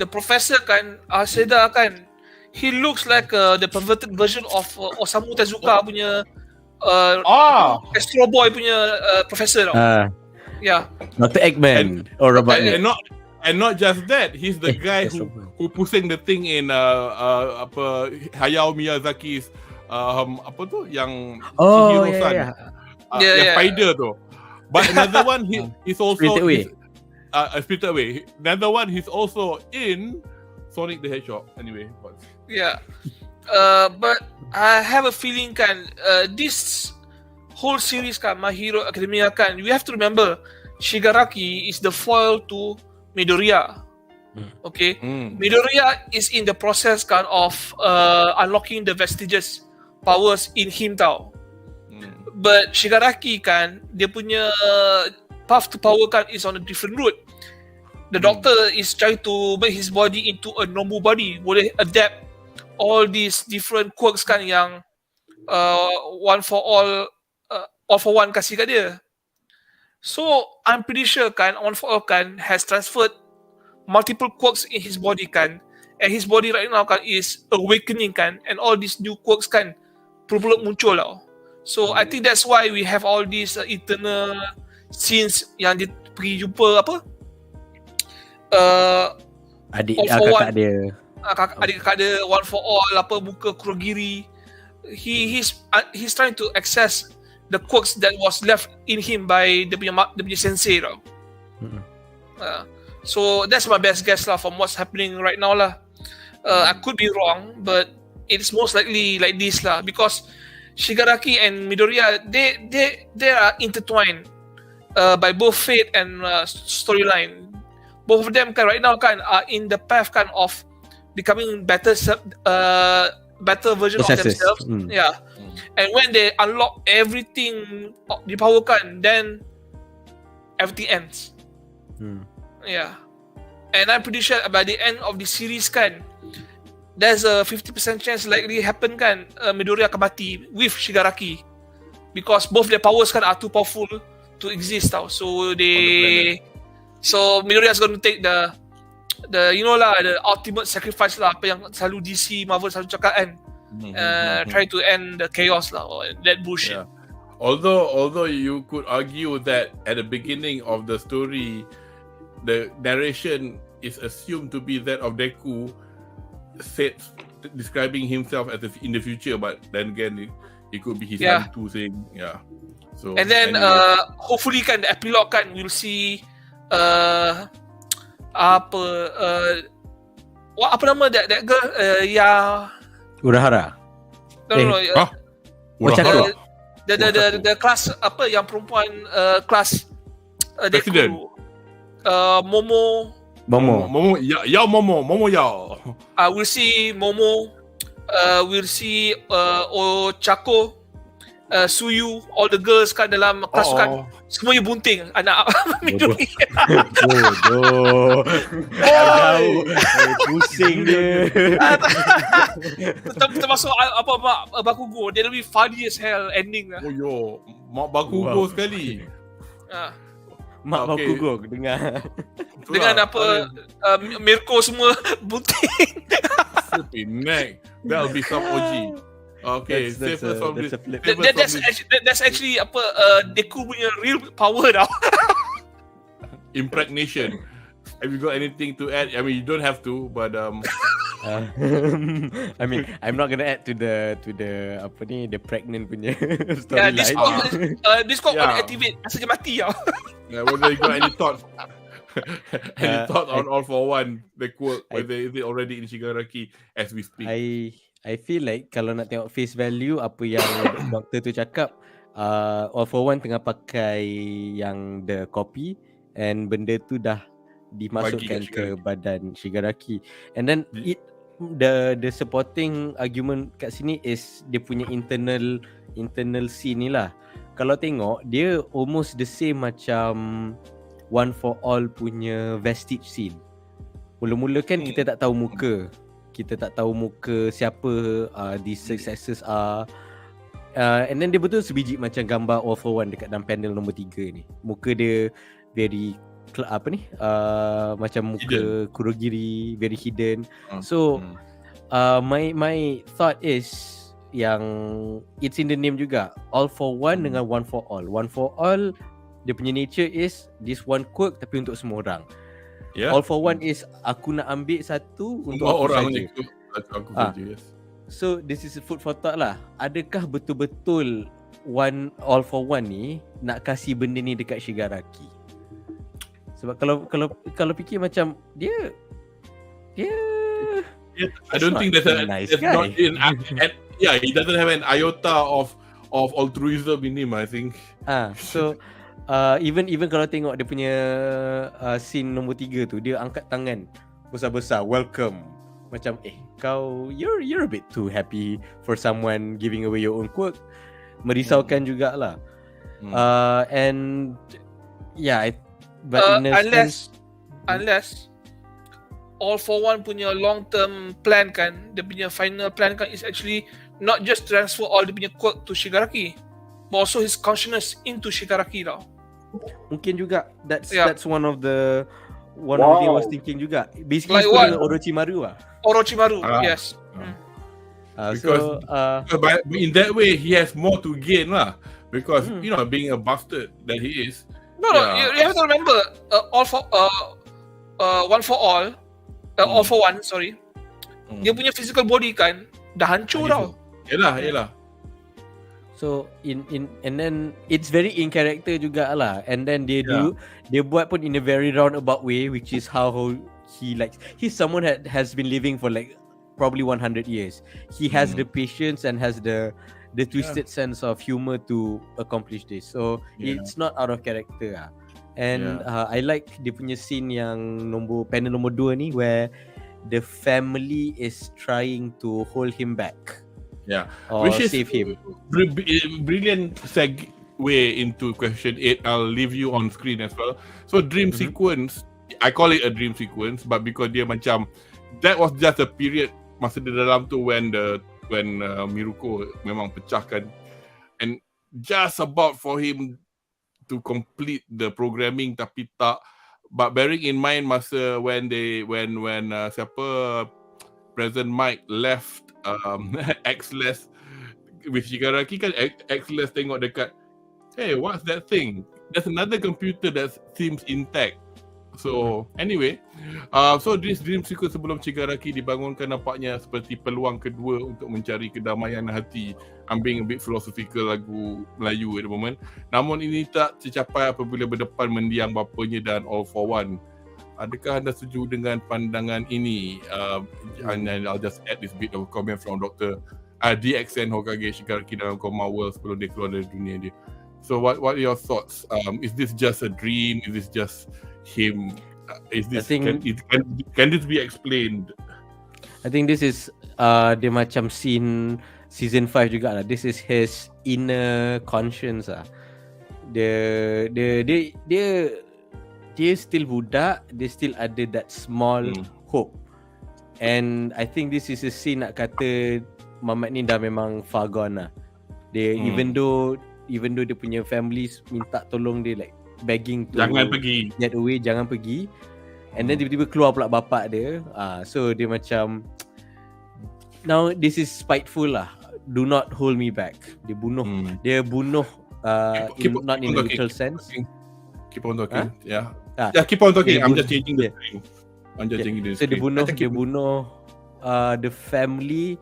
The professor kan, Seda kan, he looks like the perverted version of Osamu Tezuka punya Astro Boy punya professor tau. Dr. Eggman or Robotnik. And not just that, he's the guy who pusing the thing in Hayao Miyazaki's apa tu yang Chihiro-san. Yang spider tu. But another one he's also Spirited Away. Another one he's also in Sonic the Hedgehog. Anyway, but I have a feeling kan this whole series kan My Hero Academia kan, we have to remember Shigaraki is the foil to Midoriya. Okay, Midoriya is in the process kan of unlocking the vestiges powers in him tau. But Shigaraki kan, dia punya path to power kan is on a different route. The doctor is trying to make his body into a normal body, boleh adapt all these different quirks kan yang one for all for one kasih kat dia. So I'm pretty sure kan One for All kan has transferred multiple quirks in his body kan, and his body right now kan is awakening kan, and all these new quirks kan perlu muncul tau. So I think that's why we have all these eternal scenes yang dia pergi jumpa apa adik kakak dia, adik kakak dia One for All apa muka Kurogiri. He's trying to access the quirks that was left in him by dia punya sensei tau. So that's my best guess lah from what's happening right now lah. I could be wrong, but it's most likely like this lah, because Shigaraki and Midoriya they are intertwined by both fate and storyline. Both of them kan right now kan are in the path kan of becoming better version of themselves. And when they unlock everything di power kan, then everything ends. And I'm pretty sure by the end of the series kan, there's a 50% chance likely happen kan, Midoriya akan mati with Shigaraki, because both their powers kan are too powerful to exist tau. So Midoriya is going to take the you know lah, the ultimate sacrifice lah, apa yang selalu DC Marvel selalu cakap kan. Try to end the chaos lah, or that bullshit. Although you could argue that at the beginning of the story, the narration is assumed to be that of Deku said describing himself as in the future, but then again it could be his hantu saying So and then hopefully kan the epilogue kan we'll see apa nama that girl Urahara. No. Urahara. The class apa yang perempuan kelas Deku. Momo. We'll see Momo. We'll see Ochako, Suyu, all the girls kat dalam kelas tu kan, semuanya bunting anak Midori. Bodoh. Jauh. Pusing dia. Termasuk apa Bakugo, dia lebih funny as hell ending lah. Oh yo, mak Bakugo sekali. Mak Bakugo dengar. Dengan Mirko semua bunting. Flipping neck. That'll be some OG. Okay, that's actually Deku punya real power tau. Impregnation. Have you got anything to add? I mean, you don't have to, but I mean, I'm not gonna add to the the pregnant punya storyline. Discord on activate saja mati tau. Yeah, whether you got any thoughts? Any thought on All for One? The quote, whether is it already in Shigaraki as we speak? I feel like kalau nak tengok face value apa yang doktor tu cakap, All for One tengah pakai yang the copy and benda tu dah dimasukkan ke badan Shigaraki. And then the supporting argument kat sini is dia punya internal scene ni lah. Kalau tengok dia almost the same macam One for All punya vestige scene. Mula-mula kan kita tak tahu muka. Kita tak tahu muka siapa these successors are. And then dia betul sebiji macam gambar All for One dekat dalam panel nombor 3 ni. Muka dia very macam muka Kurogiri, very hidden. So my thought is yang it's in the name juga. All for One dengan One for All. One for All dia punya nature is this one quirk tapi untuk semua orang. Yeah. All for One is aku nak ambil satu untuk orang saja. Aku saja. Yes. So this is a food for thought lah. Adakah betul-betul All for One ni nak kasih benda ni dekat Shigaraki? Sebab kalau fikir macam dia I don't think there's nice not in he doesn't have an iota of altruism in him, I think. So even kalau tengok dia punya scene nombor 3 tu, dia angkat tangan besar-besar, welcome. Macam kau you're a bit too happy for someone giving away your own quirk. Merisaukan jugalah. And yeah, but unless All for One punya long term plan kan, dia punya final plan kan is actually not just transfer all dia punya quirk to Shigaraki, but also his consciousness into Shigaraki tau. Mungkin juga that's one of the I was thinking juga. Basically like what? Orochimaru lah. Orochimaru, yes. Because in that way he has more to gain lah. Because you know, being a bastard that he is. No, you have to remember All for One for All, All for One, sorry. Dia punya physical body kan dah hancur tau. Yalah. So and then it's very in character jugalah. And then dia buat pun in a very roundabout way, which is how he likes. He's someone that has been living for like probably 100 years. He has the patience and has the twisted sense of humor to accomplish this. So it's not out of character lah. And I like dia punya scene yang panel nombor 2 ni, where the family is trying to hold him back. Which is save him. Brilliant segue into question 8. I'll leave you on screen as well. So dream sequence, I call it a dream sequence, but because dia macam that was just a period masa di dalam tu when Miruko memang pecahkan, and just about for him to complete the programming tapi tak. But bearing in mind masa when siapa President Mike left X-less with Shigaraki kan, X-less tengok dekat, hey, what's that thing? There's another computer that seems intact. So anyway, so this dream sequence sebelum Shigaraki dibangunkan nampaknya seperti peluang kedua untuk mencari kedamaian hati. I'm being a bit philosophical lagu Melayu at the moment. Namun ini tak tercapai apabila berdepan mendiang bapanya dan All for One. Adakah anda setuju dengan pandangan ini? And I'll just add this bit of comment from Dr. DXN Hokage Shigaraki dalam Koma World sebelum dia keluar dari dunia dia. So what are your thoughts? Is this just a dream? Is this just him? Is this can this be explained? I think this is dia macam scene season 5 juga lah. This is his inner conscience lah. Dia still budak, dia still ada that small hope. And I think this is a scene nak kata Mamat ni dah memang far gone lah. Dia even though dia punya families minta tolong dia, like begging to Jangan pergi. get away, jangan pergi. And then tiba-tiba keluar pula bapak dia. So dia macam, now this is spiteful lah. Do not hold me back. Dia bunuh not in the literal sense. Keep on talking. Yeah. Yeah, keep on talking. Dia I'm just changing the screen. I'm just changing the So screen. dia bunuh the family,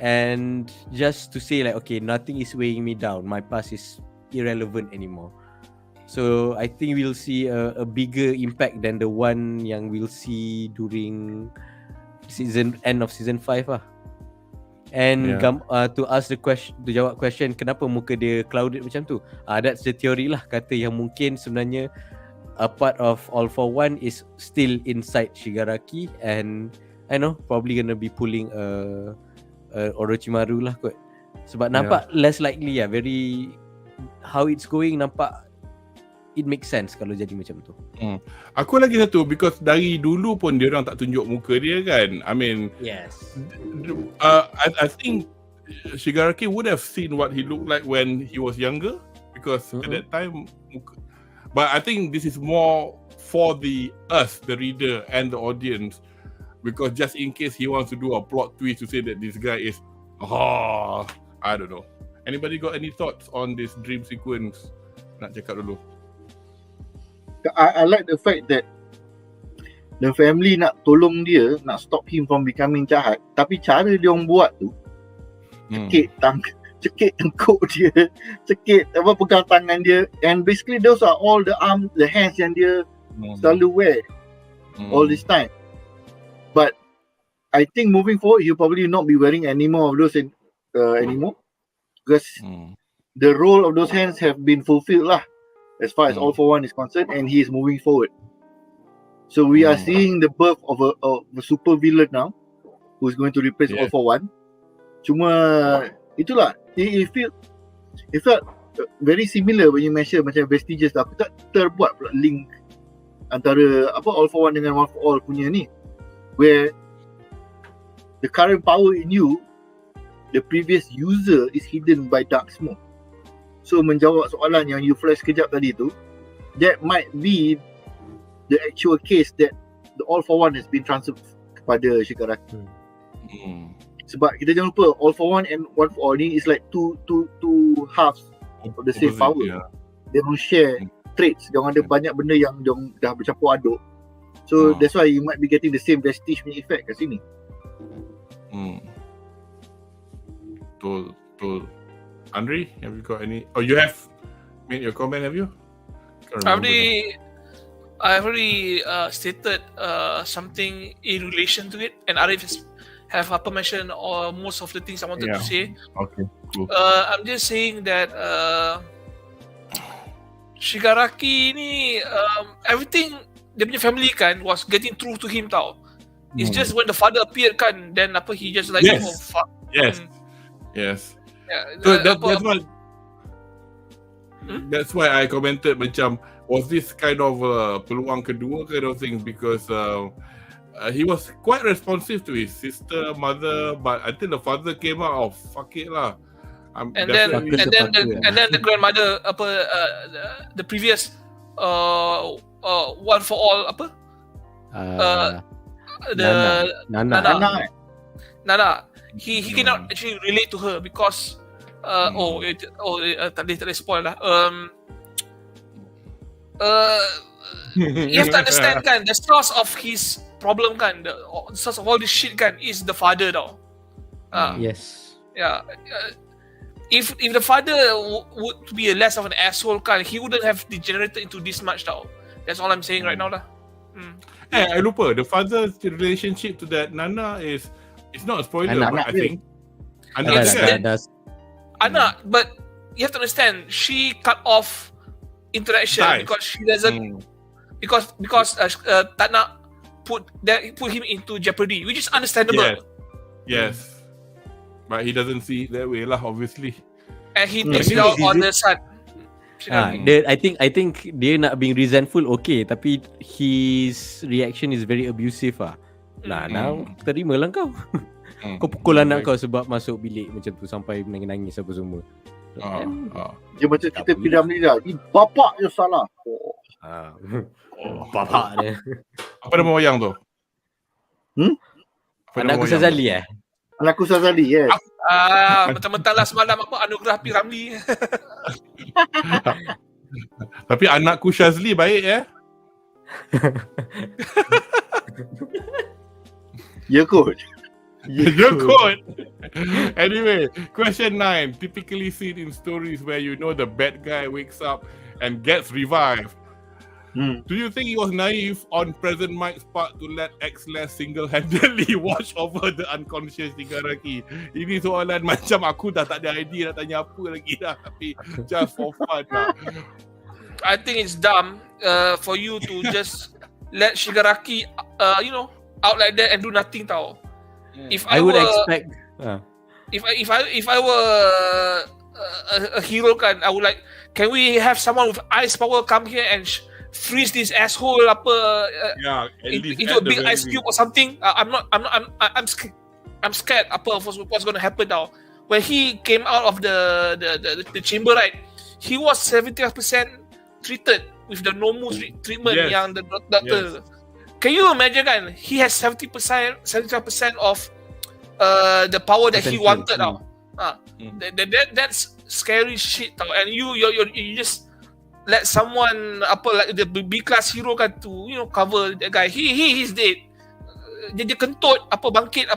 and just to say like, okay, nothing is weighing me down. My past is irrelevant anymore. So I think we'll see a bigger impact than the one yang we'll see during end of season 5 lah. And to ask the question, to jawab question kenapa muka dia clouded macam tu, that's the theory lah, kata yang mungkin sebenarnya a part of All for One is still inside Shigaraki, and I know probably gonna be pulling Orochimaru lah kot. Sebab nampak less likely lah, very how it's going, nampak it makes sense kalau jadi macam tu. Aku lagi satu, because dari dulu pun dia orang tak tunjuk muka dia kan. I mean, yes. I think Shigaraki would have seen what he looked like when he was younger, because at that time but I think this is more for us, the reader and the audience, because just in case he wants to do a plot twist to say that this guy is I don't know. Anybody got any thoughts on this dream sequence? Nak cakap dulu. I like the fact that the family nak tolong dia, nak stop him from becoming jahat, tapi cara dia orang buat tu, cekik tengkuk dia, cekik pegang tangan dia, and basically those are all the arms, the hands yang dia selalu wear all this time. But I think moving forward he'll probably not be wearing any more of those anymore, because the role of those hands have been fulfilled lah, as far as All for One is concerned, and he is moving forward. So we are seeing the birth of a super villain now, who is going to replace All for One. Cuma itulah, it felt very similar when you mention macam Vestiges. Aku tak terbuat pula link antara All for One dengan One for All punya ni, where the current power in you, the previous user is hidden by dark smoke. So menjawab soalan yang you flash kejap tadi tu, that might be the actual case that the All for One has been transferred kepada Shigaraki. Sebab kita jangan lupa, All for One and One for All ni is like two halves of the same power. They don't share traits. Dia orang ada banyak benda yang dia orang dah bercampur aduk. So that's why you might be getting the same Vestige punya effect kat sini. Betul. Andre, have you got any? Oh, you have made your comment, have you? I've already stated something in relation to it, and Arif have mentioned most of the things I wanted to say. Okay, cool. I'm just saying that Shigaraki ni everything dia punya family kan was getting through to him tau. It's just when the father appeared kan, then he just like, oh fuck. Yes. Yeah, so that's why I commented macam, was this kind of peluang kedua kind of thing, because he was quite responsive to his sister, mother, but until the father came out, oh fuck it lah. And then the grandmother the previous One for All Nana. He cannot actually relate to her because tak boleh spoil lah. You have to understand kan, the source of his problem kan, the source of all this shit kan is the father tau. Yes. Yeah. If the father would be less of an asshole kan, he wouldn't have degenerated into this much tau. That's all I'm saying right now lah. I lupa, the father's relationship to that Nana is, it's not a spoiler, Anak, I think. Anak, but you have to understand, she cut off interaction because she doesn't, because tak nak put him into jeopardy, which is understandable. Yes. But he doesn't see it that way lah, obviously. And he takes it out on the sun. I think dia nak being resentful okay, tapi his reaction is very abusive lah. Now terimalah kau. Kau pukul anak kau sebab masuk bilik macam tu sampai nangis-nangis apa semua. Dia macam kita Piram ni dah. Bapak je salah. Bapak dia. Apa nama wayang tu? Anakku Sazali Anakku Sazali, yes. Mentang-mentang lah semalam apa anugerah P. Ramli. Tapi anakku Shazli baik Ya kot. You're good. Anyway, question 9. Typically seen in stories where you know the bad guy wakes up and gets revived. Do you think he was naive on President Mike's part to let X-Less single-handedly watch over the unconscious Shigaraki? Ini soalan macam aku dah tak ada idea nak tanya apa lagi dah. Tapi just for fun lah. I think it's dumb for you to just let Shigaraki, out like that and do nothing tau. If I would were, expect if I were a hero kan, I would like, can we have someone with ice power come here and freeze this asshole into a big ice cube or something? I'm scared what's going to happen now. When he came out of the chamber, right, he was 75% treated with the normal treatment yang the doctor. Can you imagine kan? He has 75% of the power that he wanted now. That's scary shit tau. And you just let someone like the B class hero kan to cover that guy. He's dead. Dia kentut bangkit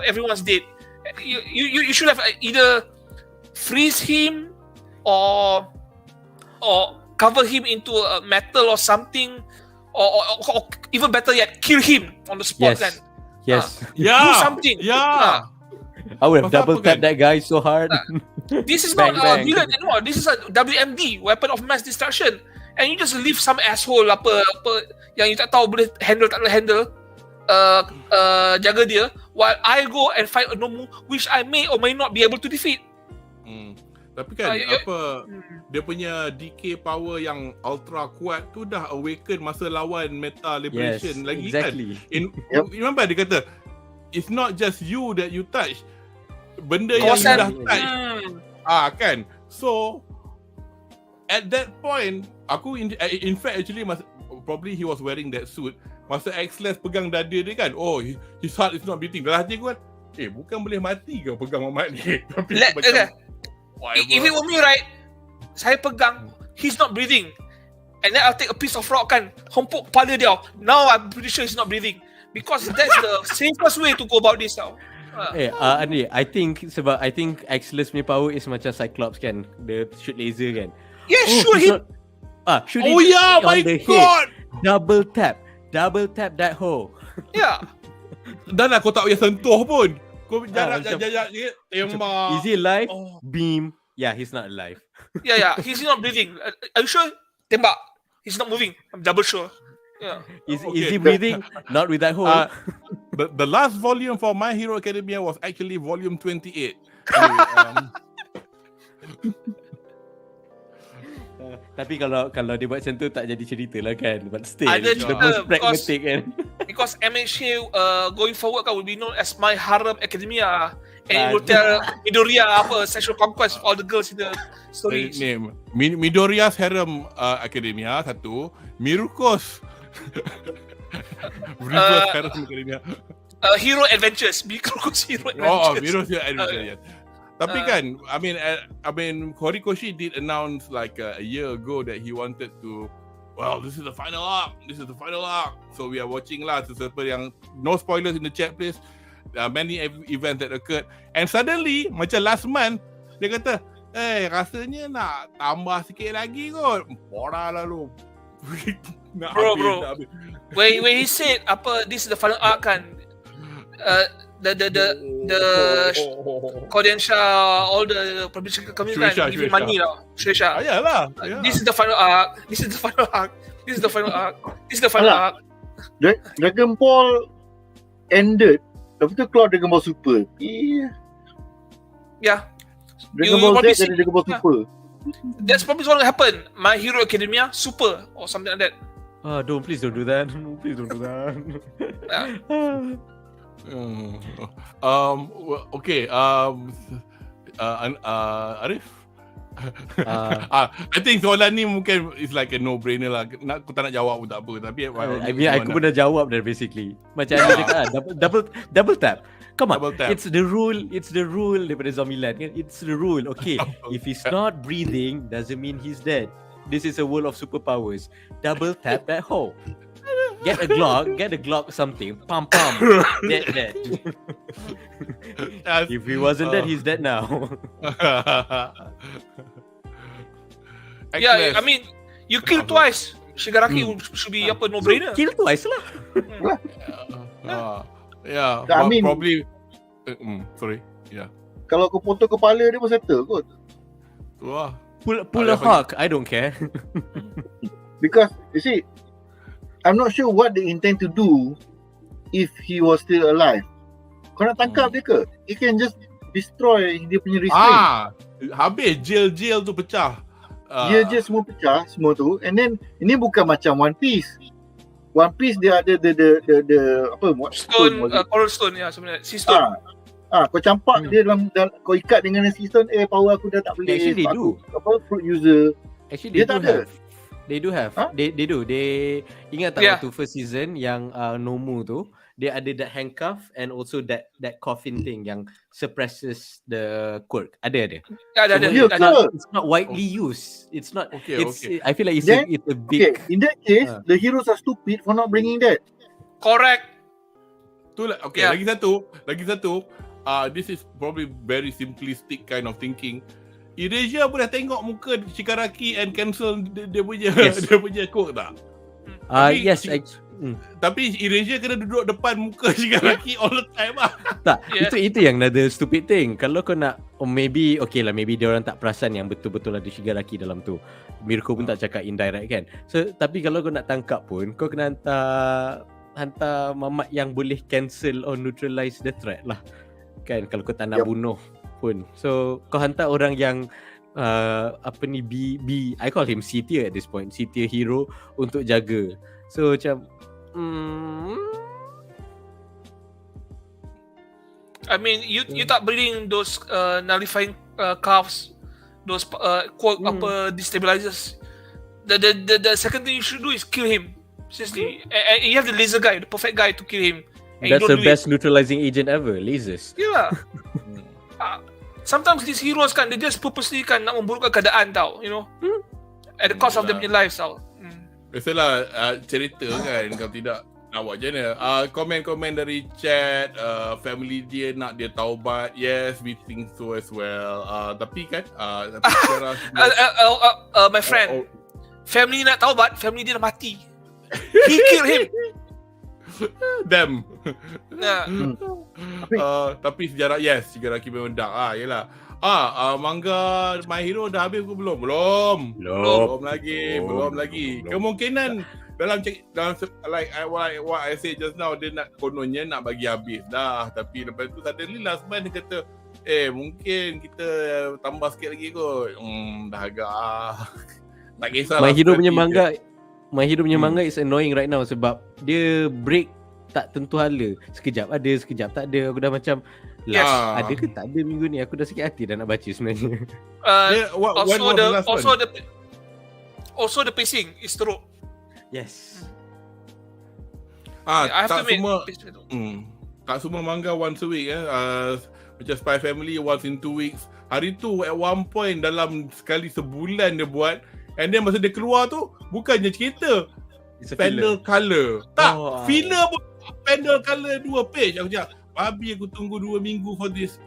everyone's dead. You should have either freeze him or cover him into a metal or something, or even better yet, kill him on the spot. Yes. Do something. I would have double tapped that guy so hard. This is not a villain anymore. This is a WMD, weapon of mass destruction. And you just leave some asshole yang you tak tahu boleh handle tak boleh handle, jaga dia, while I go and fight a Nomu which I may or may not be able to defeat. Tapi kan dia punya decay power yang ultra kuat tu dah awaken masa lawan Meta Liberation lagi exactly. Kan. Remember dia kata it's not just you that you touch, benda yang you dah touch. Kan. So at that point aku in fact actually probably he was wearing that suit masa X-Less pegang dada dia kan. Oh, his heart is not beating. Dalam hati aku kan, bukan boleh mati ke pegang mamat ni. Tapi if it were me, right, saya pegang, he's not breathing, and then I'll take a piece of rock kan, hempuk kepala dia. Now I'm pretty sure he's not breathing, because that's the safest way to go about this now. Andri, I think X-Less punya power is macam Cyclops kan, the shoot laser kan. Shoot him. Shoot him my god. Double tap that hole. Dan aku tak payah sentuh pun. Kau jarak sikit, tembak. Is he alive? Beam. Yeah, he's not alive. He's not breathing. Are you sure? Tembak. He's not moving. I'm double sure. Is he breathing? Not with that hole. The last volume for My Hero Academia was actually volume 28. Tapi kalau dia buat macam tu tak jadi cerita lah kan. But still, ada the most pragmatic kan. Because MHA going forward kan will be known as My Hero Academia, and it will tell Midoriya sexual conquest of all the girls in the stories. Midoriya's Harem Academia satu, Miruko's Reverse Harem Academia. Hero Adventures, Miruko's Hero Adventures. Miruko's Hero Adventures. Tapi kan, I mean, Horikoshi did announce like a year ago that he wanted to, this is the final arc. So we are watching lah. Sesiapa yang, no spoilers in the chat please. Many events that occurred. And suddenly, macam last month, dia kata, rasanya nak tambah sikit lagi kot. Bora lah lu. Bro. When he said, this is the final arc kan, the Kodensha, all the publishing companies kan giving money lah. Shueisha. Ayalah. This is the final arc. This is the final arc. Dragon Ball ended. Lepas tu keluar Dragon Ball Super. Yeah. Dragon You Ball probably Z jadi Dragon Ball yeah. Super. That's probably what's gonna happen. My Hero Academia Super or something like that. Please don't do that. Please don't do that. Okay. Arif. I think soalan ni mungkin is like a no-brainer lah. Aku tak nak jawab pun tak apa. Tapi aku pun dah jawab dah basically. Macam Anda cakap double tap. Come on, it's the rule daripada Zombieland kan. It's the rule. Okay, if he's not breathing doesn't mean he's dead. This is a world of superpowers. Double tap that hole. Get a Glock something. Pam. Dead. If he wasn't dead, he's dead now. Yeah, I mean, you kill twice. Shigaraki should be no-brainer. Kill twice lah. Yeah, I mean, probably. Sorry. Yeah. Kalau kau potong kepala dia pun settle kot. Wah. Pull a hawk. I don't care. Because you see, I'm not sure what they intend to do if he was still alive. Kau nak tangkap dia ke? He can just destroy dia punya restraint. Habis jail tu pecah. Dia semua pecah semua tu, and then ini bukan macam One Piece. One Piece dia ada the apa stone, coral stone ya sebenarnya. Sea stone. Kau campak dia dalam kau ikat dengan sea stone, power aku dah tak boleh. Actually they do. Apa fruit user. Actually they do have. Huh? They do. They ingat tak waktu first season yang Nomu tu, dia ada that handcuff and also that coffin thing yang suppresses the quirk. Ada. Ada. It's not widely used. It's not. Okay. I feel like it's a big. Okay, in that case, the heroes are stupid for not bringing that. Correct. Okay. Lagi satu. This is probably very simplistic kind of thinking. Erasure pun dah tengok muka Shigaraki and cancel dia punya quote tak? Yes. Tapi Erasure kena duduk depan muka Shigaraki all the time lah. Tak, itu yang another stupid thing. Kalau kau nak, maybe dia orang tak perasan yang betul-betul ada Shigaraki dalam tu. Mirko pun tak cakap indirect kan. So, tapi kalau kau nak tangkap pun, kau kena hantar mamat yang boleh cancel or neutralize the threat lah. Kan, kalau kau tak nak bunuh pun. So, kau hantar orang yang I call him C tier at this point, C tier hero untuk jaga. So macam I mean, you tak bring those nullifying calves, those quirk destabilizers. The second thing you should do is kill him. Seriously, and you have the laser guy, the perfect guy to kill him. That's the best neutralizing agent ever, lasers. Yeah. Sometimes these heroes kan, they just purposely kan nak memburukkan keadaan tau, you know, at the cost of their lives tau. Biasalah cerita kan, kalau tidak nak buat macam mana. Komen-komen dari chat, family dia nak dia taubat. Yes, we think so as well. Tapi kan, my friend, family nak taubat, family dia dah mati. He killed him. Damn. Tapi sejarah Shigaraki memang dark yelah. Manga My Hero dah habis ke belum? Belum lagi. Kemungkinan dalam like what I said just now, dia nak kononnya nak bagi habis dah. Tapi lepas tu suddenly last month dia kata mungkin kita tambah sikit lagi kot. Dah agak tak kisah. My Hero punya manga is annoying right now sebab dia break tak tentu hala. Sekejap ada, sekejap tak ada. Aku dah macam ada ke tak ada minggu ni. Aku dah sakit hati dah nak baca sebenarnya. Also the pacing is teruk. Yes. Tak semua manga once a week macam Spy Family once in 2 weeks. Hari tu at one point dalam sekali sebulan dia buat. And then masa dia keluar tu bukannya cerita panel color. Filler pun panel color 2 page. Aku cakap babi aku tunggu 2 minggu for this.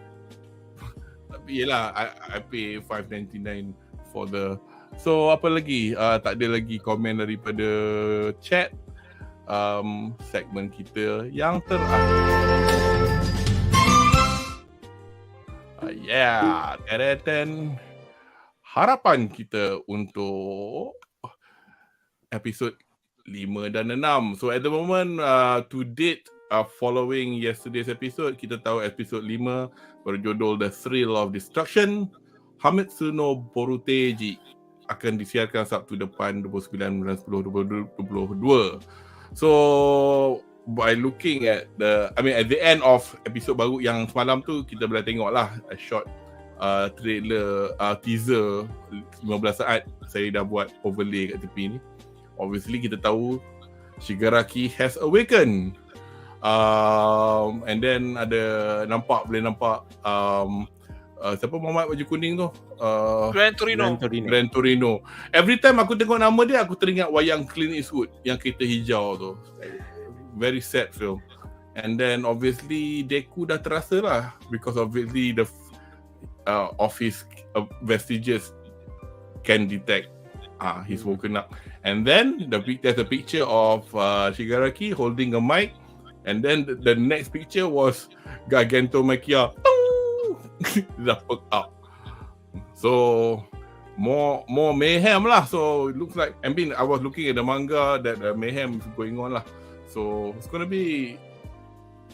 Tapi yelah I pay $5.99 for the. So apa lagi? Tak ada lagi komen daripada chat. Segmen kita yang terakhir. Harapan kita untuk episod 5 dan 6. So at the moment to date following yesterday's episode, kita tahu episod 5 berjudul The Thrill of Destruction, Hamitsu no Boruteji, akan disiarkan Sabtu depan 29/10/2022. So by looking at at the end of episod baru yang semalam tu, kita boleh tengok lah a short trailer, teaser 15 saat. Saya dah buat overlay kat tepi ni. Obviously kita tahu Shigaraki has awakened. And then boleh nampak siapa Muhammad baju kuning tu? Gran Torino. Every time aku tengok nama dia, aku teringat wayang Clint Eastwood yang kereta hijau tu. Very sad film. And then obviously Deku dah terasa lah, because obviously the of his vestiges can detect he's woken up. And then there's a picture of Shigaraki holding a mic. And then the next picture was Gigantomachia. Dah perk up. So more mayhem lah. So it looks like, I was looking at the manga that mayhem is going on lah. So it's gonna be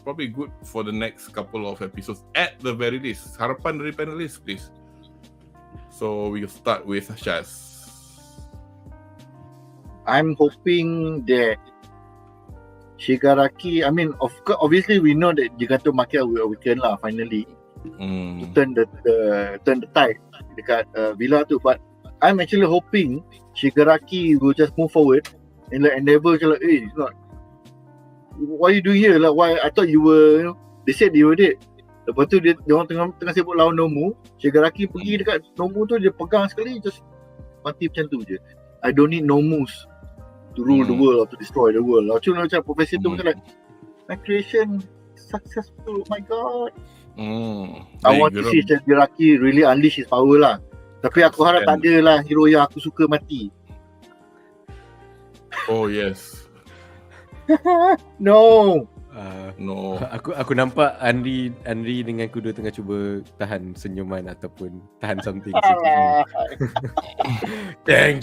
probably good for the next couple of episodes at the very least. Harapan dari panelists, please. So we'll start with Shaz. I'm hoping that Shigaraki, obviously we know that Gigantomachia will awaken lah finally. To turn the tide dekat Villa tu, but I'm actually hoping Shigaraki will just move forward and never it's not. Why you do here lah? Why I thought you were, they said you were dead. Lepas tu dia orang tengah sibuk lawan Nomu. Shigaraki pergi dekat Nomu tu, dia pegang sekali, just mati macam tu je. I don't need Nomus to rule the world or to destroy the world. Macam profesor tu macam my creation successful. Oh my god. I want to see Shigaraki really unleash his power lah. Tapi aku harap tak ada lah hero yang aku suka mati. Oh yes. No. No. Aku nampak Andri dengan Kudo tengah cuba tahan senyuman ataupun tahan something. Jeng.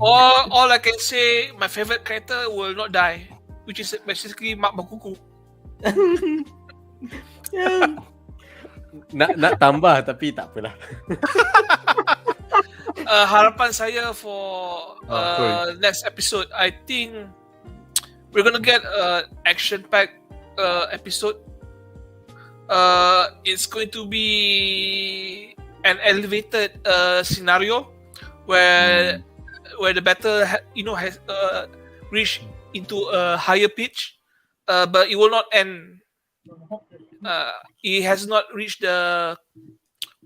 All I can say, my favorite character will not die, which is basically Mak Bakuku. nak tambah tapi tak apalah. Harapan saya for next episode, I think we're gonna get action-packed episode. It's going to be an elevated scenario where the battle has reached into a higher pitch, but it will not end. It has not reached the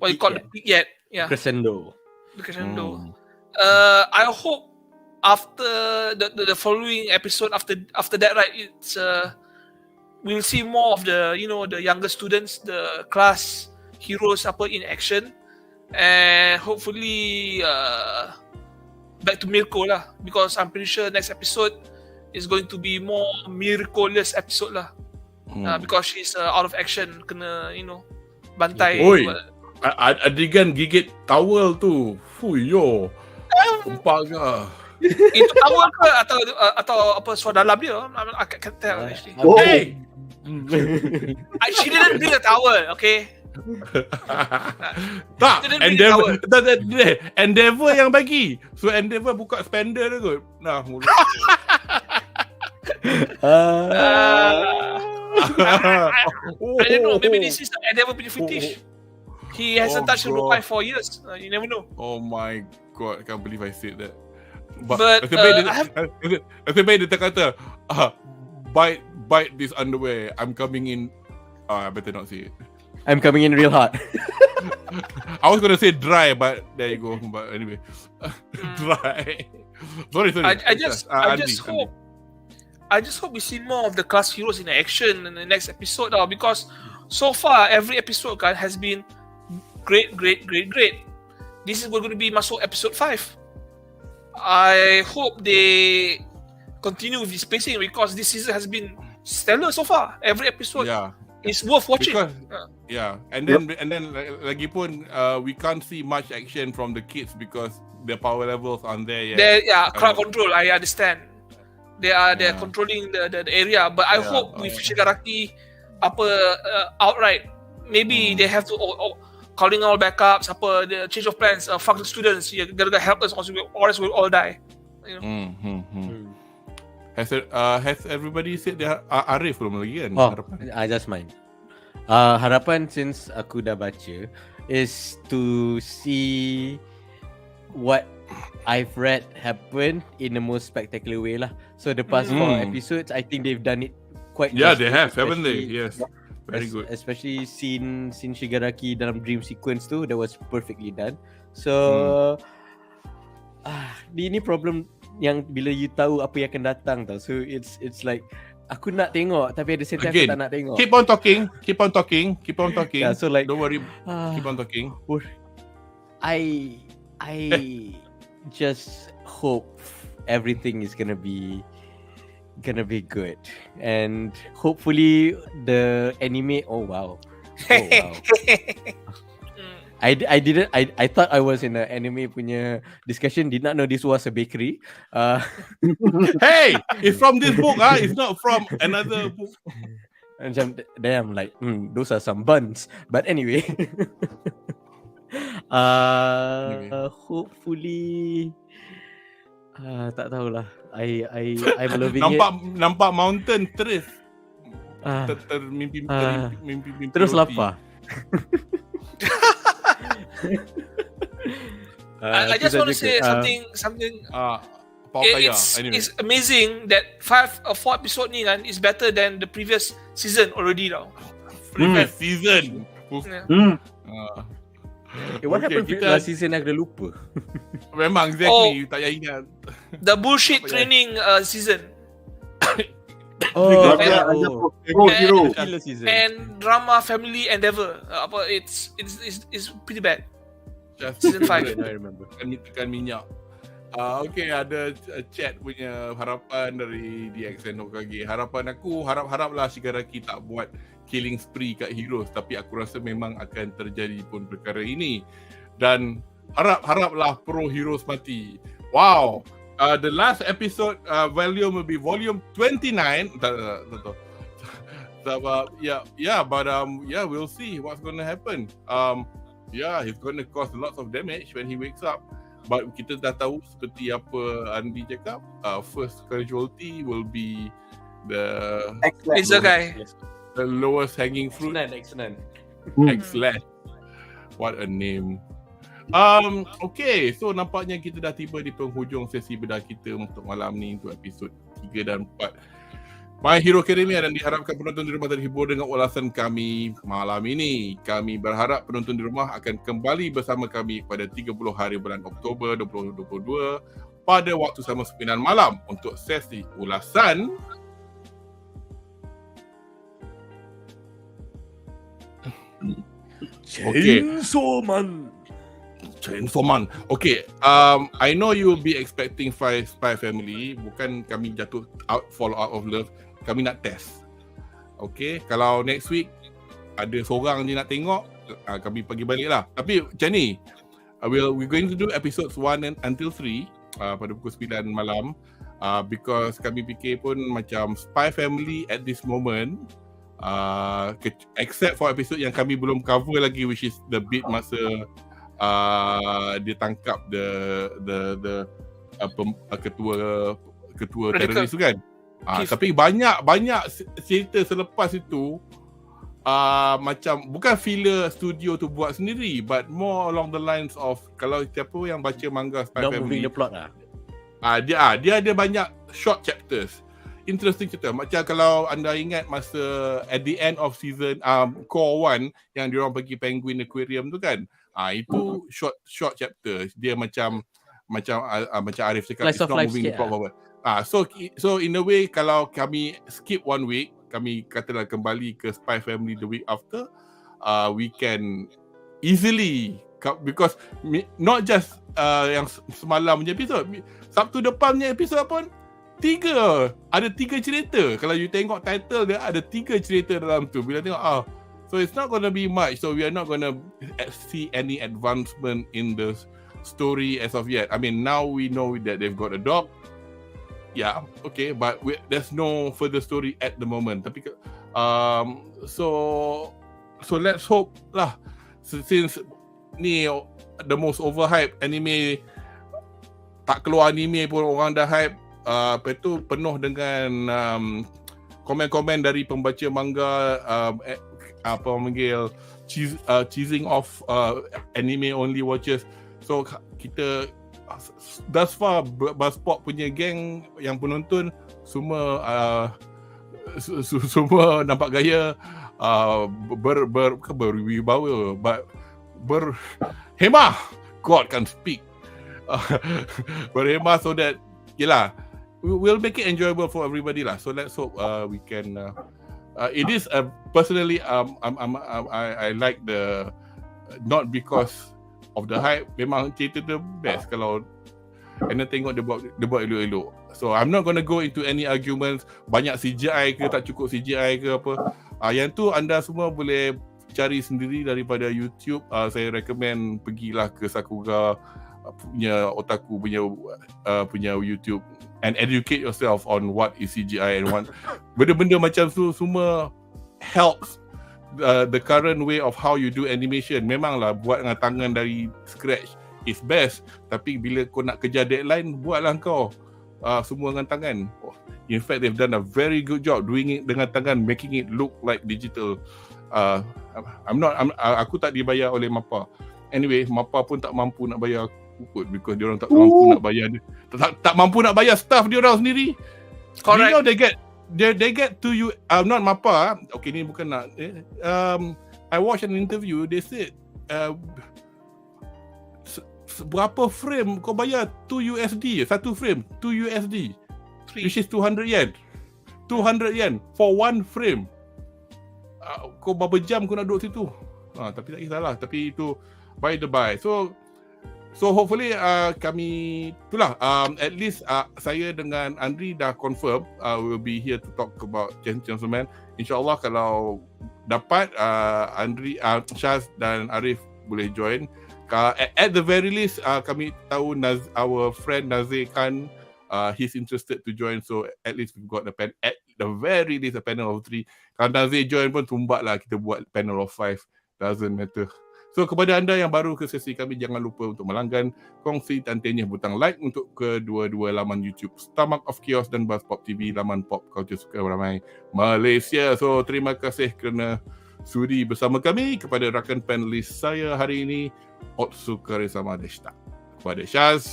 the peak yet. Yeah. Crescendo. I hope after the following episode, after that, right, it's we'll see more of the the younger students, the class heroes in action, and hopefully back to Mirko lah, because I'm pretty sure next episode is going to be more Mirko-less episode lah. Because she's out of action, kena bantai. Oi, adegan gigit towel tu. Fuyo. Nampak ke? Itu towel ke atau apa suara dalam dia? I can't tell actually. Hey. She didn't bring a towel, okay? Tak, Endeavor yang bagi. So Endeavor buka spender dia kot. Nah, mulut. I don't know, maybe this is Endeavor punya fetish. He hasn't touched a robot for years. You never know. Oh my god, I can't believe I said that. But dia kata, bite this underwear. I'm coming in. I better not say it. I'm coming in real hard. I was gonna say dry, but there you go. But anyway, dry. Sorry. I just hope we see more of the class heroes in action in the next episode, because so far every episode has been great. This is going to be masuk episode 5. I hope they continue with this pacing, because this season has been stellar so far. Every episode is worth watching. And then lagipun we can't see much action from the kids because their power levels aren't there yet. Crowd control. I understand. They're controlling the area, but I hope with Shigaraki outright. Maybe they have to calling all backups, the change of plans, fuck the students, you gotta help us or else we'll all die. You know? Has everybody said their Arif belum lagi kan? Harapan. I just mind. Harapan since aku dah baca is to see what I've read happen in the most spectacular way lah. So the past 4 episodes, I think they've done it quite. Yeah, they have, haven't they? Yes. Very good. Especially scene Shigaraki dalam dream sequence tu, that was perfectly done. So ini problem yang bila you tahu apa yang akan datang tau. So it's like aku nak tengok tapi ada same time aku tak nak tengok. Keep on talking. Yeah, so like don't worry. Keep on talking. I just hope everything is gonna be good, and hopefully the anime. Oh wow. I thought I was in an anime punya discussion. Did not know this was a bakery. Hey, it's from this book. It's not from another book. And then I'm like, those are some buns. But anyway, hopefully, tak tahulah. I'm loving nampak mountain terus. Mimpi terus roti. lapar. I just want to say something. It's amazing that 4 episode ni kan is better than the previous season already now. Previous season. What happened last season aku dah lupa. Memang exactly, tak payah ingat. The bullshit training season. Hero season. And drama family endeavor. It's pretty bad. Season 5. I remember. Tekan minyak. Okay, ada chat punya harapan dari DX and Hokage. Harapan aku, haraplah Shigaraki tak buat killing spree kat heroes, tapi aku rasa memang akan terjadi pun perkara ini. Dan haraplah pro heroes mati. Wow. The last episode volume will be volume 29. We'll see what's going to happen. He's going to cause lots of damage when he wakes up. But kita dah tahu seperti apa Andy cakap, first casualty will be the guy. The lowest hanging fruit. Excellent. Excellent. What a name. Okay, so nampaknya kita dah tiba di penghujung sesi bedah kita untuk malam ni, untuk episod 3 dan 4 My Hero Academia, dan diharapkan penonton di rumah terhibur dengan ulasan kami malam ini. Kami berharap penonton di rumah akan kembali bersama kami pada 30 hari bulan Oktober 2022 pada waktu sama 9 malam untuk sesi ulasan Chainsaw Man. Okay, I know you will be expecting Spy Family. Bukan kami fall out of love. Kami nak test. Okay, kalau next week ada seorang je nak tengok, kami pergi balik lah. Tapi macam ni, we're going to do episodes 1 until 3 pada pukul 9 malam. Because kami fikir pun macam Spy Family at this moment, except for episode yang kami belum cover lagi, which is the bit masa dia tangkap the ketua teroris tu kan. Tapi banyak cerita selepas itu macam bukan filler studio tu buat sendiri, but more along the lines of, kalau siapa yang baca manga Spy Not Family, moving the plot lah. Dia ada banyak short chapters, interesting cerita. Macam kalau anda ingat masa at the end of season Core 1 yang diorang pergi Penguin Aquarium tu kan, itu short chapter. Dia macam Arif cakap, it's not moving the plot forward. So in a way, kalau kami skip 1 week, kami katalah kembali ke Spy Family the week after, we can easily, because not just yang semalam punya episode, Sabtu depan punya episode pun ada 3 cerita. Kalau you tengok title dia, ada 3 cerita dalam tu. Bila tengok so it's not gonna be much. So we are not gonna see any advancement in the story as of yet. I mean, now we know that they've got a dog. Yeah, okay, but there's no further story at the moment. Tapi So let's hope lah, since ni the most overhyped anime, tak keluar anime pun orang dah hype. Lepas tu penuh dengan komen-komen dari pembaca manga, apa orang panggil, cheesing off anime only watchers. So kita thus far Buzzpop punya geng yang penonton semua semua nampak gaya, berwibawa, berhemah, God can speak, berhemah, so that yelah, we'll make it enjoyable for everybody lah. So let's hope we can. It is personally, I like the, not because of the hype. Memang cerita tu best kalau kena tengok dia buat elok-elok. So I'm not gonna go into any arguments. Banyak CGI ke, tak cukup CGI ke apa. Yang tu anda semua boleh cari sendiri daripada YouTube. Saya recommend pergilah ke Sakuga punya otaku punya YouTube and educate yourself on what is CGI and what benda-benda macam tu semua helps the current way of how you do animation. Memanglah buat dengan tangan dari scratch is best, tapi bila kau nak kejar deadline, buatlah kau semua dengan tangan. In fact, they've done a very good job doing it dengan tangan, making it look like digital. Aku tak dibayar oleh MAPPA. Anyway, MAPPA pun tak mampu nak bayar aku kot, because dia orang tak mampu nak bayar tak mampu nak bayar staff dia orang sendiri. Correct. You know, they get to you, not MAPPA. Okay, ni bukan nak I watched an interview, they said berapa frame kau bayar? $2 satu frame, $2 which is 200 yen. 200 yen for one frame. Kau berapa jam kau nak duduk situ? Tapi tak kisahlah, tapi itu by the by. So hopefully kami itulah, at least saya dengan Andri dah confirm will be here to talk about Gentleman. InsyaAllah kalau dapat Andri, Syaz dan Arif boleh join. At the very least kami tahu our friend Nazir Khan, he's interested to join, so at least we've got at the very least a panel of 3. Kalau Nazir join pun tumbat lah, kita buat panel of 5, doesn't matter. So kepada anda yang baru ke sesi kami, jangan lupa untuk melanggan, kongsi dan tenyah butang like untuk kedua-dua laman YouTube Stomachofchaos dan Buzzpop TV, laman pop culture suka ramai Malaysia. So terima kasih kerana sudi bersama kami. Kepada rakan panelis saya hari ini, Otsukaresama deshita. Kepada Syaz,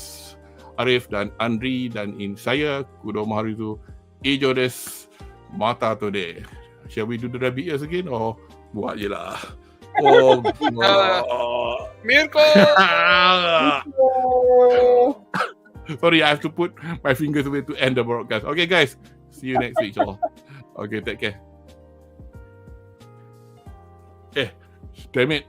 Arif dan Andri dan saya, Kudomo Harizu, Ijo desu. Mata today. Shall we do the rabbit ears again or buat je lah? Oh, Mirko! Sorry, I have to put my fingers away to end the broadcast. Okay, guys. See you next week, all. Okay, take care. Damn it.